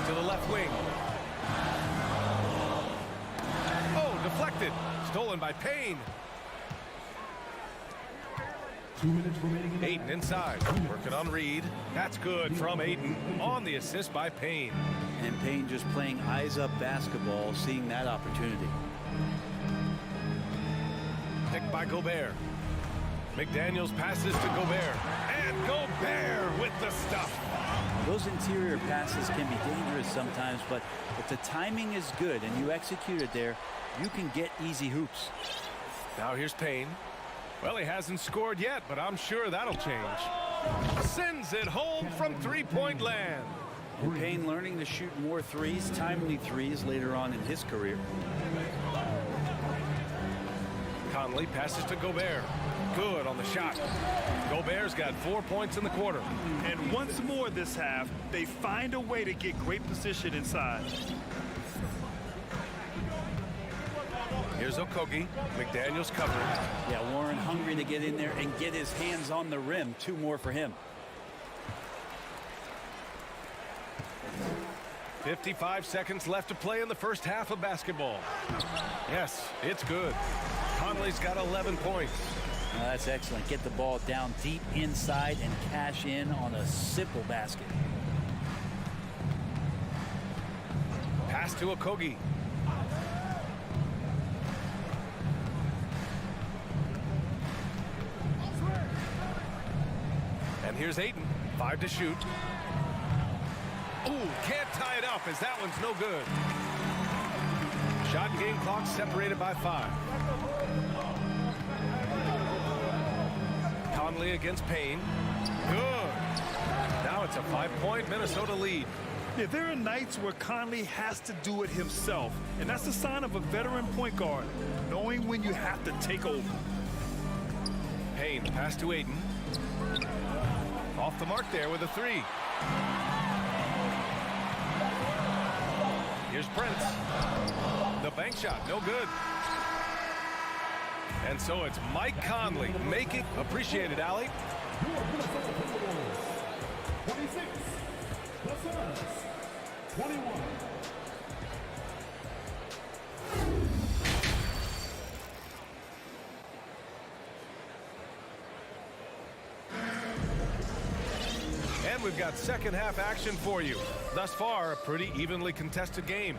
To the left wing. Oh, deflected. Stolen by Payne. 2 minutes remaining. Ayton inside. Working on Reed. That's good from Ayton on the assist by Payne. And Payne just playing eyes-up basketball, seeing that opportunity. Picked by Gobert. McDaniels passes to Gobert. And Gobert with the stuff. Those interior passes can be dangerous sometimes, but if the timing is good and you execute it there, you can get easy hoops. Now here's Payne. Well, he hasn't scored yet, but I'm sure that'll change. Sends it home from three-point land. And Payne learning to shoot more threes, timely threes later on in his career. Conley passes to Gobert. Good on the shot. Gobert's got 4 points in the quarter. And once more this half, they find a way to get great position inside. Here's Okogie. McDaniels covering. Yeah, Warren hungry to get in there and get his hands on the rim. 2 more for him. 55 seconds left to play in the first half of basketball. Yes, it's good. Conley's got 11 points. That's excellent. Get the ball down deep inside and cash in on a simple basket. Pass to Okogie. And here's Ayton. 5 to shoot. Ooh, can't tie it up as that one's no good. Shot and game clock separated by 5. Conley against Payne. Good. Now it's a 5-point Minnesota lead. Yeah, there are nights where Conley has to do it himself, and that's the sign of a veteran point guard, knowing when you have to take over. Payne, pass to Ayton. Off the mark there with a 3. Here's Prince. The bank shot, no good. And so it's Mike Conley making appreciated, Allie. 26. The Suns. 21. And we've got second half action for you. Thus far, a pretty evenly contested game.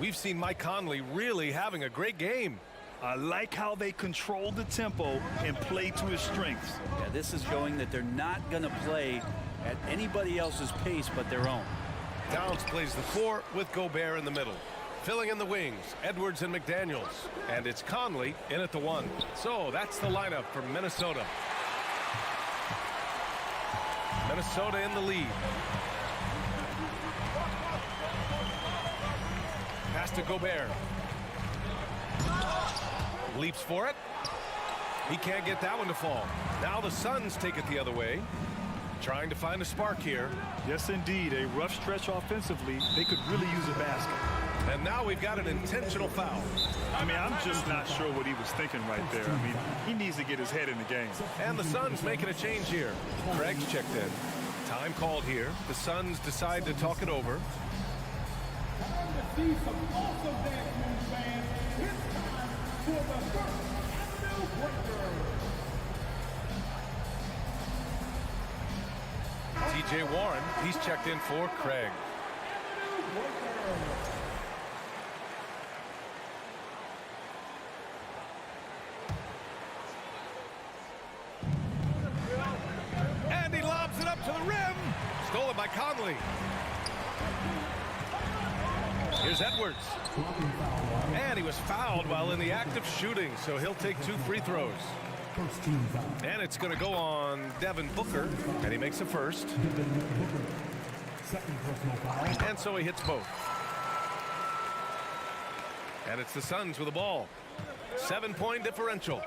We've seen Mike Conley really having a great game. I like how they control the tempo and play to his strengths. Yeah, this is showing that they're not going to play at anybody else's pace but their own. Downs plays the 4 with Gobert in the middle. Filling in the wings, Edwards and McDaniels. And it's Conley in at the 1. So that's the lineup for Minnesota. Minnesota in the lead. Pass to Gobert. Leaps for it. He can't get that one to fall. Now the Suns take it the other way. Trying to find a spark here. Yes, indeed. A rough stretch offensively. They could really use a basket. And now we've got an intentional foul. I mean, I'm just not sure what he was thinking right there. I mean, he needs to get his head in the game. And the Suns making a change here. Craig's checked in. Time called here. The Suns decide to talk it over. Time to see some awesome dance moves, fans. It's time for the First Avenue Breaker. TJ Warren, he's checked in for Craig. And he lobs it up to the rim. Stolen by Conley. Here's Edwards. And he was fouled while in the act of shooting, so he'll take 2 free throws. And it's going to go on Devin Booker, and he makes the first. And so he hits both. And it's the Suns with the ball. 7-point differential.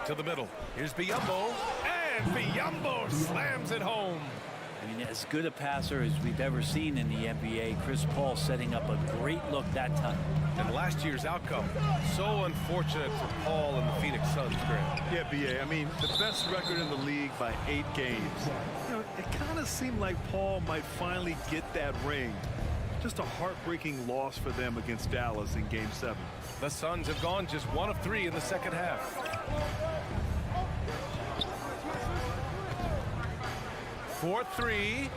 To the middle. Here's Biyombo. And Biyombo slams it home. I mean, as good a passer as we've ever seen in the NBA. Chris Paul setting up a great look that time. And last year's outcome, so unfortunate for Paul and the Phoenix Suns, Grant. Yeah, B.A. I mean, the best record in the league by 8 games. You know, it kind of seemed like Paul might finally get that ring. Just a heartbreaking loss for them against Dallas in Game 7. The Suns have gone just 1 of 3 in the second half. 4-3.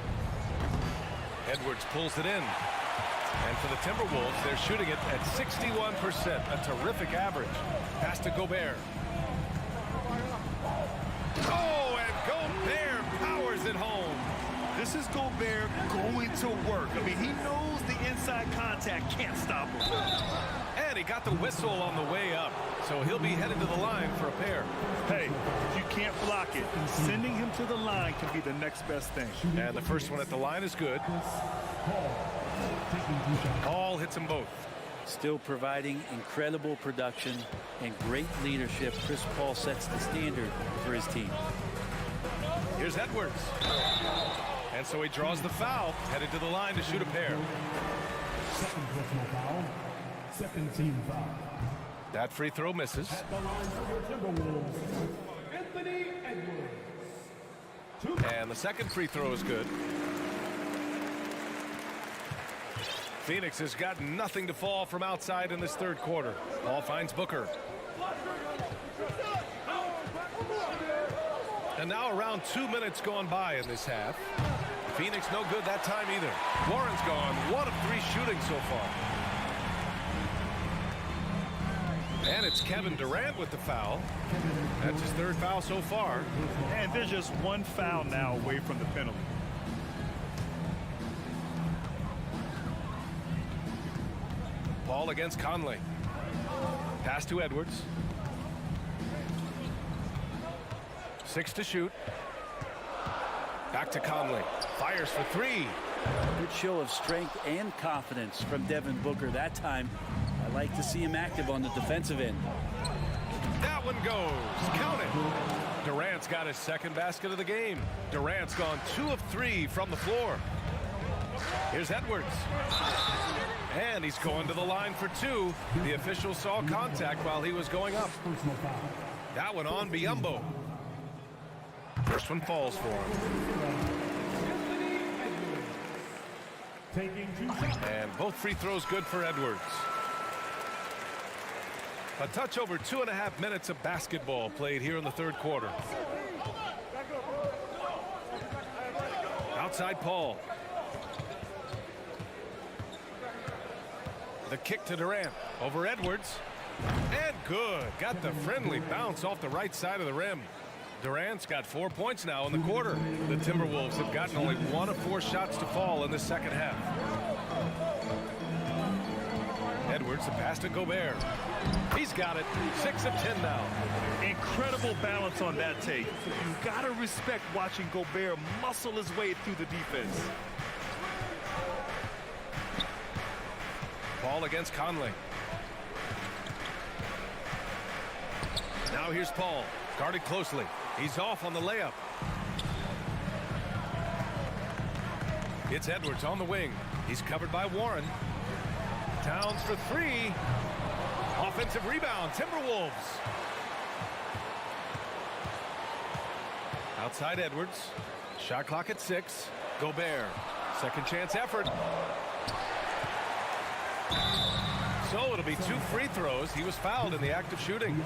Edwards pulls it in. And for the Timberwolves, they're shooting it at 61%, a terrific average. Pass to Gobert. Oh, and Gobert powers it home. This is Gobert going to work. I mean, he knows the inside contact can't stop him. And he got the whistle on the way up, so he'll be headed to the line for a pair. Hey, if you can't block it, sending him to the line can be the next best thing. And the first one at the line is good. Paul hits them both. Still providing incredible production and great leadership. Chris Paul sets the standard for his team. Here's Edwards. And so he draws the foul, headed to the line to shoot a pair. Second personal foul. Second team foul. That free throw misses. At the line for your Timberwolves, Anthony Edwards. And the second free throw is good. Phoenix has got nothing to fall from outside in this third quarter. Paul finds Booker. And now around 2 minutes gone by in this half. Phoenix no good that time either. Warren's gone 1 of 3 shooting so far. And it's Kevin Durant with the foul. That's his 3rd foul so far. And there's just 1 foul now away from the penalty. Paul against Conley. Pass to Edwards. 6 to shoot. Back to Conley. Fires for 3. Good show of strength and confidence from Devin Booker that time. I like to see him active on the defensive end. That one goes. Count it. Durant's got his 2nd basket of the game. Durant's gone 2 of 3 from the floor. Here's Edwards. And he's going to the line for 2. The official saw contact while he was going up. That one on Biyombo. First one falls for him. And both free throws good for Edwards. A touch over 2.5 minutes of basketball played here in the third quarter. Outside Paul. The kick to Durant. Over Edwards. And good. Got the friendly bounce off the right side of the rim. Durant's got 4 points now in the quarter. The Timberwolves have gotten only 1 of 4 shots to fall in the second half. Edwards, the pass to Gobert. He's got it. 6 of 10 now. Incredible balance on that take. You've got to respect watching Gobert muscle his way through the defense. Paul against Conley. Now here's Paul. Guarded closely. He's off on the layup. It's Edwards on the wing. He's covered by Warren. Towns for 3. Offensive rebound. Timberwolves. Outside Edwards. Shot clock at 6. Gobert. Second chance effort. So it'll be 2 free throws. He was fouled in the act of shooting.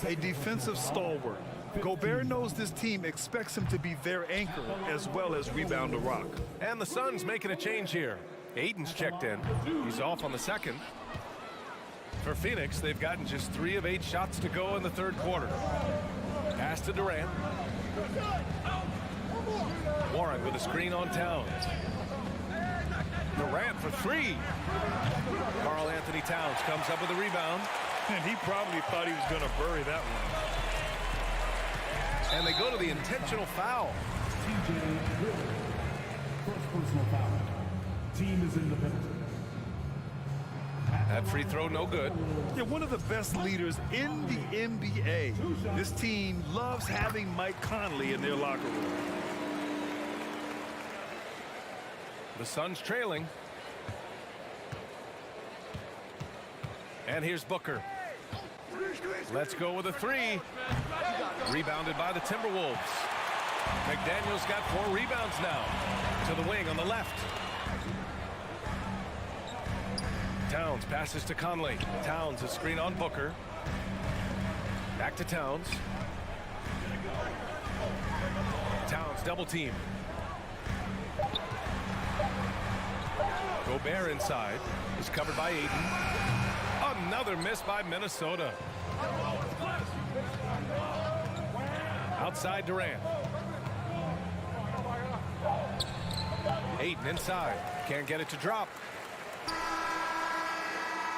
A defensive stalwart. Gobert knows this team expects him to be their anchor as well as rebound the rock. And the Suns making a change here. Aiden's checked in. He's off on the second. For Phoenix, they've gotten just 3 of 8 shots to go in the third quarter. Pass to Durant. Warren with a screen on Towns. Durant for three. Karl Anthony Towns comes up with a rebound. And he probably thought he was going to bury that one. And they go to the intentional foul. First personal foul. Team is in the penalty. That free throw no good. Yeah, one of the best leaders in the NBA. This team loves having Mike Conley in their locker room. The Suns trailing. And here's Booker. Let's go with a three. Rebounded by the Timberwolves. McDaniel's got 4 rebounds now. To the wing on the left. Towns passes to Conley. Towns a screen on Booker. Back to Towns. Towns double team. Gobert inside. Is covered by Ayton. Another miss by Minnesota. Outside Durant. Ayton inside. Can't get it to drop.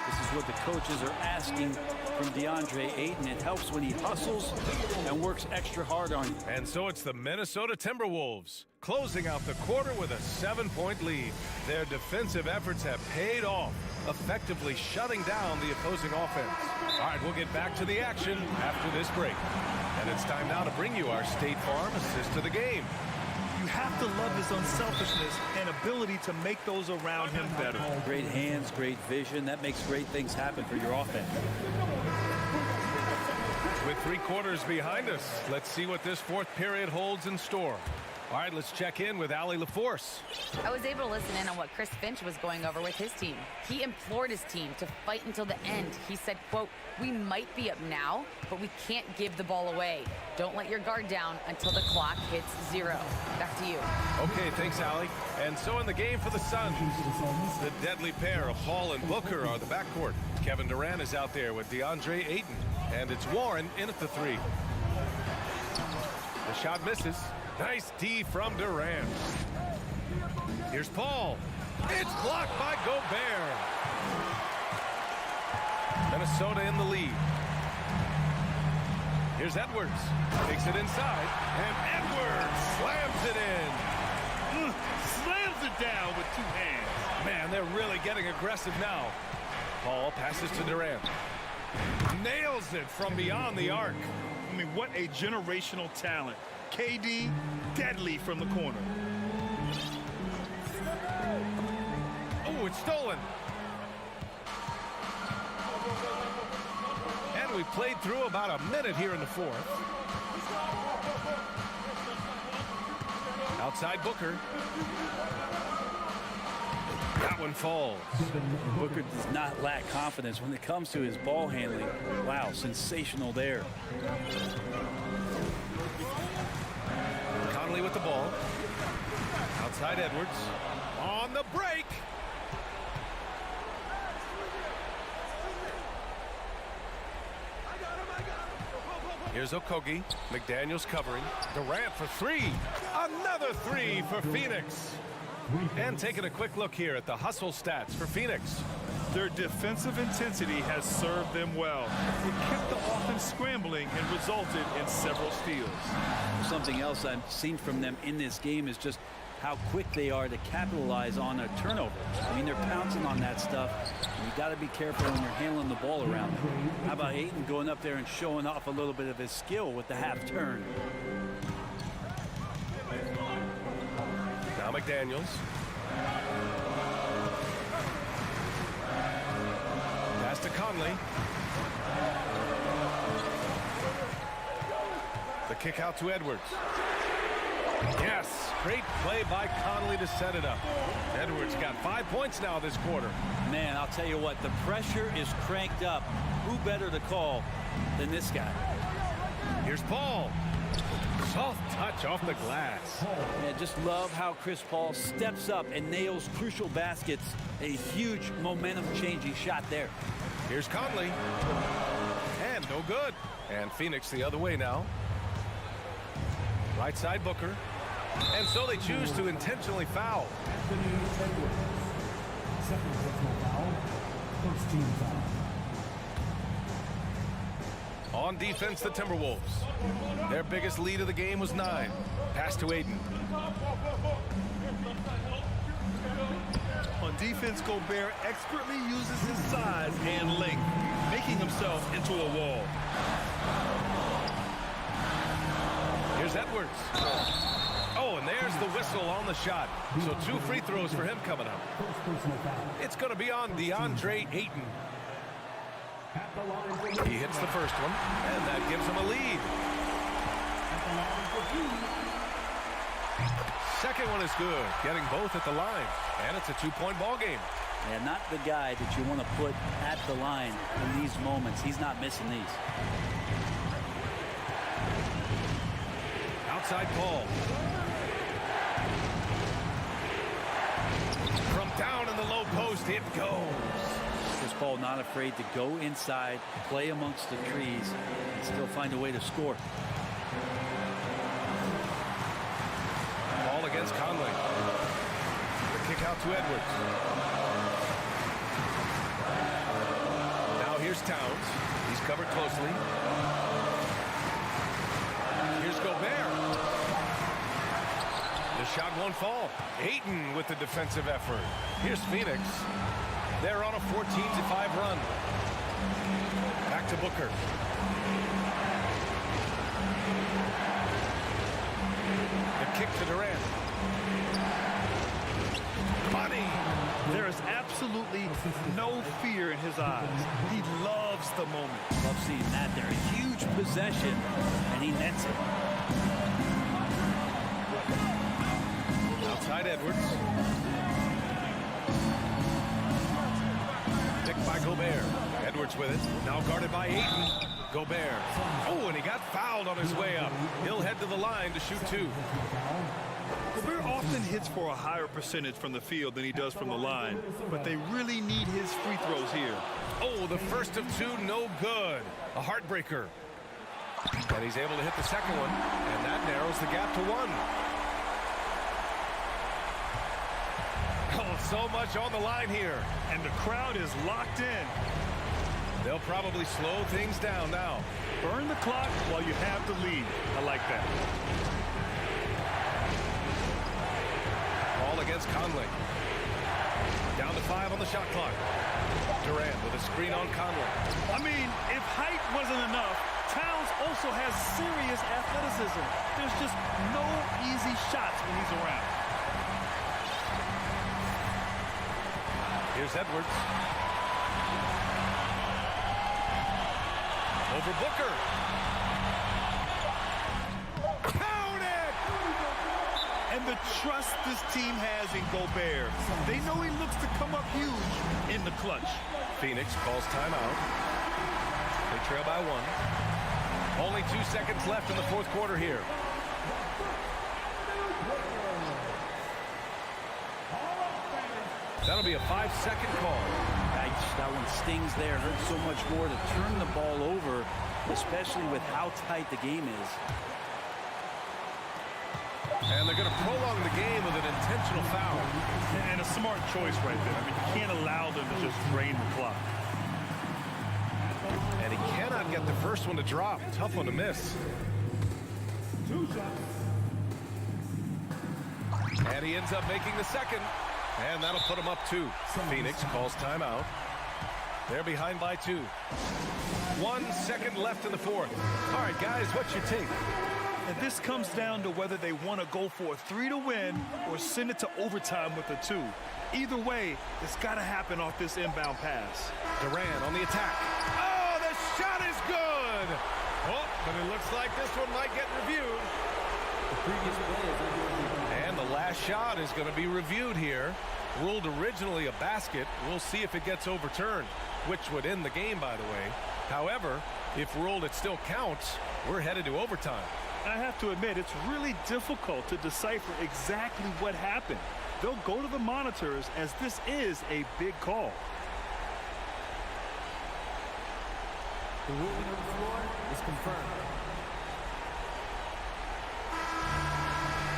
This is what the coaches are asking from DeAndre Ayton. It helps when he hustles and works extra hard on you. And so it's the Minnesota Timberwolves closing out the quarter with a 7-point lead. Their defensive efforts have paid off, effectively shutting down the opposing offense. All right, we'll get back to the action after this break. And it's time now to bring you our State Farm assist of the game. You have to love his unselfishness and ability to make those around him better. Great hands, great vision. That makes great things happen for your offense. With 3 quarters behind us, let's see what this fourth period holds in store. All right, let's check in with Allie LaForce. I was able to listen in on what Chris Finch was going over with his team. He implored his team to fight until the end. He said, quote, "We might be up now, but we can't give the ball away. Don't let your guard down until the clock hits 0. Back to you. Okay, thanks, Allie. And so in the game for the Suns, the deadly pair of Hall and Booker are the backcourt. Kevin Durant is out there with DeAndre Ayton, and it's Warren in at the 3. The shot misses. Nice D from Durant. Here's Paul. It's blocked by Gobert. Minnesota in the lead. Here's Edwards. Takes it inside. And Edwards slams it in. Slams it down with 2 hands. Man, they're really getting aggressive now. Paul passes to Durant. Nails it from beyond the arc. I mean, what a generational talent. KD, deadly from the corner. Oh, it's stolen. And we played through about a minute here in the 4th. Outside Booker. That one falls. Booker does not lack confidence when it comes to his ball handling. Wow, sensational there. Conley with the ball. Outside Edwards. On the break. Here's Okogie. McDaniel's covering. Durant for 3. Another 3 for Phoenix. And taking a quick look here at the hustle stats for Phoenix. Their defensive intensity has served them well. It kept the offense scrambling and resulted in several steals. Something else I've seen from them in this game is just how quick they are to capitalize on a turnover. I mean, they're pouncing on that stuff. You got to be careful when you're handling the ball around them. How about Ayton going up there and showing off a little bit of his skill with the half turn? Now McDaniels. Pass to Conley. The kick out to Edwards. Yes, great play by Conley to set it up. Edwards got 5 points now this quarter. Man, I'll tell you what, the pressure is cranked up. Who better to call than this guy? Here's Paul. Soft touch off the glass. Man, just love how Chris Paul steps up and nails crucial baskets. A huge momentum-changing shot there. Here's Conley. And no good. And Phoenix the other way now. Right side Booker. And so they choose to intentionally foul. Second personal foul. First team foul. On defense, the Timberwolves. Their biggest lead of the game was 9. Pass to Aiden. On defense, Gobert expertly uses his size and length, making himself into a wall. Here's Edwards. Oh, and there's the whistle on the shot. So 2 free throws for him coming up. First personal foul. It's going to be on DeAndre Ayton. He hits the first one, and that gives him a lead. Second one is good, getting both at the line, and it's a 2-point ball game. And not the guy that you want to put at the line in these moments. He's not missing these. Outside Paul. From down in the low post, it goes. Chris Paul not afraid to go inside, play amongst the trees, and still find a way to score. Ball against Conley. The kick out to Edwards. Now here's Towns. He's covered closely. Here's Gobert. The shot won't fall. Ayton with the defensive effort. Here's Phoenix. They're on a 14-5 run. Back to Booker. The kick to Durant. Money. There is absolutely no fear in his eyes. He loves the moment. Love seeing that there. A huge possession, and he nets it. Outside Edwards. Picked by Gobert. Edwards with it. Now guarded by Ayton. Gobert. Oh, and he got fouled on his way up. He'll head to the line to shoot 2. Gobert often hits for a higher percentage from the field than he does from the line, but they really need his free throws here. Oh, the first of 2, no good. A heartbreaker. And he's able to hit the second one, and that narrows the gap to 1. Oh, so much on the line here. And the crowd is locked in. They'll probably slow things down now. Burn the clock while you have the lead. I like that. Ball against Conley. Down to 5 on the shot clock. Durant with a screen on Conley. I mean, if height wasn't enough, Towns also has serious athleticism. There's just no easy shots when he's around. Here's Edwards. Over Booker. Count it! And the trust this team has in Gobert. They know he looks to come up huge in the clutch. Phoenix calls timeout. They trail by 1. Only 2 seconds left in the 4th quarter here. That'll be a 5-second call. That one stings there. Hurts so much more to turn the ball over, especially with how tight the game is. And they're going to prolong the game with an intentional foul. And a smart choice right there. I mean, you can't allow them to just drain the clock. And he cannot get the first one to drop. Tough one to miss. And he ends up making the second. And that'll put him up 2. Phoenix calls timeout. They're behind by 2. 1 second left in the 4th. All right, guys, what's your take? And this comes down to whether they want to go for a 3 to win or send it to overtime with a 2. Either way, it's got to happen off this inbound pass. Durant on the attack. Oh, the shot is good. Oh, but it looks like this one might get reviewed. And the last shot is going to be reviewed here. Ruled originally a basket. We'll see if it gets overturned, which would end the game, by the way. However, if ruled it still counts, we're headed to overtime. I have to admit, it's really difficult to decipher exactly what happened. They'll go to the monitors as this is a big call. The ruling on the floor is confirmed.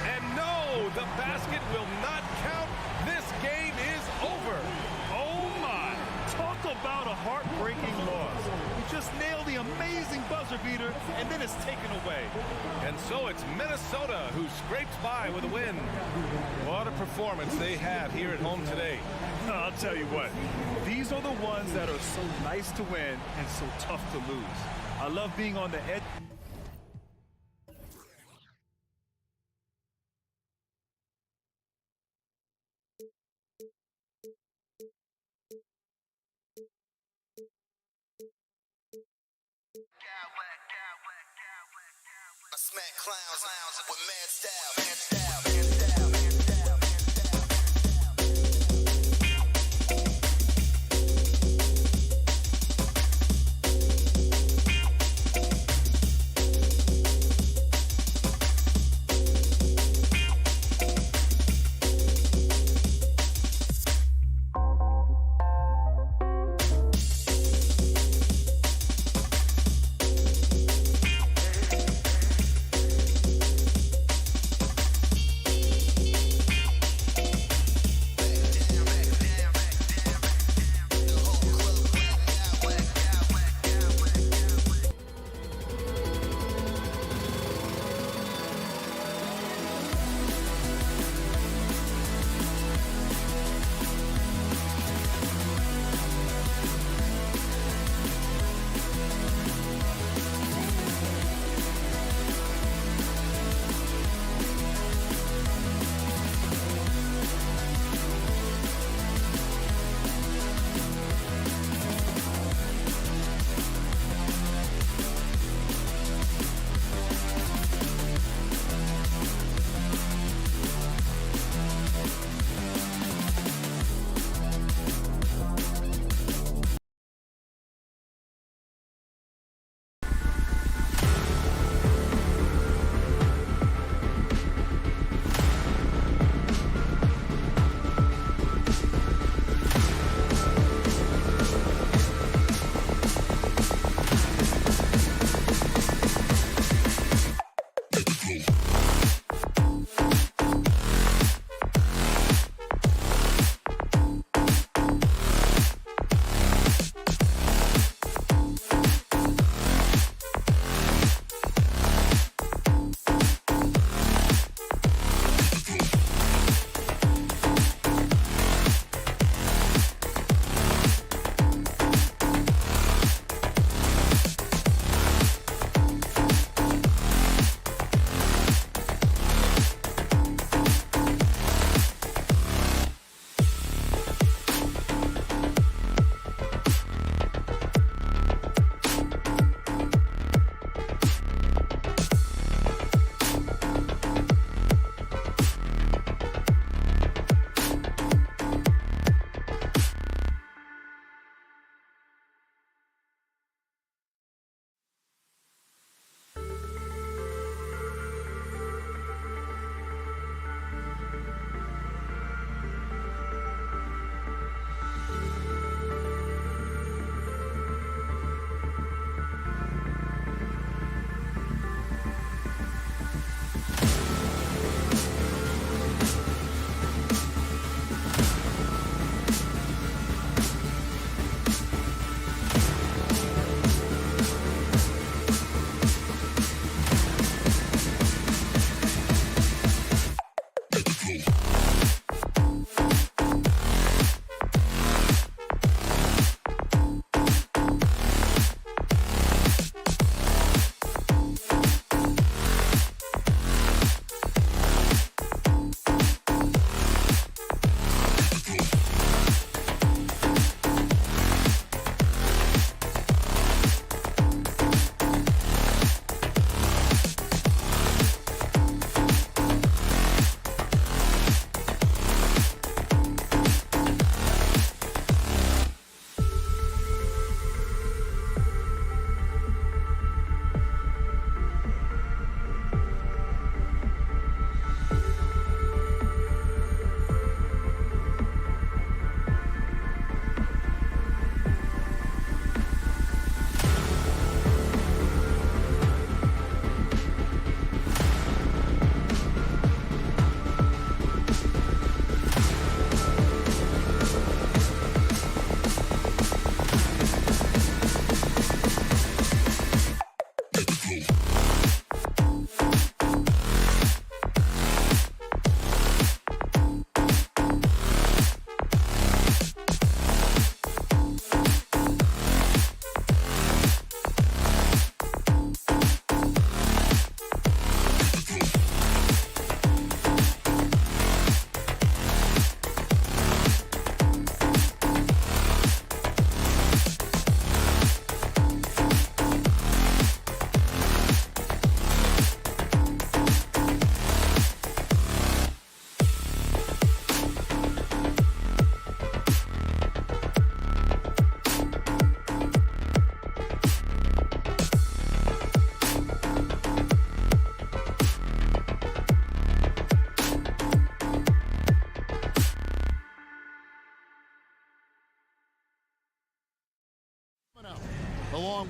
And no, the basket will not count. This game is over. a heartbreaking loss. He just nailed the amazing buzzer beater, and then it's taken away. And so it's Minnesota who scrapes by with a win. What a performance they had here at home today. I'll tell you what, these are the ones that are so nice to win and so tough to lose. I love being on the edge. I smack clowns with mad style.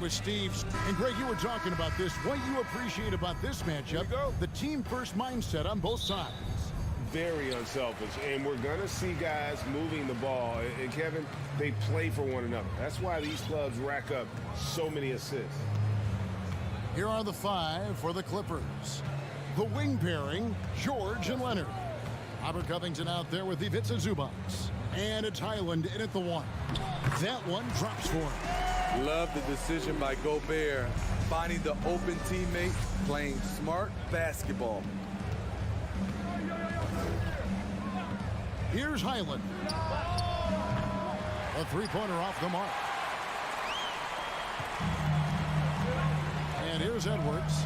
with Steve. And Greg, you were talking about this. What you appreciate about this matchup, the team-first mindset on both sides. Very unselfish, and we're going to see guys moving the ball. And Kevin, they play for one another. That's why these clubs rack up so many assists. Here are the 5 for the Clippers. The wing pairing, George and Leonard. Robert Covington out there with Ivica Zubac. And it's Highland in at the 1. That one drops for him. Love the decision by Gobert, finding the open teammate, playing smart basketball. Here's Highland. A three-pointer off the mark. And here's Edwards.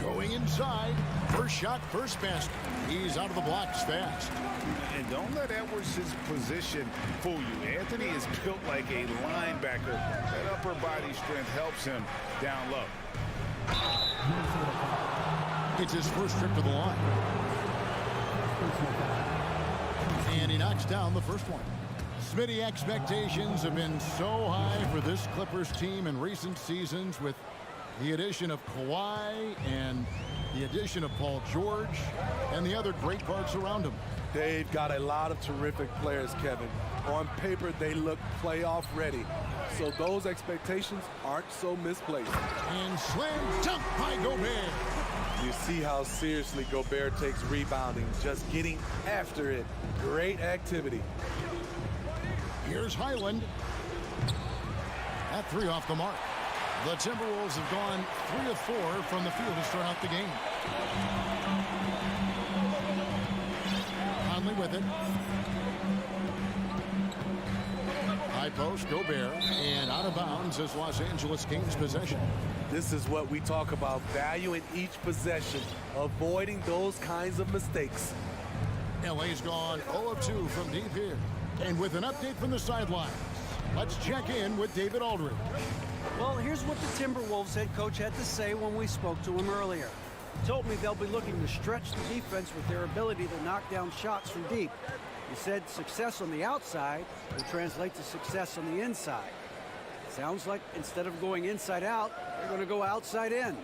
Going inside. First shot, first basket. He's out of the blocks fast. And don't let Edwards' position fool you. Anthony is built like a linebacker. That upper body strength helps him down low. It's his first trip to the line. And he knocks down the first one. Smitty, expectations have been so high for this Clippers team in recent seasons with the addition of Kawhi and the addition of Paul George and the other great parts around him. They've got a lot of terrific players, Kevin. On paper, they look playoff ready. So those expectations aren't so misplaced. And slam dunk by Gobert. You see how seriously Gobert takes rebounding, just getting after it. Great activity. Here's Highland. That 3 off the mark. The Timberwolves have gone 3 of 4 from the field to start out the game. Conley with it. High post, Gobert, and out of bounds is Los Angeles Kings possession. This is what we talk about, valuing each possession, avoiding those kinds of mistakes. LA's gone 0 of 2 from deep here. And with an update from the sidelines, let's check in with David Aldridge. Well, here's what the Timberwolves head coach had to say when we spoke to him earlier. He told me they'll be looking to stretch the defense with their ability to knock down shots from deep. He said success on the outside will translate to success on the inside. Sounds like instead of going inside out, they're going to go outside in.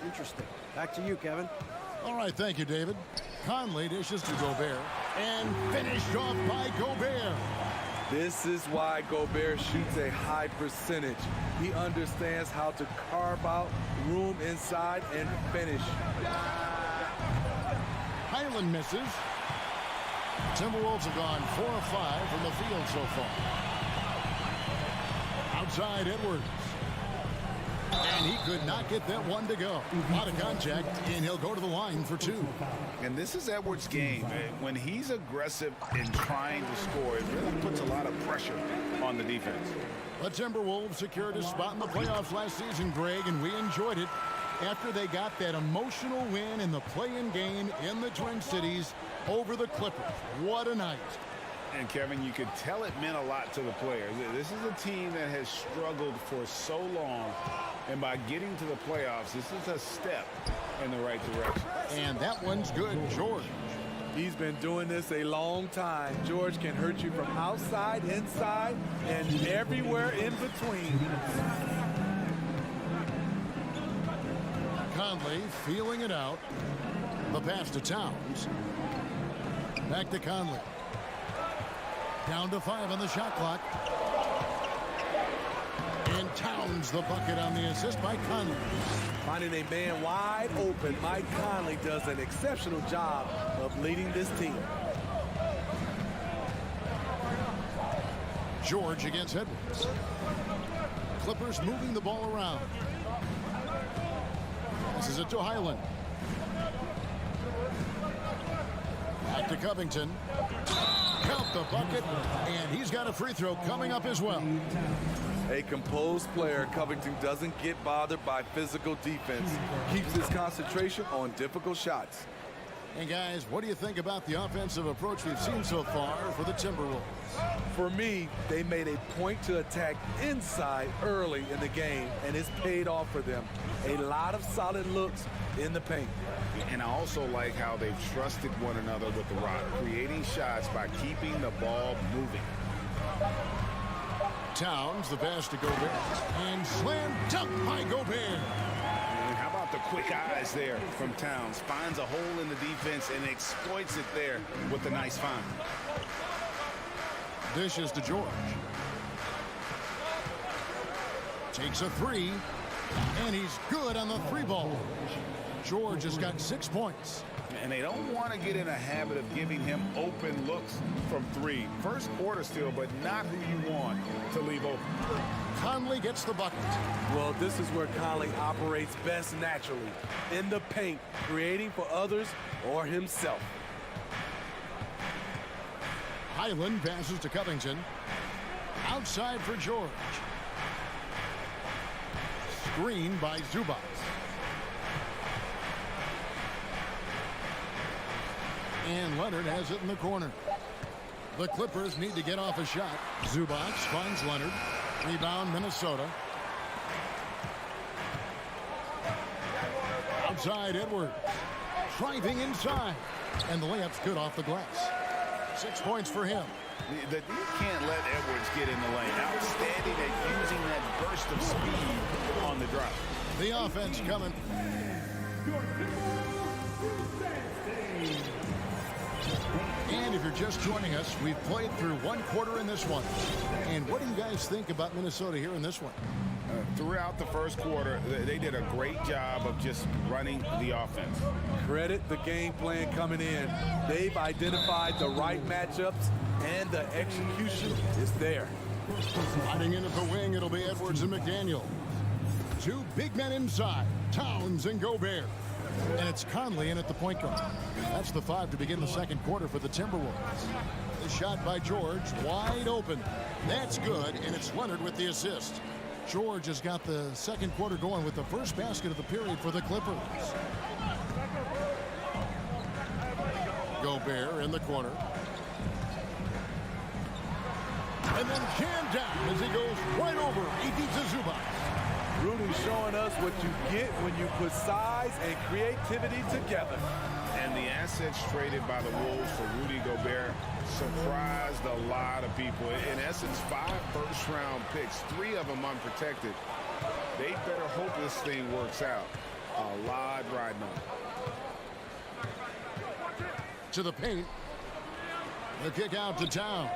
Interesting. Back to you, Kevin. All right, thank you, David. Conley dishes to Gobert and finished off by Gobert. This is why Gobert shoots a high percentage. He understands how to carve out room inside and finish. Highland misses. Timberwolves have gone 4 of 5 from the field so far. Outside Edwards. And he could not get that one to go. A lot of contact, and he'll go to the line for 2. And this is Edwards' game. When he's aggressive in trying to score, it really puts a lot of pressure on the defense. The Timberwolves secured a spot in the playoffs last season, Greg, and we enjoyed it after they got that emotional win in the play-in game in the Twin Cities over the Clippers. What a night. And Kevin, you could tell it meant a lot to the players. This is a team that has struggled for so long, and by getting to the playoffs, this is a step in the right direction. And that one's good, George. He's been doing this a long time. George can hurt you from outside, inside, and everywhere in between. Conley feeling it out. The pass to Towns. Back to Conley. Down to 5 on the shot clock. And Towns the bucket on the assist by Conley. Finding a man wide open, Mike Conley does an exceptional job of leading this team. George against Edwards. Clippers moving the ball around. This is it to Highland. Back to Covington. Count the bucket, and he's got a free throw coming up as well. A composed player, Covington doesn't get bothered by physical defense. Keeps his concentration on difficult shots. And guys, what do you think about the offensive approach we've seen so far for the Timberwolves? For me, they made a point to attack inside early in the game, and it's paid off for them. A lot of solid looks in the paint. And I also like how they've trusted one another with the rock, creating shots by keeping the ball moving. Towns, the pass to Gobert, and slam dunk by Gobert. And how about the quick eyes there from Towns? Finds a hole in the defense and exploits it there with a nice find. Dishes to George. Takes a three, and he's good on the three ball. George has got 6 points. And they don't want to get in a habit of giving him open looks from three. First quarter still, but not who you want to leave open. Conley gets the bucket. Well, this is where Conley operates best naturally, in the paint, creating for others or himself. Highland passes to Covington. Outside for George. Screen by Zubac. And Leonard has it in the corner. The Clippers need to get off a shot. Zubac finds Leonard. Rebound, Minnesota. Outside, Edwards. Driving inside. And the layup's good off the glass. 6 points for him. You can't let Edwards get in the lane. Outstanding at using that burst of speed on the drive. The offense coming. And if you're just joining us, we've played through one quarter in this one. And what do you guys think about Minnesota here in this one? Throughout the first quarter, they did a great job of just running the offense. Credit the game plan coming in. They've identified the right matchups, and the execution is there. Sliding into the wing, it'll be Edwards and McDaniel. Two big men inside, Towns and Gobert. And it's Conley in at the point guard. That's the 5 to begin the second quarter for the Timberwolves. The shot by George, wide open. That's good, and it's Leonard with the assist. George has got the second quarter going with the first basket of the period for the Clippers. Gobert in the corner. And then jammed down as he goes right over Iggy Zubac. Rudy showing us what you get when you put size and creativity together. And the assets traded by the Wolves for Rudy Gobert surprised a lot of people. In essence, 5 first-round picks, 3 of them unprotected. They better hope this thing works out. A lot riding on. To the paint. The kick out to Towns.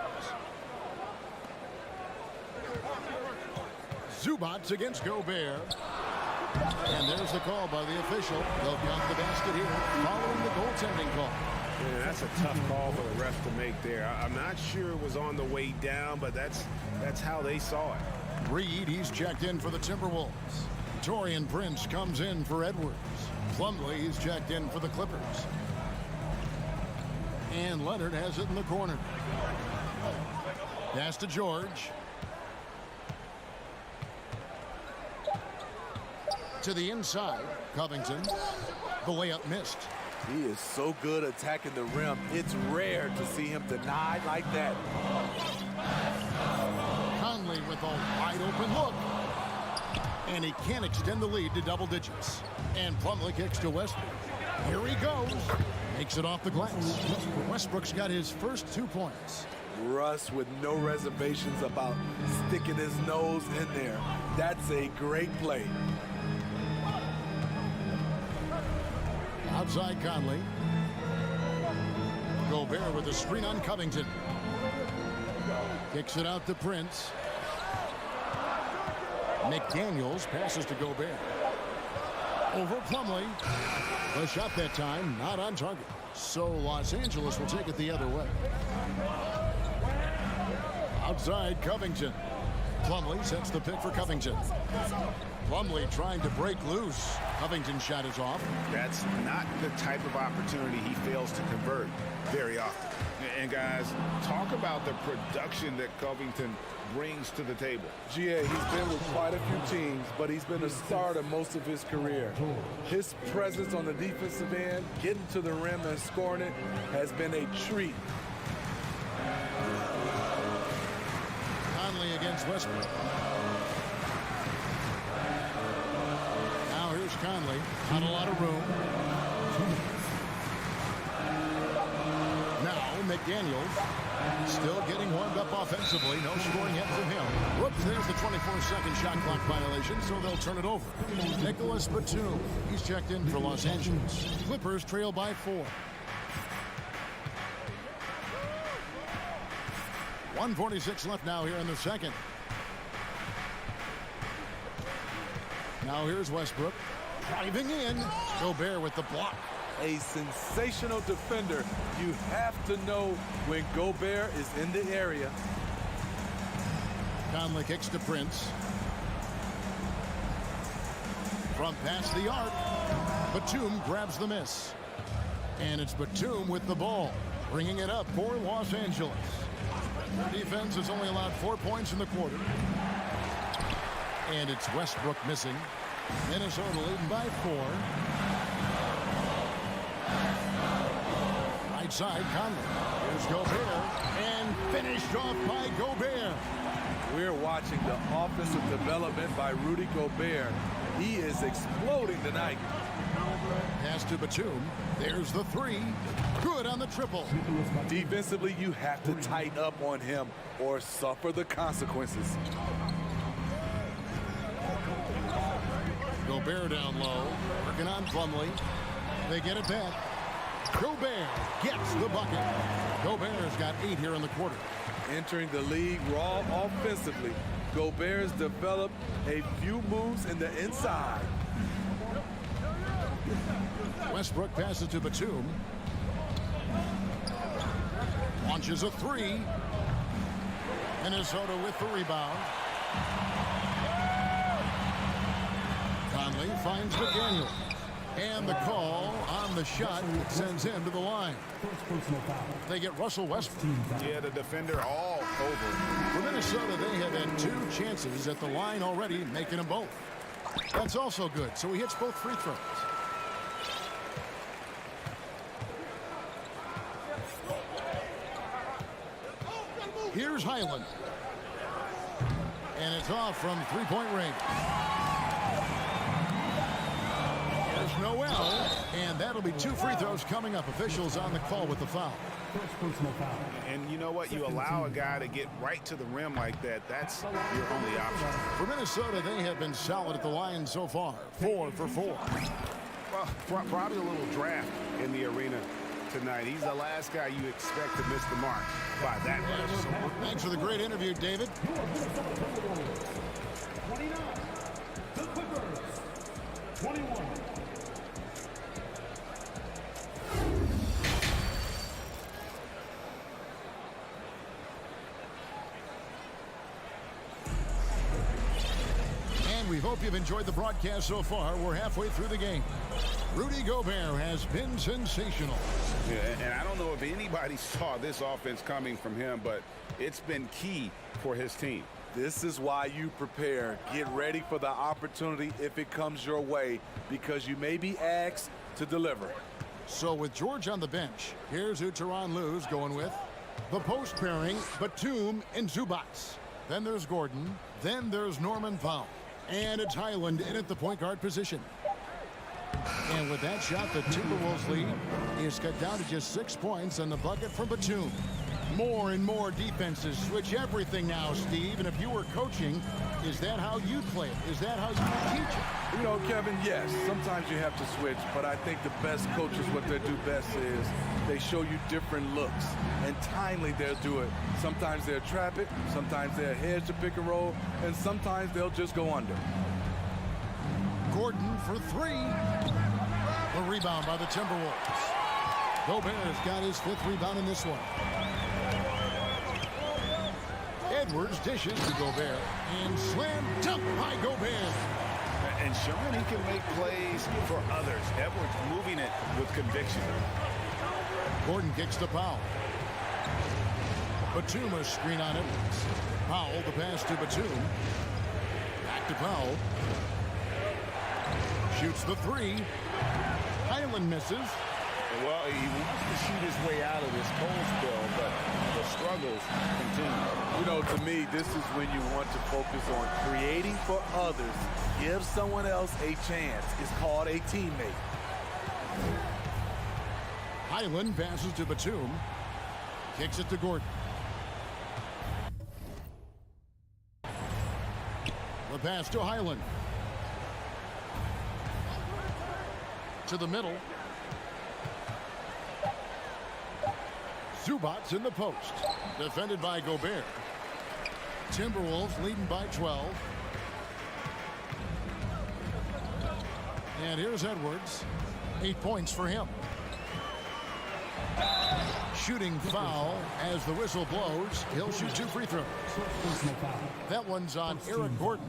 Zubac against Gobert. And there's the call by the official. They'll count the basket here following the goaltending call. Yeah, that's a tough call for the ref to make there. I'm not sure it was on the way down, but that's how they saw it. Reed, he's checked in for the Timberwolves. Taurean Prince comes in for Edwards. Plumlee, he's checked in for the Clippers. And Leonard has it in the corner. Pass to George. To the inside, Covington. The layup missed. He is so good attacking the rim. It's rare to see him denied like that. Conley with a wide open look. And he can't extend the lead to double digits. And Plumlee kicks to Westbrook. Here he goes. Makes it off the glass. Westbrook's got his first 2 points. Russ with no reservations about sticking his nose in there. That's a great play. Outside Conley. Gobert with a screen on Covington. Kicks it out to Prince. McDaniels passes to Gobert. Over Plumlee. The shot that time not on target. So Los Angeles will take it the other way. Outside Covington. Plumlee sets the pick for Covington. Plumlee trying to break loose. Covington's shot is off. That's not the type of opportunity he fails to convert very often. And guys, talk about the production that Covington brings to the table. GA, he's been with quite a few teams, but he's been a starter most of his career. His presence on the defensive end, getting to the rim and scoring it, has been a treat. Conley against Westbrook. Now here's Conley. Not a lot of room. Now McDaniels still getting warmed up offensively. No scoring yet from him. Whoops, there's the 24-second shot clock violation, so they'll turn it over. Nicholas Batum. He's checked in for Los Angeles. Clippers trail by 4. 1:46 left now here in the second. Now here's Westbrook driving in. Gobert with the block. A sensational defender. You have to know when Gobert is in the area. Conley kicks to Prince. From past the arc. Batum grabs the miss. And it's Batum with the ball, bringing it up for Los Angeles. Their defense has only allowed 4 points in the quarter. And it's Westbrook missing. Minnesota leading by 4. Right side, Conley. Here's Gobert. And finished off by Gobert. We're watching the offensive development by Rudy Gobert. He is exploding tonight. Pass to Batum. There's the 3. Good on the triple. Defensively, you have to tighten up on him or suffer the consequences. Gobert down low. Working on Plumlee. They get it back. Gobert gets the bucket. Gobert's got 8 here in the quarter. Entering the league raw offensively, Gobert's developed a few moves in the inside. Westbrook passes to Batum. Launches a 3. Minnesota with the rebound. Conley finds McDaniel. And the call on the shot sends him to the line. They get Russell Westbrook. Yeah, the defender all over. For Minnesota, they have had 2 chances at the line already, making them both. That's also good, so he hits both free throws. Here's Highland. And it's off from 3-point range. Here's Noel. And that'll be 2 free throws coming up. Officials on the call with the foul. And you know what? You allow a guy to get right to the rim like that. That's your only option. For Minnesota, they have been solid at the line so far. 4 for 4. Well, probably a little draft in the arena tonight. He's the last guy you expect to miss the mark by that much. Thanks for the great interview, David. 29. The Clippers. 21. And we hope you've enjoyed the broadcast so far. We're halfway through the game. Rudy Gobert has been sensational. Yeah, and I don't know if anybody saw this offense coming from him, but it's been key for his team. This is why you prepare. Get ready for the opportunity if it comes your way, because you may be asked to deliver. So with George on the bench, here's who Tyronn Lue's going with. The post pairing, Batum and Zubac. Then there's Gordon. Then there's Norman Powell. And it's Highland in at the point guard position. And with that shot, the Timberwolves lead is cut down to just 6 points and the bucket from Batum. More and more defenses switch everything now, Steve. And if you were coaching, is that how you play it? Is that how you teach it? You know, Kevin, yes, sometimes you have to switch, but I think the best coaches, what they do best is they show you different looks, and timely they'll do it. Sometimes they'll trap it, sometimes they'll hedge the pick and roll, and sometimes they'll just go under. Gordon for 3. The rebound by the Timberwolves. Gobert's got his 5th rebound in this one. Edwards dishes to Gobert and slam dunk by Gobert. and showing he can make plays for others. Edwards moving it with conviction. Gordon kicks to Powell. Batum a screen on Edwards. Powell the pass to Batum. Back to Powell. Shoots the three. Highland misses. Well, he wants to shoot his way out of this cold spell, but the struggles continue. You know, to me, this is when you want to focus on creating for others. Give someone else a chance. It's called a teammate. Highland passes to Batum. Kicks it to Gordon. The pass to Highland. To the middle. Zubats in the post. Defended by Gobert. Timberwolves leading by 12. And here's Edwards. 8 points for him. Shooting foul as the whistle blows. He'll shoot 2 free throws. That one's on Eric Gordon.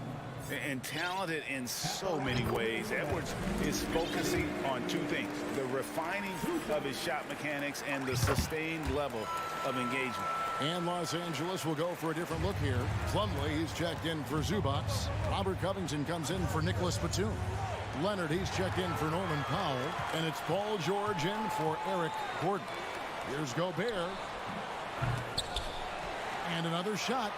And talented in so many ways. Edwards is focusing on 2 things: the refining of his shot mechanics and the sustained level of engagement. And Los Angeles will go for a different look here. Plumlee, he's checked in for Zubats. Robert Covington comes in for Nicholas Batum. Leonard, he's checked in for Norman Powell. And it's Paul George in for Eric Gordon. Here's Gobert. And another shot.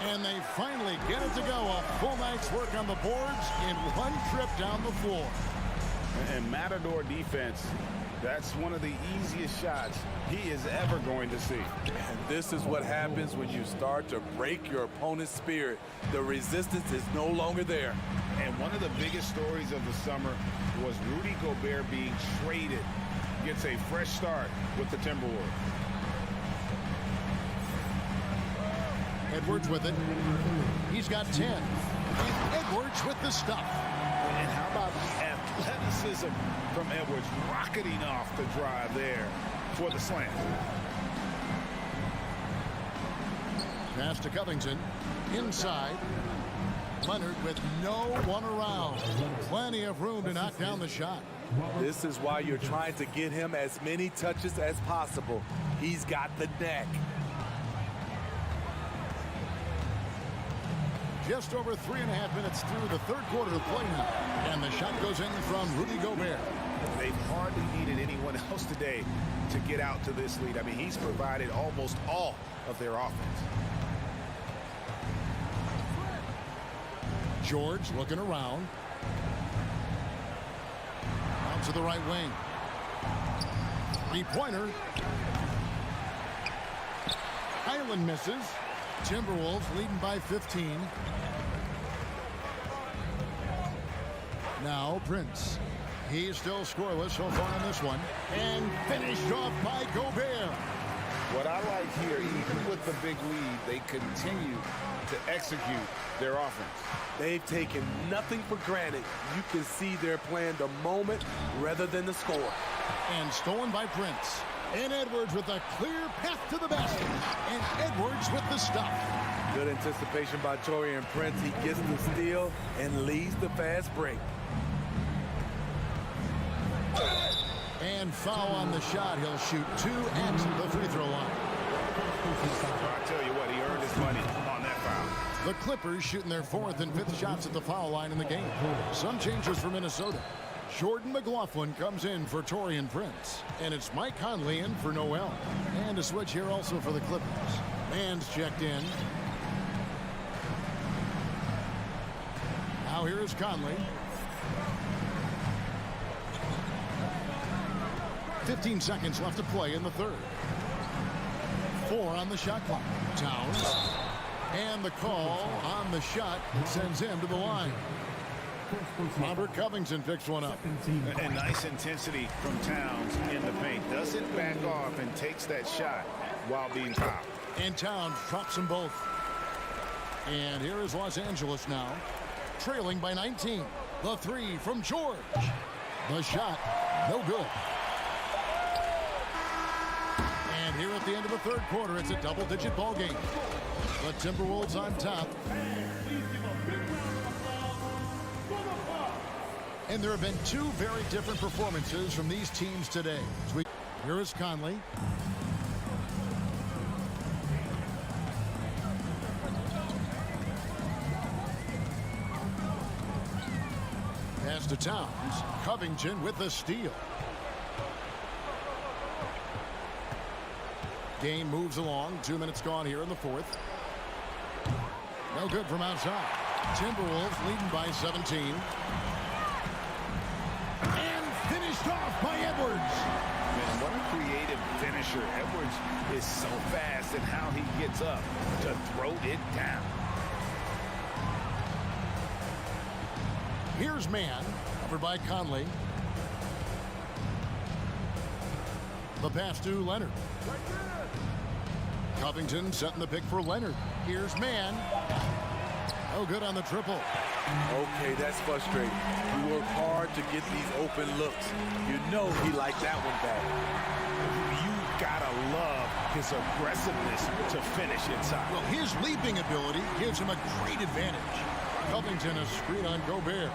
And they finally get it to go. A full night's work on the boards in one trip down the floor. And Matador defense, that's one of the easiest shots he is ever going to see. And this is what happens when you start to break your opponent's spirit. The resistance is no longer there. And one of the biggest stories of the summer was Rudy Gobert being traded. Gets a fresh start with the Timberwolves. Edwards with it. He's got 10. And Edwards with the stuff. And how about the athleticism from Edwards rocketing off the drive there for the slam. Pass to Covington. Inside. Leonard with no one around. Plenty of room to knock down the shot. This is why you're trying to get him as many touches as possible. He's got the neck. Just over 3.5 minutes through the third quarter of play now. And the shot goes in from Rudy Gobert. They've hardly needed anyone else today to get out to this lead. I mean, he's provided almost all of their offense. George looking around. Out to the right wing. 3-pointer. Highland misses. Timberwolves leading by 15. Now Prince. He's still scoreless so far on this one. And finished off by Gobert. What I like here, even with the big lead, they continue to execute their offense. They've taken nothing for granted. You can see they're playing the moment rather than the score. And stolen by Prince. And Edwards with a clear path to the basket. And Edwards with the stuff. Good anticipation by Taurean Prince. He gets the steal and leads the fast break. And foul on the shot. He'll shoot 2 at the free throw line. I tell you what, he earned his money on that foul. The Clippers shooting their 4th and 5th shots at the foul line in the game. Some changes for Minnesota. Jordan McLaughlin comes in for Taurean Prince. And it's Mike Conley in for Noel. And a switch here also for the Clippers. Man's checked in. Now here is Conley. 15 seconds left to play in the third. 4 on the shot clock. Towns. And the call on the shot sends him to the line. Robert Covington picks one up. And nice intensity from Towns in the paint. Doesn't back off and takes that shot while being fouled. And Towns drops them both. And here is Los Angeles now, trailing by 19. The 3 from George. The shot, no good. And here at the end of the third quarter, it's a double-digit ball game. The Timberwolves on top. And there have been two very different performances from these teams today. Here is Conley. Pass to Towns. Covington with the steal. Game moves along. 2 minutes gone here in the fourth. No good from outside. Timberwolves leading by 17. And finished off by Edwards. Man, what a creative finisher. Edwards is so fast in how he gets up to throw it down. Here's man, covered by Conley. The pass to Leonard. Covington setting the pick for Leonard. Here's man. Oh, good on the triple. Okay, that's frustrating. You work hard to get these open looks. You know he liked that one back. You gotta love his aggressiveness to finish inside. Well, his leaping ability gives him a great advantage. Covington a screen on Gobert.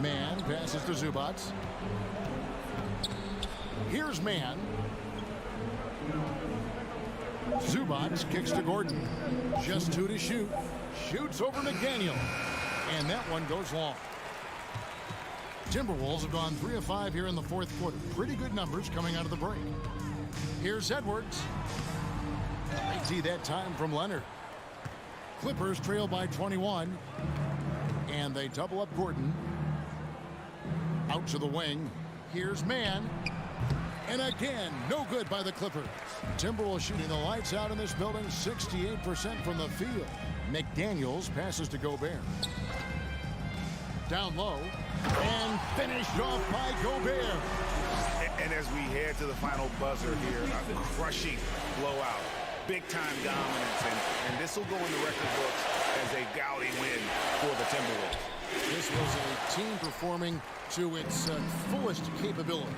Man passes to Zubats. Here's man. Zubats kicks to Gordon. Just 2 to shoot. Shoots over McDaniel. And that one goes long. Timberwolves have gone 3 of 5 here in the fourth quarter. Pretty good numbers coming out of the break. Here's Edwards. They tee that time from Leonard. Clippers trail by 21. And they double up Gordon. Out to the wing. Here's man. And again, no good by the Clippers. Timberwolves shooting the lights out in this building, 68% from the field. McDaniels passes to Gobert. Down low. And finished off by Gobert. And as we head to the final buzzer here, a crushing blowout. Big-time dominance. And this will go in the record books as a gaudy win for the Timberwolves. This was a team performing to its fullest capability.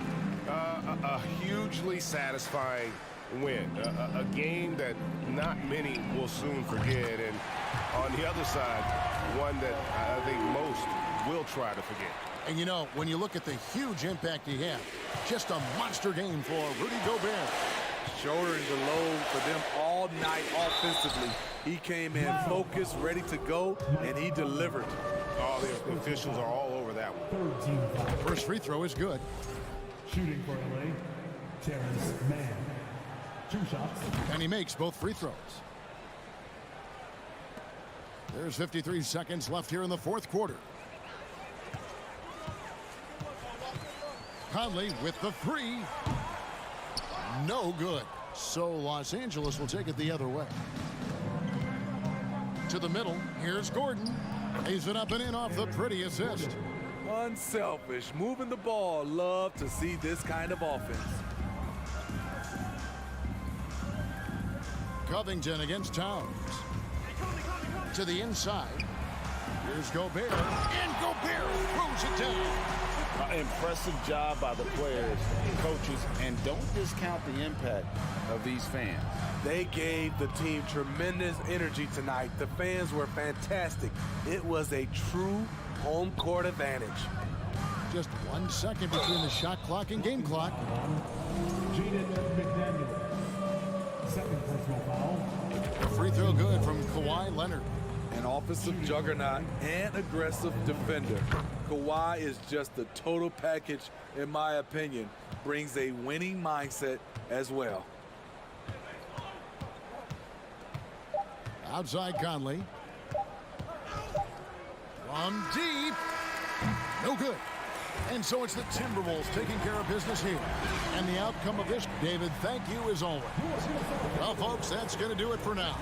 A hugely satisfying win. A game that not many will soon forget. And on the other side, one that I think most will try to forget. And you know, when you look at the huge impact he had, just a monster game for Rudy Gobert. Shouldering the load for them all night offensively. He came in focused, ready to go, and he delivered. All the officials are all over that one. First free throw is good. Shooting for LA, Terrence Mann. 2 shots. And he makes both free throws. There's 53 seconds left here in the fourth quarter. Conley with the 3. No good. So Los Angeles will take it the other way. To the middle. Here's Gordon. Lays it up and in off the pretty assist. Unselfish, moving the ball. Love to see this kind of offense. Covington against Towns. To the inside. Here's Gobert. And Gobert throws it down. Impressive job by the players, coaches, and don't discount the impact of these fans. They gave the team tremendous energy tonight. The fans were fantastic. It was a true home court advantage. Just 1 second between the shot clock and game clock. Jaden McDaniel. Second personal foul. A free throw good from Kawhi Leonard. An offensive juggernaut and aggressive defender. Kawhi is just the total package, in my opinion. Brings a winning mindset as well. Outside Conley. From deep. No good. And so it's the Timberwolves taking care of business here. And the outcome of this, David, thank you as always. Well, folks, that's going to do it for now.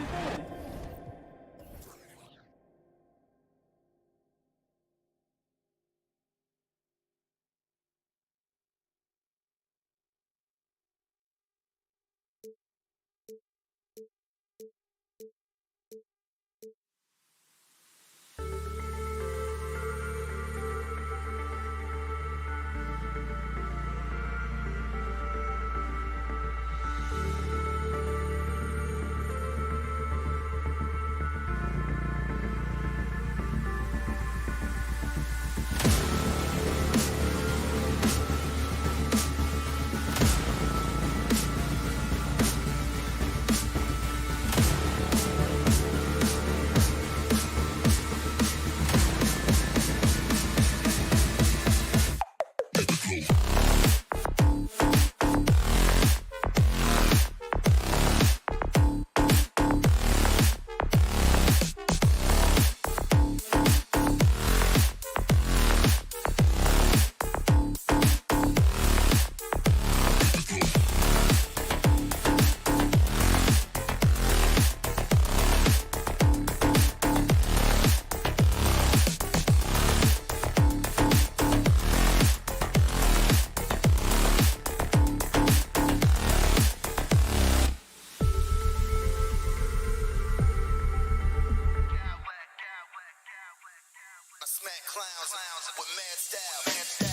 Clowns with mad style.